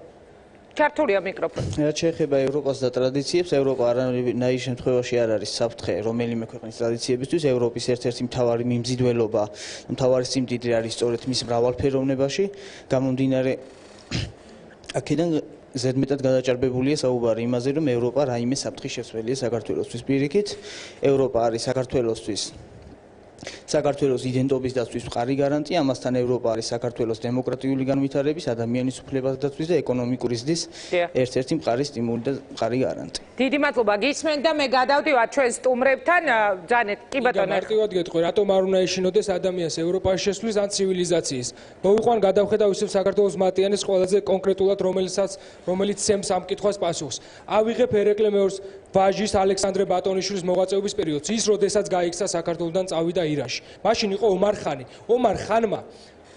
ჩართულია მიკროფონი. რაც შეეხება ევროპას და ტრადიციებს, ევროპა არანაირ შემთხვევაში არ არის საფრთხე რომელიმე ქვეყნის ტრადიციებისთვის. ევროპის ერთ-ერთი მთავარი მიმზიდველობა, მთავარი სიმდიდრე არის სწორედ მის მრავალფეროვნებაში. გამომდინარე აქედან ზედმეტად გადაჭარბებულია საუბარი იმაზე, რომ ევროპა რაიმე საფრთხის შესწავლია საქართველოსთვის. პირიქით, ევროპა არის საქართველოსთვის საქართველოს იდენტობის დაცვის მყარი გარანტია, ამასთან ევროპა არის საქართველოს დემოკრატიული განვითარების, ადამიანის უფლებათა დაცვის და ეკონომიკური ზრდის ერთ-ერთი მყარი სტიმული და მყარი გარანტი. დიდი მადლობა, გისმენთ და მე გადავდივარ ჩვენ სტუმრებთან. ჯანეთ, კი ბატონო. მარტივად გეტყვი, რატომ არ უნდა ეშინოდეს ადამიანს ევროპაში შესვლის ან ცივილიზაციის. მოვიყვან გადავხედავ ისევ საქართველოს მატიანეს ყველაზე კონკრეტულად, რომელიც სემს ამ კითხვას პასუხს. ავიღებ ერეკლე მეორის ვაჟის ალექსანდრე ბატონიშვილის მოღვაწეობის პერიოდს, ის როდესაც გაიქცა საქართველოსთან წავიდა ირანში. მაშინ იყო ომარ ხანი. ომარ ხანმა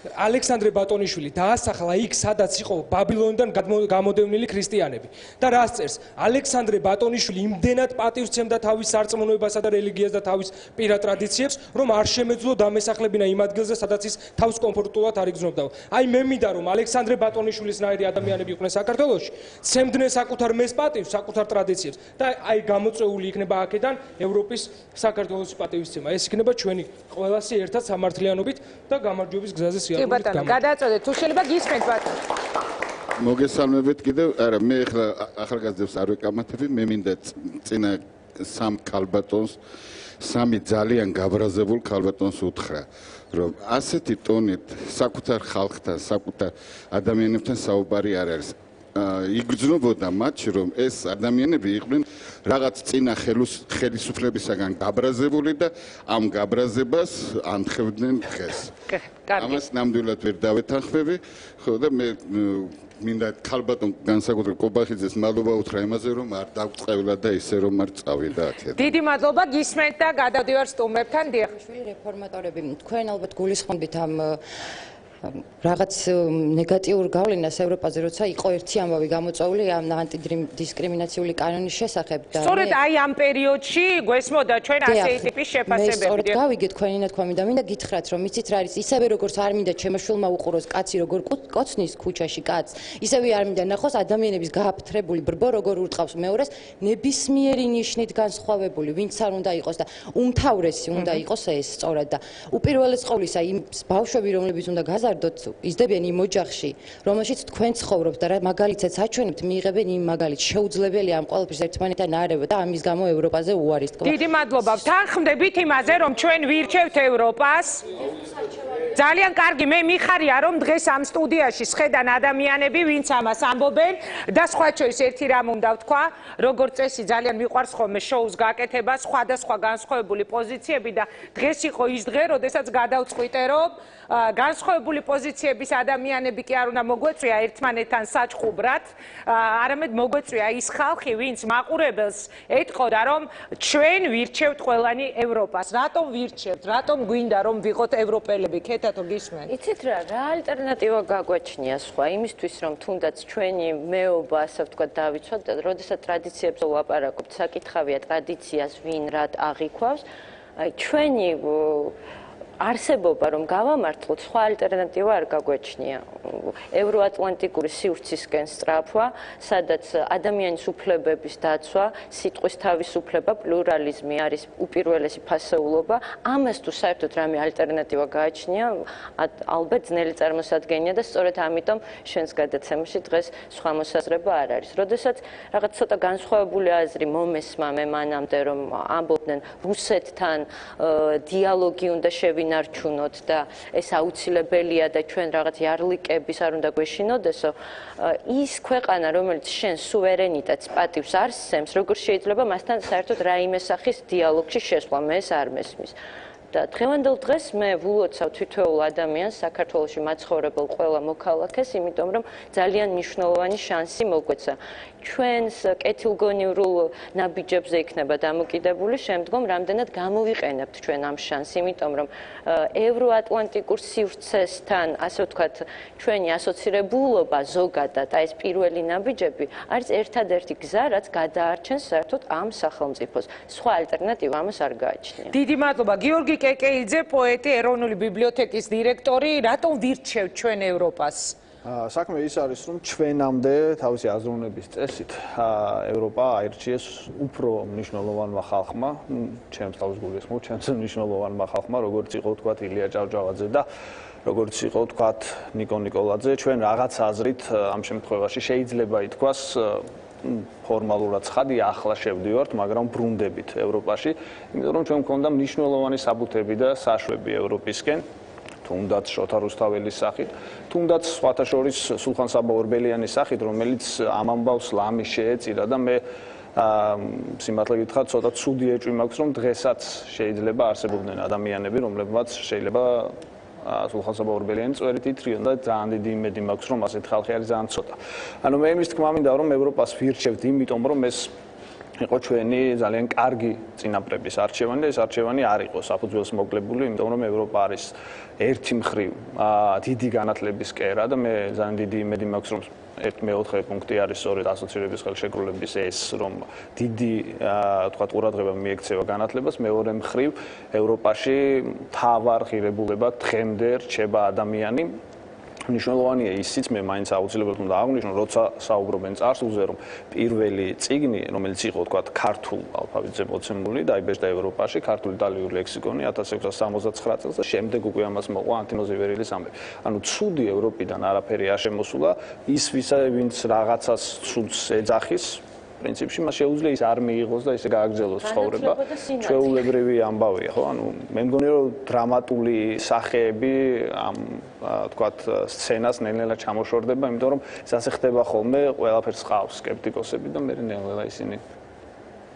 ალექსანდრე ბატონიშვილი დაასახლა იქ, სადაც იყო ბაბილონიდან გამოდევნილი ქრისტიანები. და რას წერს? ალექსანდრე ბატონიშვილი იმდენად პატივსცემდა თავის სარწმუნოებასა და რელიგიას და თავის პირად ტრადიციებს, რომ არ შემეძლო დამესახლებინა იმ ადგილზე, სადაც ის თავს კომფორტულად არ იგრძნობდა. აი მე მინდა რომ ალექსანდრე ბატონიშვილის ნაირი ადამიანები იყვნენ საქართველოში, ცემდნენ საკუთარ მეს პატივს, საკუთარ ტრადიციებს და აი გამოწვეული იქნება აქედან ევროპის საქართველოს პატივისცემა. ეს იქნება ჩვენი ყველასი ერთად სამართლიანობით და გამარჯვების გზაზე. კი ბატონო, გადაწოდეთ, თუ შეიძლება გისმენთ ბატონო. მოგესალმებით კიდევ, არა, მე ახლა ახალგაზრდებს არ ვეკამათები, მე მინდა წინა სამ ქალბატონს, სამი ძალიან გაბრაზებულ ქალბატონს უთხრა, რომ ასეთი ტონით საკუთარ ხალხთან, საკუთარ ადამიანებთან საუბარი არ არის. იგრძნობოდა მათში, რომ ეს ადამიანები იყვნენ რაღაც წინა ხელისუფლებისაგან გაბრაზებული და ამ გაბრაზებას ანთხოვდნენ დღეს. ამას ნამდვილად ვერ დავეთანხმები, ხო და მე მინდა ქალბატონ განსაკუთრებით კობახიძეს მადლობა უთხრა იმაზე, რომ არ დაგწყევლა და ისე რომ არ წავიდა აქედან. დიდი მადლობა, გისმენთ და გადავდივარ სტუმრებთან. დიახ. რეფორმატორები, თქვენ ალბათ გულისხმობთ ამ რაღაც ნეგატიურ გავლენას ევროპაზე, როცა იყო ერთი ამბავი გამოწვეული ამ ანტიდისკრიმინაციული კანონის შესახებ და სწორედ აი ამ პერიოდში გვესმოდა ჩვენ ასეთი ტიპის შეფასებები. მე სწორედ გავიგე თქვენი ნათქვამი და მინდა გითხრათ, რომ იცით რა არის, ისევე როგორც არ მინდა ჩემო შვილმა უყუროს კაცი როგორ კოცნის ქუჩაში კაცს, ისევე არ მინდა ნახოს ადამიანების გააფთრებული ბრბო როგორ ურტყავს მეორეს, ნებისმიერი ნიშნით განსხვავებული, ვინც არ უნდა იყოს და უმთავრესი უნდა იყოს ეს სწორად და უპირველეს ყოვლისა იმ ბავშვები, რომლებიც უნდა იზრდებიან იმ ოჯახში, რომელშიც თქვენ ცხოვრობთ და რა მაგალითსაც აჩვენებთ, მიიღებენ იმ მაგალითს. შეუძლებელია ამ ყველაფერს ერთმანეთთან აარება და ამის გამო ევროპაზე უარის თქვა. დიდი მადლობა. ვთანხმდებით იმაზე, რომ ჩვენ ვირჩევთ ევროპას. ძალიან კარგი, მე მიხარია, რომ დღეს ამ სტუდიაში შედან ადამიანები, ვინც ამას ამბობენ და სხვა შორის ერთი რამ უნდა ვთქვა, როგორც წესი ძალიან მიყვარს ხოლმე შოუს გაკეთება, სხვადასხვა განსხვავებული პოზიციები და დღეს იყო ის დღე, როდესაც გადავწყვიტე, რომ განსხვავებული პოზიციების ადამიანები კი არ უნდა მოგვეწვია ერთმანეთთან საჩხუბრად, არამედ მოგვეწვია ის ხალხი, ვინც მაყურებელს ეთყოდა, რომ ჩვენ ვირჩევთ ყველანი ევროპას. რატომ ვირჩევთ? რატომ გვინდა რომ ვიყოთ ევროპელები? ქეთათო გისმენთ? იცით რა ალტერნატივა გაგვაჩნია სხვა იმისთვის, რომ თუნდაც ჩვენი მეობა, ასე ვთქვათ, დავიცვათ და როდესაც ტრადიციებს ვლაპარაკობთ, საკითხავია ტრადიციას ვინ რად აღიქვავს, აი ჩვენი არსებობა რომ გავამართლოთ, სხვა ალტერნატივა არ გაგვაჩნია. ევროატლანტიკური სივრცისკენ სწრაფვა, სადაც ადამიანის უფლებების დაცვა, სიტყვის თავისუფლება, პლურალიზმი არის უპირველესი ფასეულობა. ამას თუ საერთოდ რამე ალტერნატივა გააჩნია, ალბათ ძნელი წარმოსადგენია და სწორედ ამიტომ ჩვენს გადაცემაში დღეს სხვა მოსაზრება არ არის. როდესაც რაღაც ცოტა განსხვავებული აზრი მომესმა მე მანამდე რომ ამბობდნენ რუსეთთან დიალოგი უნდა შევინახოთ დავინარჩუნოთ და ეს აუცილებელია და ჩვენ რაღაც იარლიკების არ უნდა გვეშინოდესო, ის ქვეყანა, რომელიც შენ სუვერენიტეტს პატივს არ სცემს, როგორ შეიძლება მასთან საერთოდ რაიმე სახის დიალოგში შესვლა, მე ეს არ მესმის. და დღევანდელ დღეს მე ვულოცავ თითოეულ ადამიანს საქართველოში მაცხოვრებელ ყველა მოქალაქეს, იმიტომ რომ ძალიან მნიშვნელოვანი შანსი მოგვეცა. ჩვენს კეთილგონივრულ ნაბიჯებზე იქნება დამოკიდებული შემდგომ რამდენად გამოვიყენებთ ჩვენ ამ შანსს, იმიტომ რომ ევროატლანტიკურ სივრცესთან, ასე ვთქვათ, ჩვენი ასოცირებულობა ზოგადად, ეს პირველი ნაბიჯები არის ერთადერთი გზა, რაც გადაარჩენს საერთოდ ამ სახელმწიფოს. სხვა ალტერნატივა ამას არ გააჩნია. დიდი მადლობა. გიორგი კეკეიძე, პოეტი, ეროვნული ბიბლიოთეკის დირექტორი, რატომ ვირჩევთ ჩვენ ევროპას? საქმე ის არის, რომ ჩვენამდე თავისი აზროვნების წესით ევროპა აირჩიეს უფრო მნიშვნელოვანმა ხალხმა, ჩემს თავს გულისხმობ, ჩემს მნიშვნელოვანმა ხალხმა, როგორც იყო თქვათ ილია ჭავჭავაძე და როგორც იყო თქვათ ნიკო ნიკოლაძე, ჩვენ რაღაც აზრით ამ შემთხვევაში შეიძლება ითქვას ფორმალურად ცხადია, ახლა შევდივართ, მაგრამ ბრუნდებით ევროპაში, იმიტომ რომ ჩვენ მქონდა მნიშვნელოვანი საბუთები და საშვები ევროპისკენ. თუნდაც შოთა რუსთაველის სახით, თუნდაც სხვათა შორის სულხან საბა ორბელიანის სახით, რომელიც ამ ამბავს ლამის შეეწირა და მე სიმართლე გითხრათ, ცოტა ცუდი ეჭვი მაქვს, რომ დღესაც შეიძლება არსებობდნენ ადამიანები, რომლებმაც შეიძლება სულხან საბა ორბელიანი წვერით ითრიონ და ძალიან დიდი იმედი მაქვს, რომ ასეთ ხალხი არის ძალიან ცოტა. ანუ მე იმის თქმა მინდა, რომ ევროპას ვირჩევთ, იმიტომ რომ ეს იყო ჩვენი ძალიან კარგი წინაპრების არჩევანი და ეს არჩევანი არ იყო საფუძველს მოკლებული, იმიტომ რომ ევროპა არის ერთი მხრივ დიდი განათლების კერა და მე ძალიან დიდი იმედი მაქვს, რომ მეოთხე პუნქტი არის სწორედ ასოცირების ხელშეკრულების ეს, რომ დიდი თქვა ყურადღება მიექცევა განათლებას, მეორე მხრივ ევროპაში მთავარ ღირებულებად დღემდე რჩება ადამიანი. მნიშვნელოვანია ისიც მე მაინც აუცილებლად უნდა აღვნიშნო, როცა საუბრობენ წარსულზე, რომ პირველი წიგნი, რომელიც იყო თქვა ქართულ ალფაბეტზე მოცემული, დაიბეჭდა ევროპაში, ქართული იტალიური ლექსიკონი 1669 წელს და შემდეგ უკვე ამას მოყვა ანტინოზივერილის ამბები. ანუ ცუდი ევროპიდან არაფერი არ შემოსულა, ის ვინც რაღაცას ცუდს ეძახის პრინციპში მას შეუძლია ის არ მიიღოს და ისე გააგრძელოს ცხოვრება. ჩვეულებრივი ამბავია, ხო? ანუ მე მგონი რომ დრამატული სახეები ამ თქვათ სცენას ნელ-ნელა ჩამოშორდება, იმიტომ რომ ასე ხდება ხოლმე, ყველაფერს ყავს სკეპტიკოსები და მე ნელ-ნელა ისინი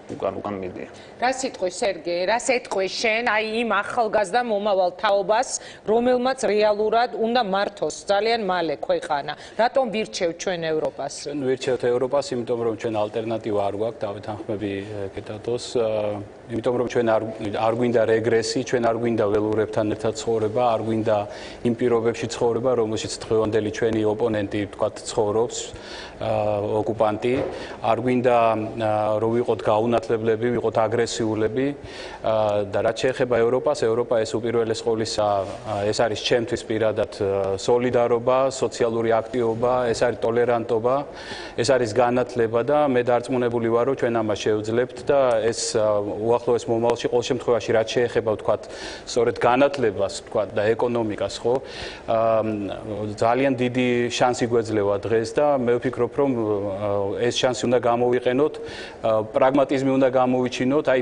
უკან მიდიან. რა სიტყვის სერგეი, რა სიტყვი შენ აი იმ ახალგაზრდა მომავალ თაობას, რომელმაც რეალურად უნდა მართოს ძალიან მალე ქვეყანა. რატომ ვირჩევთ ჩვენ ევროპას? ჩვენ ვირჩევთ ევროპას, იმიტომ რომ ჩვენ ალტერნატივა არ გვაქვს, დავით ახმები კეთათოს, იმიტომ რომ ჩვენ არ გვინდა რეგრესი, ჩვენ არ გვინდა ველურებთან ერთად ცხოვრება, არ გვინდა იმ პირობებში ცხოვრება, რომელშიც დღევანდელი ჩვენი ოპონენტი თქვათ ცხოვრობს, ოკუპანტი, არ გვინდა რომ ვიყოთ გაუნათლებლები, ვიყოთ აგრესიულები და რაც შეეხება ევროპას, ევროპა ეს უპირველეს ყოვლისა ეს არის ჩემთვის პირადად სოლიდარობა, სოციალური აქტივობა, ეს არის ტოლერანტობა, ეს არის განათლება და მე დარწმუნებული ვარ, რომ ჩვენ ამას შევძლებთ და ეს უახლოეს მომავალში ყოველ შემთხვევაში რაც შეეხება ვთქვათ, სწორედ განათლებას, ვთქვათ და ეკონომიკას, ხო? ძალიან დიდი შანსი გვეძლევა დღეს და მე ვფიქრობ, რომ ეს შანსი უნდა გამოვიყენოთ, პრაგმატიზმი უნდა გამოვიჩინოთ, აი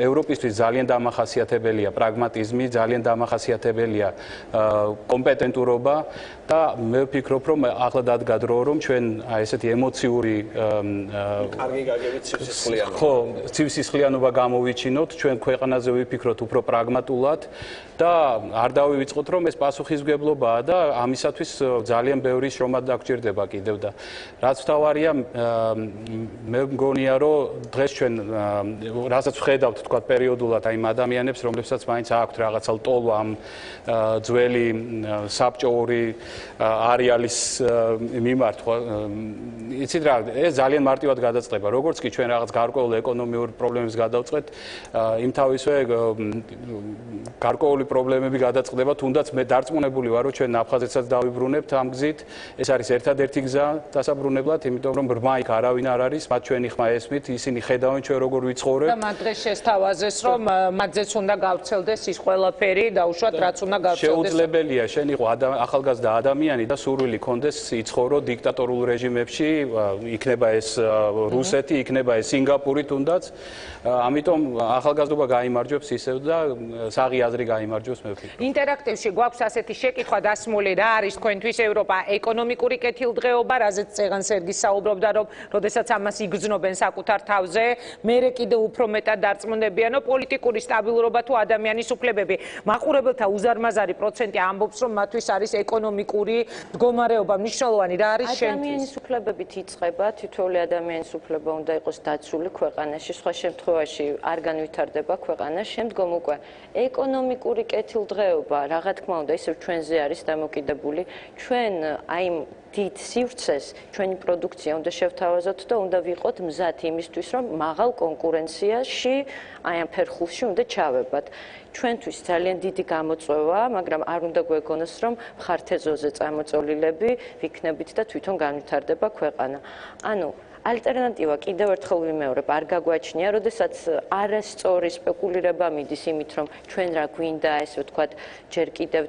ევროპისთვის ძალიან დამახასიათებელია პრაგმატიზმი, ძალიან დამახასიათებელია კომპეტენტურობა და მე ვფიქრობ, რომ ახლა დადგა დრო, რომ ჩვენ აი ესეთი ემოციური კარგი გაგებით სისხლიანობა. ხო, სისხლიანობა გამოვიჩინოთ, ჩვენ ქვეყანაზე ვიფიქროთ უფრო პრაგმატულად და არ დავივიწყოთ, რომ ეს პასუხისმგებლობაა და ამისათვის ძალიან ბევრი შრომა დაგჭირდება კიდევ და რაც თავარია მე მგონია, რომ დღეს ჩვენ რასაც ვხედავთ თქვა პერიოდულად აი იმ ადამიანებს, რომლებსაც მაინც აქვთ რაღაცა ლტოლვა ამ ძველი საბჭოური არეალის მიმართ, ხო? იცით რა, ეს ძალიან მარტივად გადაწყდება, როგორც კი ჩვენ რაღაც გარკვეულ ეკონომიურ პრობლემებს გადავწყვეტ, იმ თავისვე გარკვეული პრობლემები გადაწყდება, თუნდაც მე დარწმუნებული ვარ, რომ ჩვენ აფხაზეთსაც დავიბრუნებთ ამ გზით, ეს არის ერთადერთი გზა დასაბრუნებლად, იმიტომ რომ ბრმა იქ არავინ არ არის, მათ ჩვენი ხმა ესმით, ისინი ხედავენ ჩვენ როგორ ვიცხოვრებ. და მათ დღეს შესთავაზეს, რომ მათზეც უნდა გავრცელდეს ის ყველაფერი და უშუალოდ რაც უნდა გავრცელდეს. შეუძლებელია შენ იყო ახალგაზრდა ადამიანი და სურვილი კონდეს იცხოვრო დიქტატორულ რეჟიმებში, იქნება ეს რუსეთი, იქნება ეს სინგაპური თუნდაც. ამიტომ ახალგაზრდობა გაიმარჯვებს ისევ და საღი აზრი გაიმარჯვებს მე ვფიქრობ. ინტერაქტივში გვაქვს ასეთი შეკითხვა დასმული, რა არის თქვენთვის ევროპა ეკონომიკური კეთილდღეობა, რაზეც წეგან სერგი საუბრობდა, რომ როდესაც ამას იგრძნობენ საკუთარ თავზე, მერე კიდევ უფრო მეტად დარწმუნდებიანო პოლიტიკური სტაბილურობა თუ ადამიანის უფლებები. მაყურებელთა უზარმაზარი პროცენტი ამბობს, რომ მათთვის არის ეკონომიკური მდგომარეობა მნიშვნელოვანი. რა არის შენთვის? ადამიანის უფლებებით იწყება, თითოეული ადამიანის უფლება უნდა იყოს დაცული ქვეყანაში, სხვა შემთხვევაში არ განვითარდება ქვეყანა, შემდგომ უკვე ეკონომიკური კეთილდღეობა, რა თქმა უნდა, ისევ ჩვენზე არის დამოკიდებული. ჩვენ აი დიდ სივრცეს ჩვენი პროდუქცია უნდა შევთავაზოთ და უნდა ვიყოთ მზად იმისთვის, რომ მაღალ კონკურენციაში აი ამ ფერხულში უნდა ჩავებათ. ჩვენთვის ძალიან დიდი გამოწვევა, მაგრამ არ უნდა გვეგონოს, რომ მხართეზოზე წამოწოლილები ვიქნებით და თვითონ განვითარდება ქვეყანა. ანუ ალტერნატივა კიდევ ერთხელ ვიმეორებ, არ გაგვაჩნია, როდესაც არასწორი სპეკულირება მიდის იმით, რომ ჩვენ რა გვინდა, ესე ვთქვათ, ჯერ კიდევ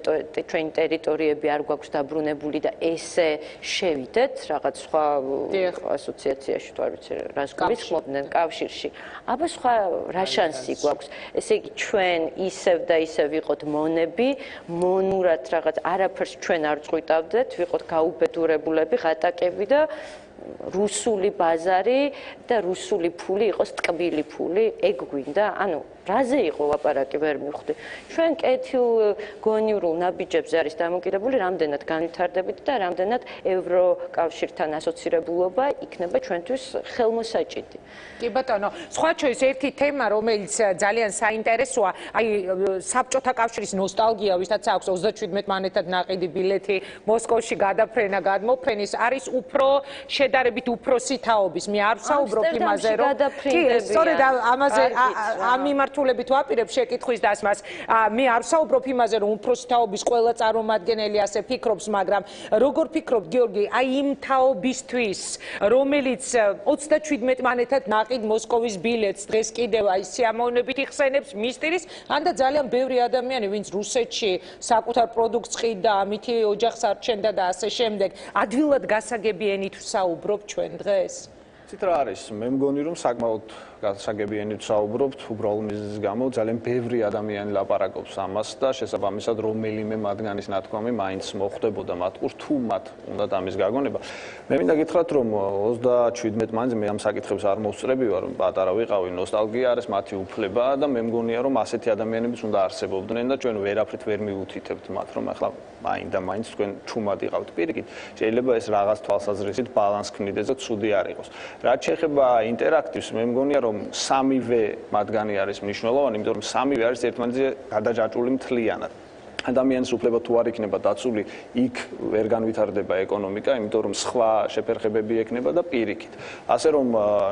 ჩვენი ტერიტორიები არ გვაქვს დაბრუნებული და ესე შევიდეთ რაღაც სხვა ასოციაციაში, თუ არ ვიცი, რას გვისხმობდნენ კავშირში. აბა სხვა რა შანსი გვაქვს? ესე იგი ჩვენ ისევ და ისევ ვიყოთ მონები, მონურად რაღაც არაფერს ჩვენ არ წყვიტავდეთ, ვიყოთ გაუბედურებულები, ღატაკები და რუსული ბაზარი და რუსული ფული იყოს ტკბილი ფული, ეგ გვინდა? ანუ რაზე იყო ლაპარაკი ვერ მივხვდი. ჩვენ კეთილგონიურულ ნაბიჯებზე არის დამოკიდებული, რამდენად განვითარდებით და რამდენად ევროკავშირთან ასოცირებულობა იქნება ჩვენთვის ხელმოსაჭიდი. კი ბატონო, სხვა ჩვენს ერთი თემა, რომელიც ძალიან საინტერესოა, აი საბჭოთა კავშირის ნოსტალგია, ვისაც აქვს 37 მანეთად ნაყიდი ბილეთი მოსკოვში გადაფრენა, გადმოფრენის, არის უფრო შედარებით უფროსი თაობის. მე არ ვსაუბრობ იმაზე, რომ კი, სწორედ ამაზე ამ მიმართულებით ვაპირებ შეკითხვის დასმას. მე არ ვსაუბრობ იმაზე, რომ უფროსი თაობის ყველა წარმომადგენელი ასე ფიქრობს, მაგრამ როგორ ფიქრობ, გიორგი, აი იმ თაობისთვის, რომელიც 37 მანეთად ნაყიდ მოსკოვის ბილეთს დღეს კიდევ აი სიამოვნებით იხსენებს მისტრის, ან და ძალიან ბევრი ადამიანი, ვინც რუსეთში საკუთარ პროდუქტს ყიდდა, ამითი ოჯახს არჩენდა და ასე შემდეგ, ადვილად გასაგები ენით ვსაუბრობ ჩვენ დღეს? ცით რა არის, მე მგონი რომ საკმაოდ გასაგებიანით ვსაუბრობთ, უბრალოდ მიზეზის გამო ძალიან ბევრი ადამიანი ლაპარაკობს ამას და შესაბამისად რომელიმე მათგანის ნათქვამი მაინც მოხვდებოდა მათ ყურს, თუ მათ უნდათ ამის გაგონება. მე მინდა გითხრათ, რომ 37 მანძი მე ამ საკითხებს არ მოვსწრები ვარ, პატარა ვიყავი, ნოსტალგია არის მათი უფლება და მე მგონია რომ ასეთი ადამიანებიც უნდა არსებობდნენ და ჩვენ ვერაფრით ვერ მიუთითებთ მათ, რომ ახლა მაინც თქვენ ჩუმად იყავთ პირიქით. შეიძლება ეს რაღაც თვალსაზრისით ბალანს ქმნიდეს და ცუდი არ იყოს. რაც შეეხება ინტერაქტივს, მე მგონია რომ სამივე მათგანი არის მნიშვნელოვანი, იმიტომ რომ სამივე არის ერთმანეთზე გადაჯაჭვული მთლიანად. ადამიანის უფლება თუ არ იქნება დაცული, იქ ვერ განვითარდება ეკონომიკა, იმიტომ რომ სხვა შეფერხებები ექნება და პირიქით. ასე რომ,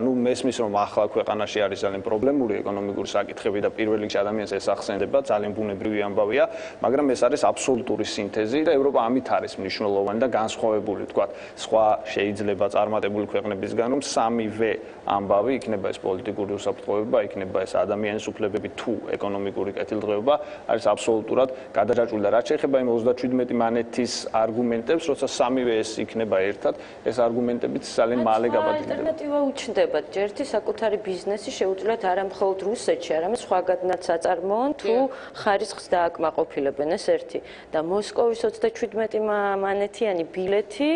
ნუ მესმის რომ ახლა ქვეყანაში არის ძალიან პრობლემური ეკონომიკური საკითხები და პირველ რიგში ადამიანს ეს ახსენდება, ძალიან ბუნებრივი ამბავია, მაგრამ ეს არის აბსოლუტური სინთეზი და ევროპა ამით არის მნიშვნელოვანი და განსხვავებული, ვთქვათ, სხვა შეიძლება წარმატებული ქვეყნებისგან, რომ სამივე ამბავი, იქნება ეს პოლიტიკური უსაფრთხოება, იქნება ეს ადამიანის უფლებები თუ ეკონომიკური კეთილდღეობა, არის აბსოლუტურად გადაჯაჭვული და რაც შეეხება იმ 37 მანეთის არგუმენტებს, როცა სამივე ეს იქნება ერთად, ეს არგუმენტებიც ძალიან მალე გაბატონდება. ალტერნატივა უჩნდებათ. ჯერთი საკუთარი ბიზნესი შეუძლიათ არა მხოლოდ რუსეთში, არამედ სხვაგანაც აწარმოონ, თუ ხარისხს დააკმაყოფილებენ, ეს ერთი. და მოსკოვის 37 მანეთიანი ბილეთი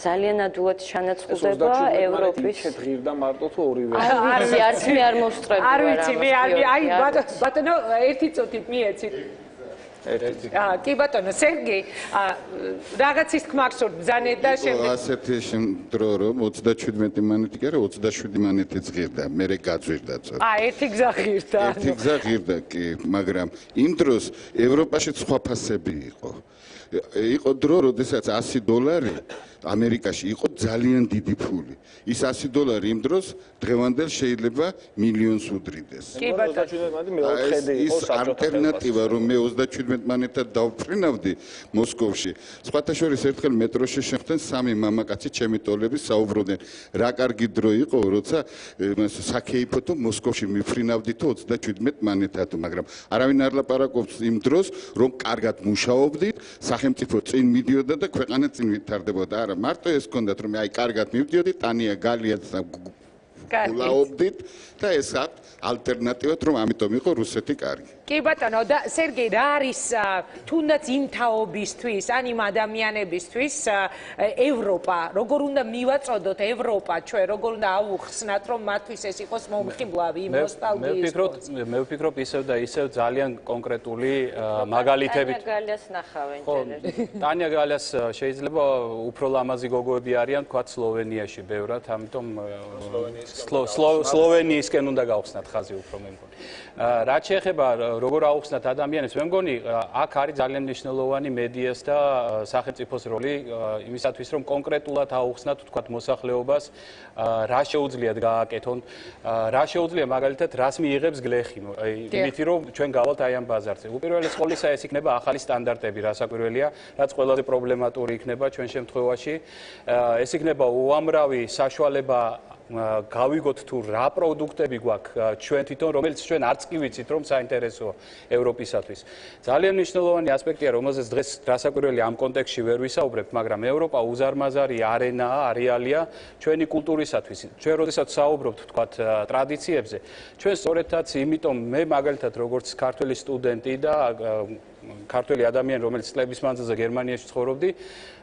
ძალიან ადვილად ჩანაცვლდება ევროპის. შეღირდა მარტო თუ ორივე? არც მე არ მოვსწრები ვარ. არ ვიცი, მე აი ბატონო, ერთი წუთით მიეცით. კი ბატონო, სერგი, რაღაცის თქმა გსურთ, ბრძანეთ და შემდეგ. ასეთი დრო რომ 37 მანეთი კი არა, 27 მანეთიც ღირდა, მერე გაძვირდა წოდ. ერთი გზა ღირდა. ერთი გზა ღირდა კი, მაგრამ იმ დროს ევროპაში სხვა ფასები იყო. იყო დრო, როდესაც $100 ამერიკაში იყო ძალიან დიდი ფული. ის $100 იმ დროს დღევანდელ შეიძლება მილიონს უდრიდეს. ის ალტერნატივა, რომ მე 37 მანეთად დავფრინავდი მოსკოვში. სხვათა შორის ერთხელ მეტროში შემხდნენ 3 მამაკაცი ჩემი ტოლები საუბრობდნენ, რა კარგი დრო იყო, როცა საქეიფოთო მოსკოვში მიფრინავდითო 37 მანეთად, მაგრამ არავინ არ ლაპარაკობს იმ დროს, რომ კარგად მუშაობდით, სახელმწიფო წინ მიდიოდა და ქვეყანა წინ ვითარდებოდა. არა, მარტო ეს გქონდათ, რომ აი კარგად მივდიოდით, ტანია გალია გულაობდით და ეს აქვს ალტერნატივად, რომ ამიტომ იყო რუსეთი კარგი. კი ბატონო, და სერგეი, რა არის თუნდაც იმ თაობისთვის, ან იმ ადამიანებისთვის ევროპა, როგორ უნდა მივაწოდოთ ევროპა ჩვენ, როგორ უნდა აუხსნათ, რომ მათთვის ეს იყოს მომხიბლავი, ნოსტალგიის. მე ვფიქრობ ისევ და ისევ ძალიან კონკრეტული მაგალითები. ტანია გალიას ნახავენ ჯერ. ტანია გალიას შეიძლება უფრო ლამაზი გოგოები არიან, თქვა სლოვენიაში ბევრად, ამიტომ სლოვენიისკენ უნდა გავხსნათ ხაზი უფრო მე მგონი. რაც შეეხება როგორ აუხსნათ ადამიანებს, მე მგონი აქ არის ძალიან მნიშვნელოვანი მედიას და სახელმწიფოს როლი იმისათვის, რომ კონკრეტულად აუხსნათ თქვათ მოსახლეობას, რა შეუძლიათ გააკეთონ, რა შეუძლია მაგალითად რას მიიღებს გლეხი, იმითი რომ ჩვენ გავალთ აი ამ ბაზარზე. უპირველეს ყოვლისა ეს იქნება ახალი სტანდარტები, რასაკვირველია, რაც ყველაზე პრობლემატური იქნება ჩვენ შემთხვევაში. ეს იქნება უამრავი საშუალება გავიგოთ თუ რა პროდუქტები გვაქვს ჩვენ თვითონ, რომელიც ჩვენ არც კი ვიცით, რომ საინტერესოა ევროპისათვის. ძალიან მნიშვნელოვანი ასპექტია, რომელზეც დღეს რასაკვირველია ამ კონტექსტში ვერ ვისაუბრებთ, მაგრამ ევროპა უზარმაზარი არენაა, არეალია ჩვენი კულტურისათვის. ჩვენ როდესაც საუბრობთ თქვათ ტრადიციებზე, ჩვენ სწორედაც იმიტომ მე მაგალითად როგორც ქართველი სტუდენტი და ქართველი ადამიანი, რომელიც წლების მანძილზე გერმანიაში ცხოვრობდი,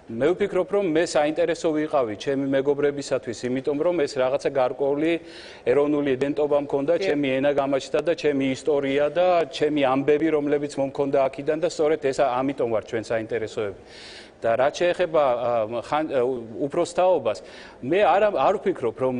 მე ვფიქრობ, რომ მე საინტერესო ვიყავი ჩემი მეგობრებისათვის, იმიტომ რომ ეს რაღაცა გარკვეული ეროვნული იდენტობა მქონდა, ჩემი ენა გამაჩნდა და ჩემი ისტორია და ჩემი ამბები, რომლებიც მომქონდა აქედან და სწორედ ეს ამიტომ ვარ ჩვენ საინტერესოები. და რაც შეეხება უფროს თაობას, მე არ ვფიქრობ, რომ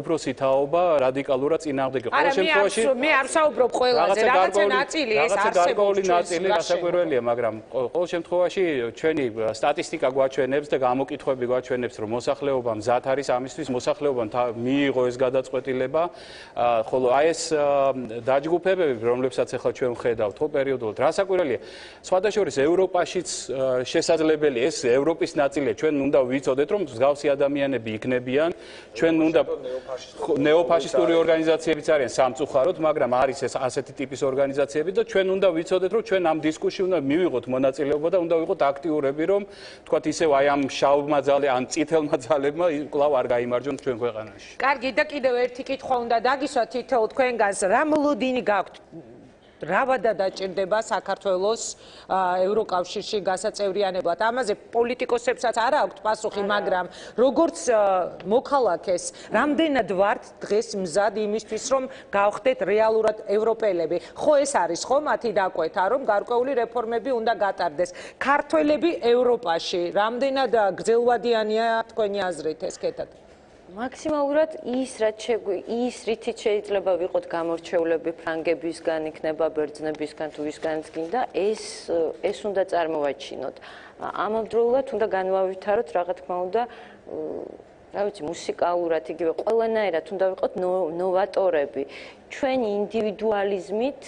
უფროსი თაობა რადიკალურად წინააღმდეგი. ყოველ შემთხვევაში მე არ ვსაუბრობ ყველაზე, რაღაცა ნაწილი ეს არსებობს. ნაწილი რასაკვირველია, მაგრამ ყოველ შემთხვევაში ჩვენი სტატისტიკა გვაჩვენებს და გამოკითხვები გვაჩვენებს, რომ მოსახლეობა მზად არის ამისთვის, მოსახლეობამ მიიღო ეს გადაწყვეტილება, ხოლო აი ეს დაჯგუფებები, რომლებსაც ახლა ჩვენ ვხედავთ ხო პერიოდულად, რასაკვირველია, სხვადასხვა ევროპაშიც შესაძლებელია ეს ევროპის ნაწილია, ჩვენ უნდა ვიცოდეთ, რომ მსგავსი ადამიანები იქნებიან, ჩვენ უნდა ნეოფაშისტური ორგანიზაციებიც არიან სამწუხაროდ, მაგრამ არის ეს ასეთი ტიპის ორგანიზაციები და ჩვენ უნდა ვიცოდეთ, რომ ჩვენ ამ დისკუსში უნდა მივიღოთ მონაწილეობა და უნდა ვიყოთ აქტიურები, რომ თქვათ ისევ აი ამ შავმა ძალე, ან წითელმა ძალებმა კვლავ არ გაიმარჯვონ ჩვენ ქვეყანაში. კარგი, და კიდევ ერთი კითხვა უნდა დაგისვათ თითოეულ თქვენგანს, რა მოლოდინი გაქვთ? რავადა დაჭირდება საქართველოს ევროკავშირში გასაწევრიანებლად. ამაზე პოლიტიკოსებსაც არ აქვთ პასუხი, მაგრამ როგორც მოქალაქეს, რამდენად ვართ დღეს მზად იმისთვის, რომ გავხდეთ რეალურად ევროპელები? ხო ეს არის ხო მათი დაკვეთა, რომ გარკვეული რეფორმები უნდა გატარდეს. ქართველები ევროპაში რამდენად გრძელვადიანია თქვენი აზრით ეს კეთად? მაქსიმალურად ის რითიც შეიძლება ვიყოთ გამორჩეულები ფრანგებისგან, იქნება ბერძნებისგან თუ ვისგანაც გინდა, ეს უნდა წარმოვაჩინოთ. ამავდროულად უნდა განვავითაროთ რა თქმა უნდა რა ვიცი, მუსიკალურად იგივე ყველანაირად უნდა ვიყოთ ნოვატორები. ჩვენი ინდივიდუალიზმით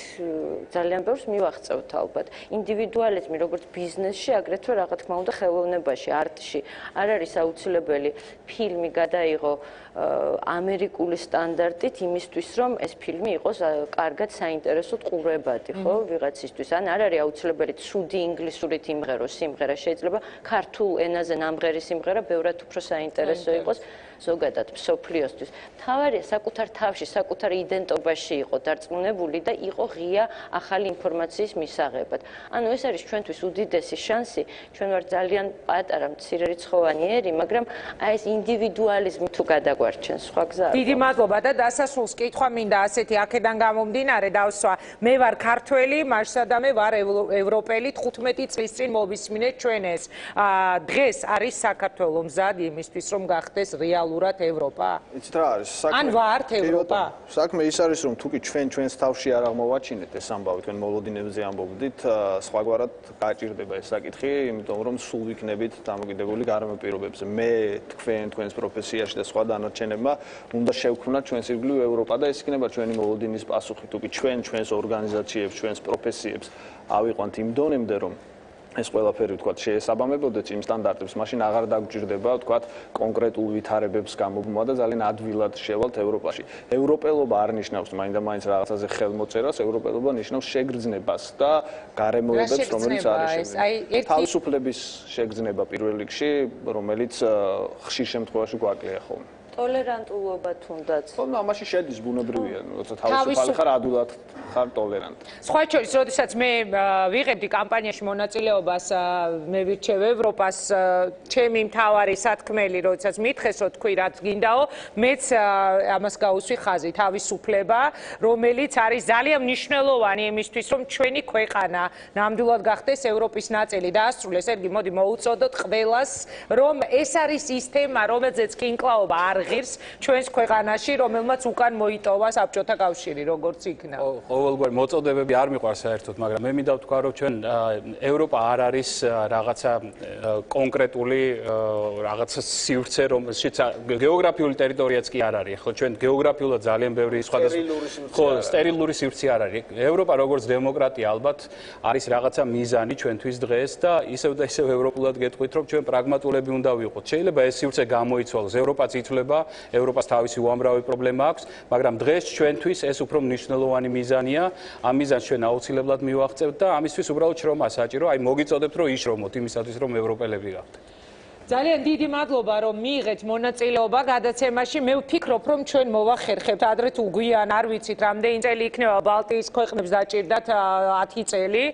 ძალიან ბევრს მივაღწევთ ალბათ. ინდივიდუალიზმი როგორც ბიზნესში, აგრეთვე რა თქმა უნდა ხელოვნებაში, არტში არ არის აუცილებელი ფილმი გადაიღო ამერიკული სტანდარტით იმისთვის, რომ ეს ფილმი იყოს კარგად საინტერესოდ ყურებადი, ხო, ვიღაცისთვის. ან არ არის აუცილებელი ცუდი ინგლისურით იმღეროს სიმღერა, შეიძლება ქართულ ენაზე ნამღერი სიმღერა ბევრად უფრო საინტერესო იყოს ზოგადად მსოფლიოსთვის. თავარია საკუთარ თავში, საკუთარ იდენტობაში იყო დარწმუნებული და იყო ღია ახალი ინფორმაციის მისაღებად. ანუ ეს არის ჩვენთვის უდიდესი შანსი, ჩვენ ვართ ძალიან პატარა მცირერიცხოვანი ერი, მაგრამ აი ეს ინდივიდუალიზმი თუ გადაგვარჩენს, სხვა გზა არ. დიდი მადლობა და დასასრულს კითხვა მინდა ასეთი აქედან გამომდინარე დავსვა. მე ვარ ქართველი, მასშტაბად მე ვარ ევროპელი, 15 წლის წინ მოვისმინეთ ჩვენ ეს. დღეს არის საქართველო მზად იმისთვის, რომ გახდეს რეალურად ევროპა? იცით რა არის? ან ვართ ევროპა? საქმე ის არის, რომ თუკი ჩვენს თავში არ აღმოვაჩინეთ ეს ამბავი, თქვენ მოლოდინებზე ამბობდით, სხვაგვარად გაჭირდება ეს საკითხი, იმიტომ რომ სულ ვიქნებით დამოკიდებული გარემო პირობებზე. მე თქვენს პროფესიაში და სხვა დანარჩენებმა უნდა შევქმნათ ჩვენს ირგვლივ ევროპა და ეს იქნება ჩვენი მოლოდინის პასუხი. თუკი ჩვენს ორგანიზაციებს, ჩვენს პროფესიებს ავიყვანთ იმ დონემდე, რომ ეს ყველაფერი ვთქვათ შეესაბამებოდეთ იმ სტანდარტებს, მაშინ აღარ დაგვჭირდება ვთქვათ კონკრეტულ ვითარებებს გამოგმა და ძალიან ადვილად შევალთ ევროპაში. ევროპელობა არ ნიშნავს მაინდა-მაინც რაღაცაზე ხელმოწერას, ევროპელობა ნიშნავს შეგრძნებას და გარემოებებს, რომელიც არის შეგრძნება. თავისუფლების შეგრძნება პირველ რიგში, რომელიც ხშირ შემთხვევაში გვაკლია ხოლმე. ტოლერანტულობა თუნდაც. ხო, ამაში შედის ბუნებრივია, როცა თავისუფალი ხარ, ადვილად ხარ ტოლერანტი. სხვა შორის, როდესაც მე ვიღებდი კამპანიაში მონაწილეობას, მე ვირჩევ ევროპას, ჩემი მთავარი სათქმელი, როდესაც მითხეს, რომ თქვი რაც გინდაო, მეც ამას გავუსვი ხაზი, თავისუფლება, რომელიც არის ძალიან მნიშვნელოვანი იმისთვის, რომ ჩვენი ქვეყანა ნამდვილად გახდეს ევროპის ნაწილი. დაასრულეს, ერგი, მოდი მოუწოდოთ ყველას, რომ ეს არის ის თემა, რომელზეც კინკლაობა არ ღირს ჩვენს ქვეყანაში, რომელმაც უკან მოიტოვა საბჭოთა კავშირი, როგორც იქნა. ყოველგვარ მოწოდებები არ მიყვარს საერთოდ, მაგრამ მე მინდა ვთქვა, რომ ჩვენ ევროპა არ არის რაღაცა კონკრეტული რაღაცა სივრცე, რომელშიც გეოგრაფიული ტერიტორიაც კი არ არის. ხო, ჩვენ გეოგრაფიულად ძალიან ბევრი სხვადასხვა სტერილური სივრცე არ არის. ევროპა როგორც დემოკრატია ალბათ არის რაღაცა მიზანი ჩვენთვის დღეს და ისევ და ისევ ევროპულად გეტყვით, რომ ჩვენ პრაგმატულები უნდა ვიყოთ. შეიძლება ეს სივრცე გამოიცვალოს, ევროპაც იცვლება, ევროპას თავისი უამრავი პრობლემა აქვს, მაგრამ დღეს ჩვენთვის ეს უფრო მნიშვნელოვანი მიზანია. ამ მიზანს ჩვენ აუცილებლად მივაღწევთ და ამისთვის უბრალოდ შრომა საჭირო. აი მოგიწოდებთ, რომ იშრომოთ იმისათვის, რომ ევროპელები გახდეთ. ძალიან დიდი მადლობა, რომ მიიღეთ მონაწილეობა გადაცემაში. მე ვფიქრობ, რომ ჩვენ მოვახერხებთ ადრე თუ გვიან, არ ვიცით, რამდენი წელი იქნება ბალტიის ქვეყნებს დაჭირდათ 10 წელი.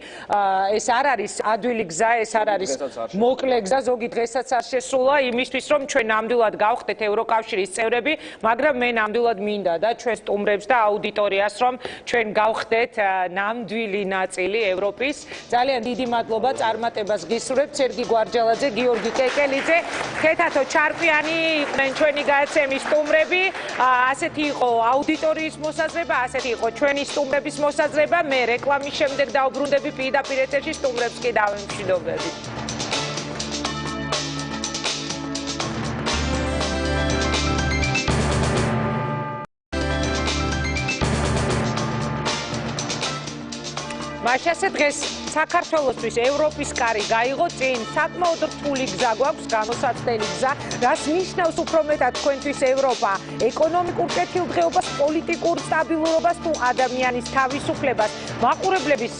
ეს არ არის ადვილი გზა, ეს არ არის მოკლე გზა, ზოგი დღესაც არ შესულა იმისთვის, რომ ჩვენ ნამდვილად გავხდეთ ევროკავშირის წევრები, მაგრამ მე ნამდვილად მინდა და ჩვენ სტუმრებს და აუდიტორიას, რომ ჩვენ გავხდეთ ნამდვილი ნაწილი ევროპის. ძალიან დიდი მადლობა წარმატებას გისურვებთ, სერგი გვარჯალაძე, გიორგი კეკელი. ქეთათო ჩარკვიანი იყვნენ ჩვენი გადაცემის სტუმრები, ასეთი იყო აუდიტორიის მოსაზრება, ასეთი იყო ჩვენი სტუმრების მოსაზრება. მე რეკლამის შემდეგ დავბრუნდები პირდაპირ ეთერში, სტუმრებს კი დავემშვიდობები. მაშასე დღეს საქართველოსთვის ევროპის კარი გაიღო წინ, საკმაოდ რთული გზა გვაქვს, განუსაცდელი გზა, რაც ნიშნავს უფრო მეტად თქვენთვის ევროპა, ეკონომიკურ კეთილდღეობას, პოლიტიკურ სტაბილურობას თუ ადამიანის თავისუფლებას. მაყურებლების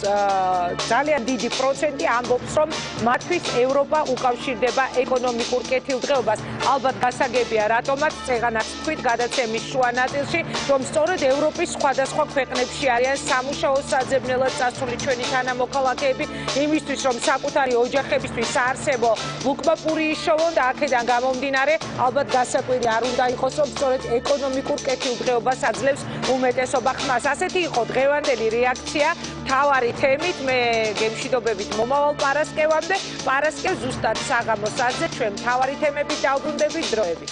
ძალიან დიდი პროცენტი ამბობს, რომ მათთვის ევროპა უკავშირდება ეკონომიკურ კეთილდღეობას. ალბათ გასაგებია, რატომაც წეღანაც თქვით გადაცემის შუა ნაწილში, რომ სწორედ ევროპის სხვადასხვა ქვეყნებში არიან სამუშაო საძებნელად წასული ჩვენი თანამოქალაქეები, იმისთვის, რომ საკუთარი ოჯახებისთვის საარსებო ლუკმაპური იშოვონ და აქედან გამომდინარე, ალბათ გასაკვირი არ უნდა იყოს, რომ სწორედ ეკონომიკურ კეთილდღეობას აძლევს უმეტესობა ხმას. ასეთი იყო დღევანდელი რეაქცია მთავარი თემით. მე გემშვიდობებით მომავალ პარასკევამდე, პარასკევს ზუსტად საღამოს 10-ზე ჩვენ მთავარი თემებით დავბრუნდებით დროებით.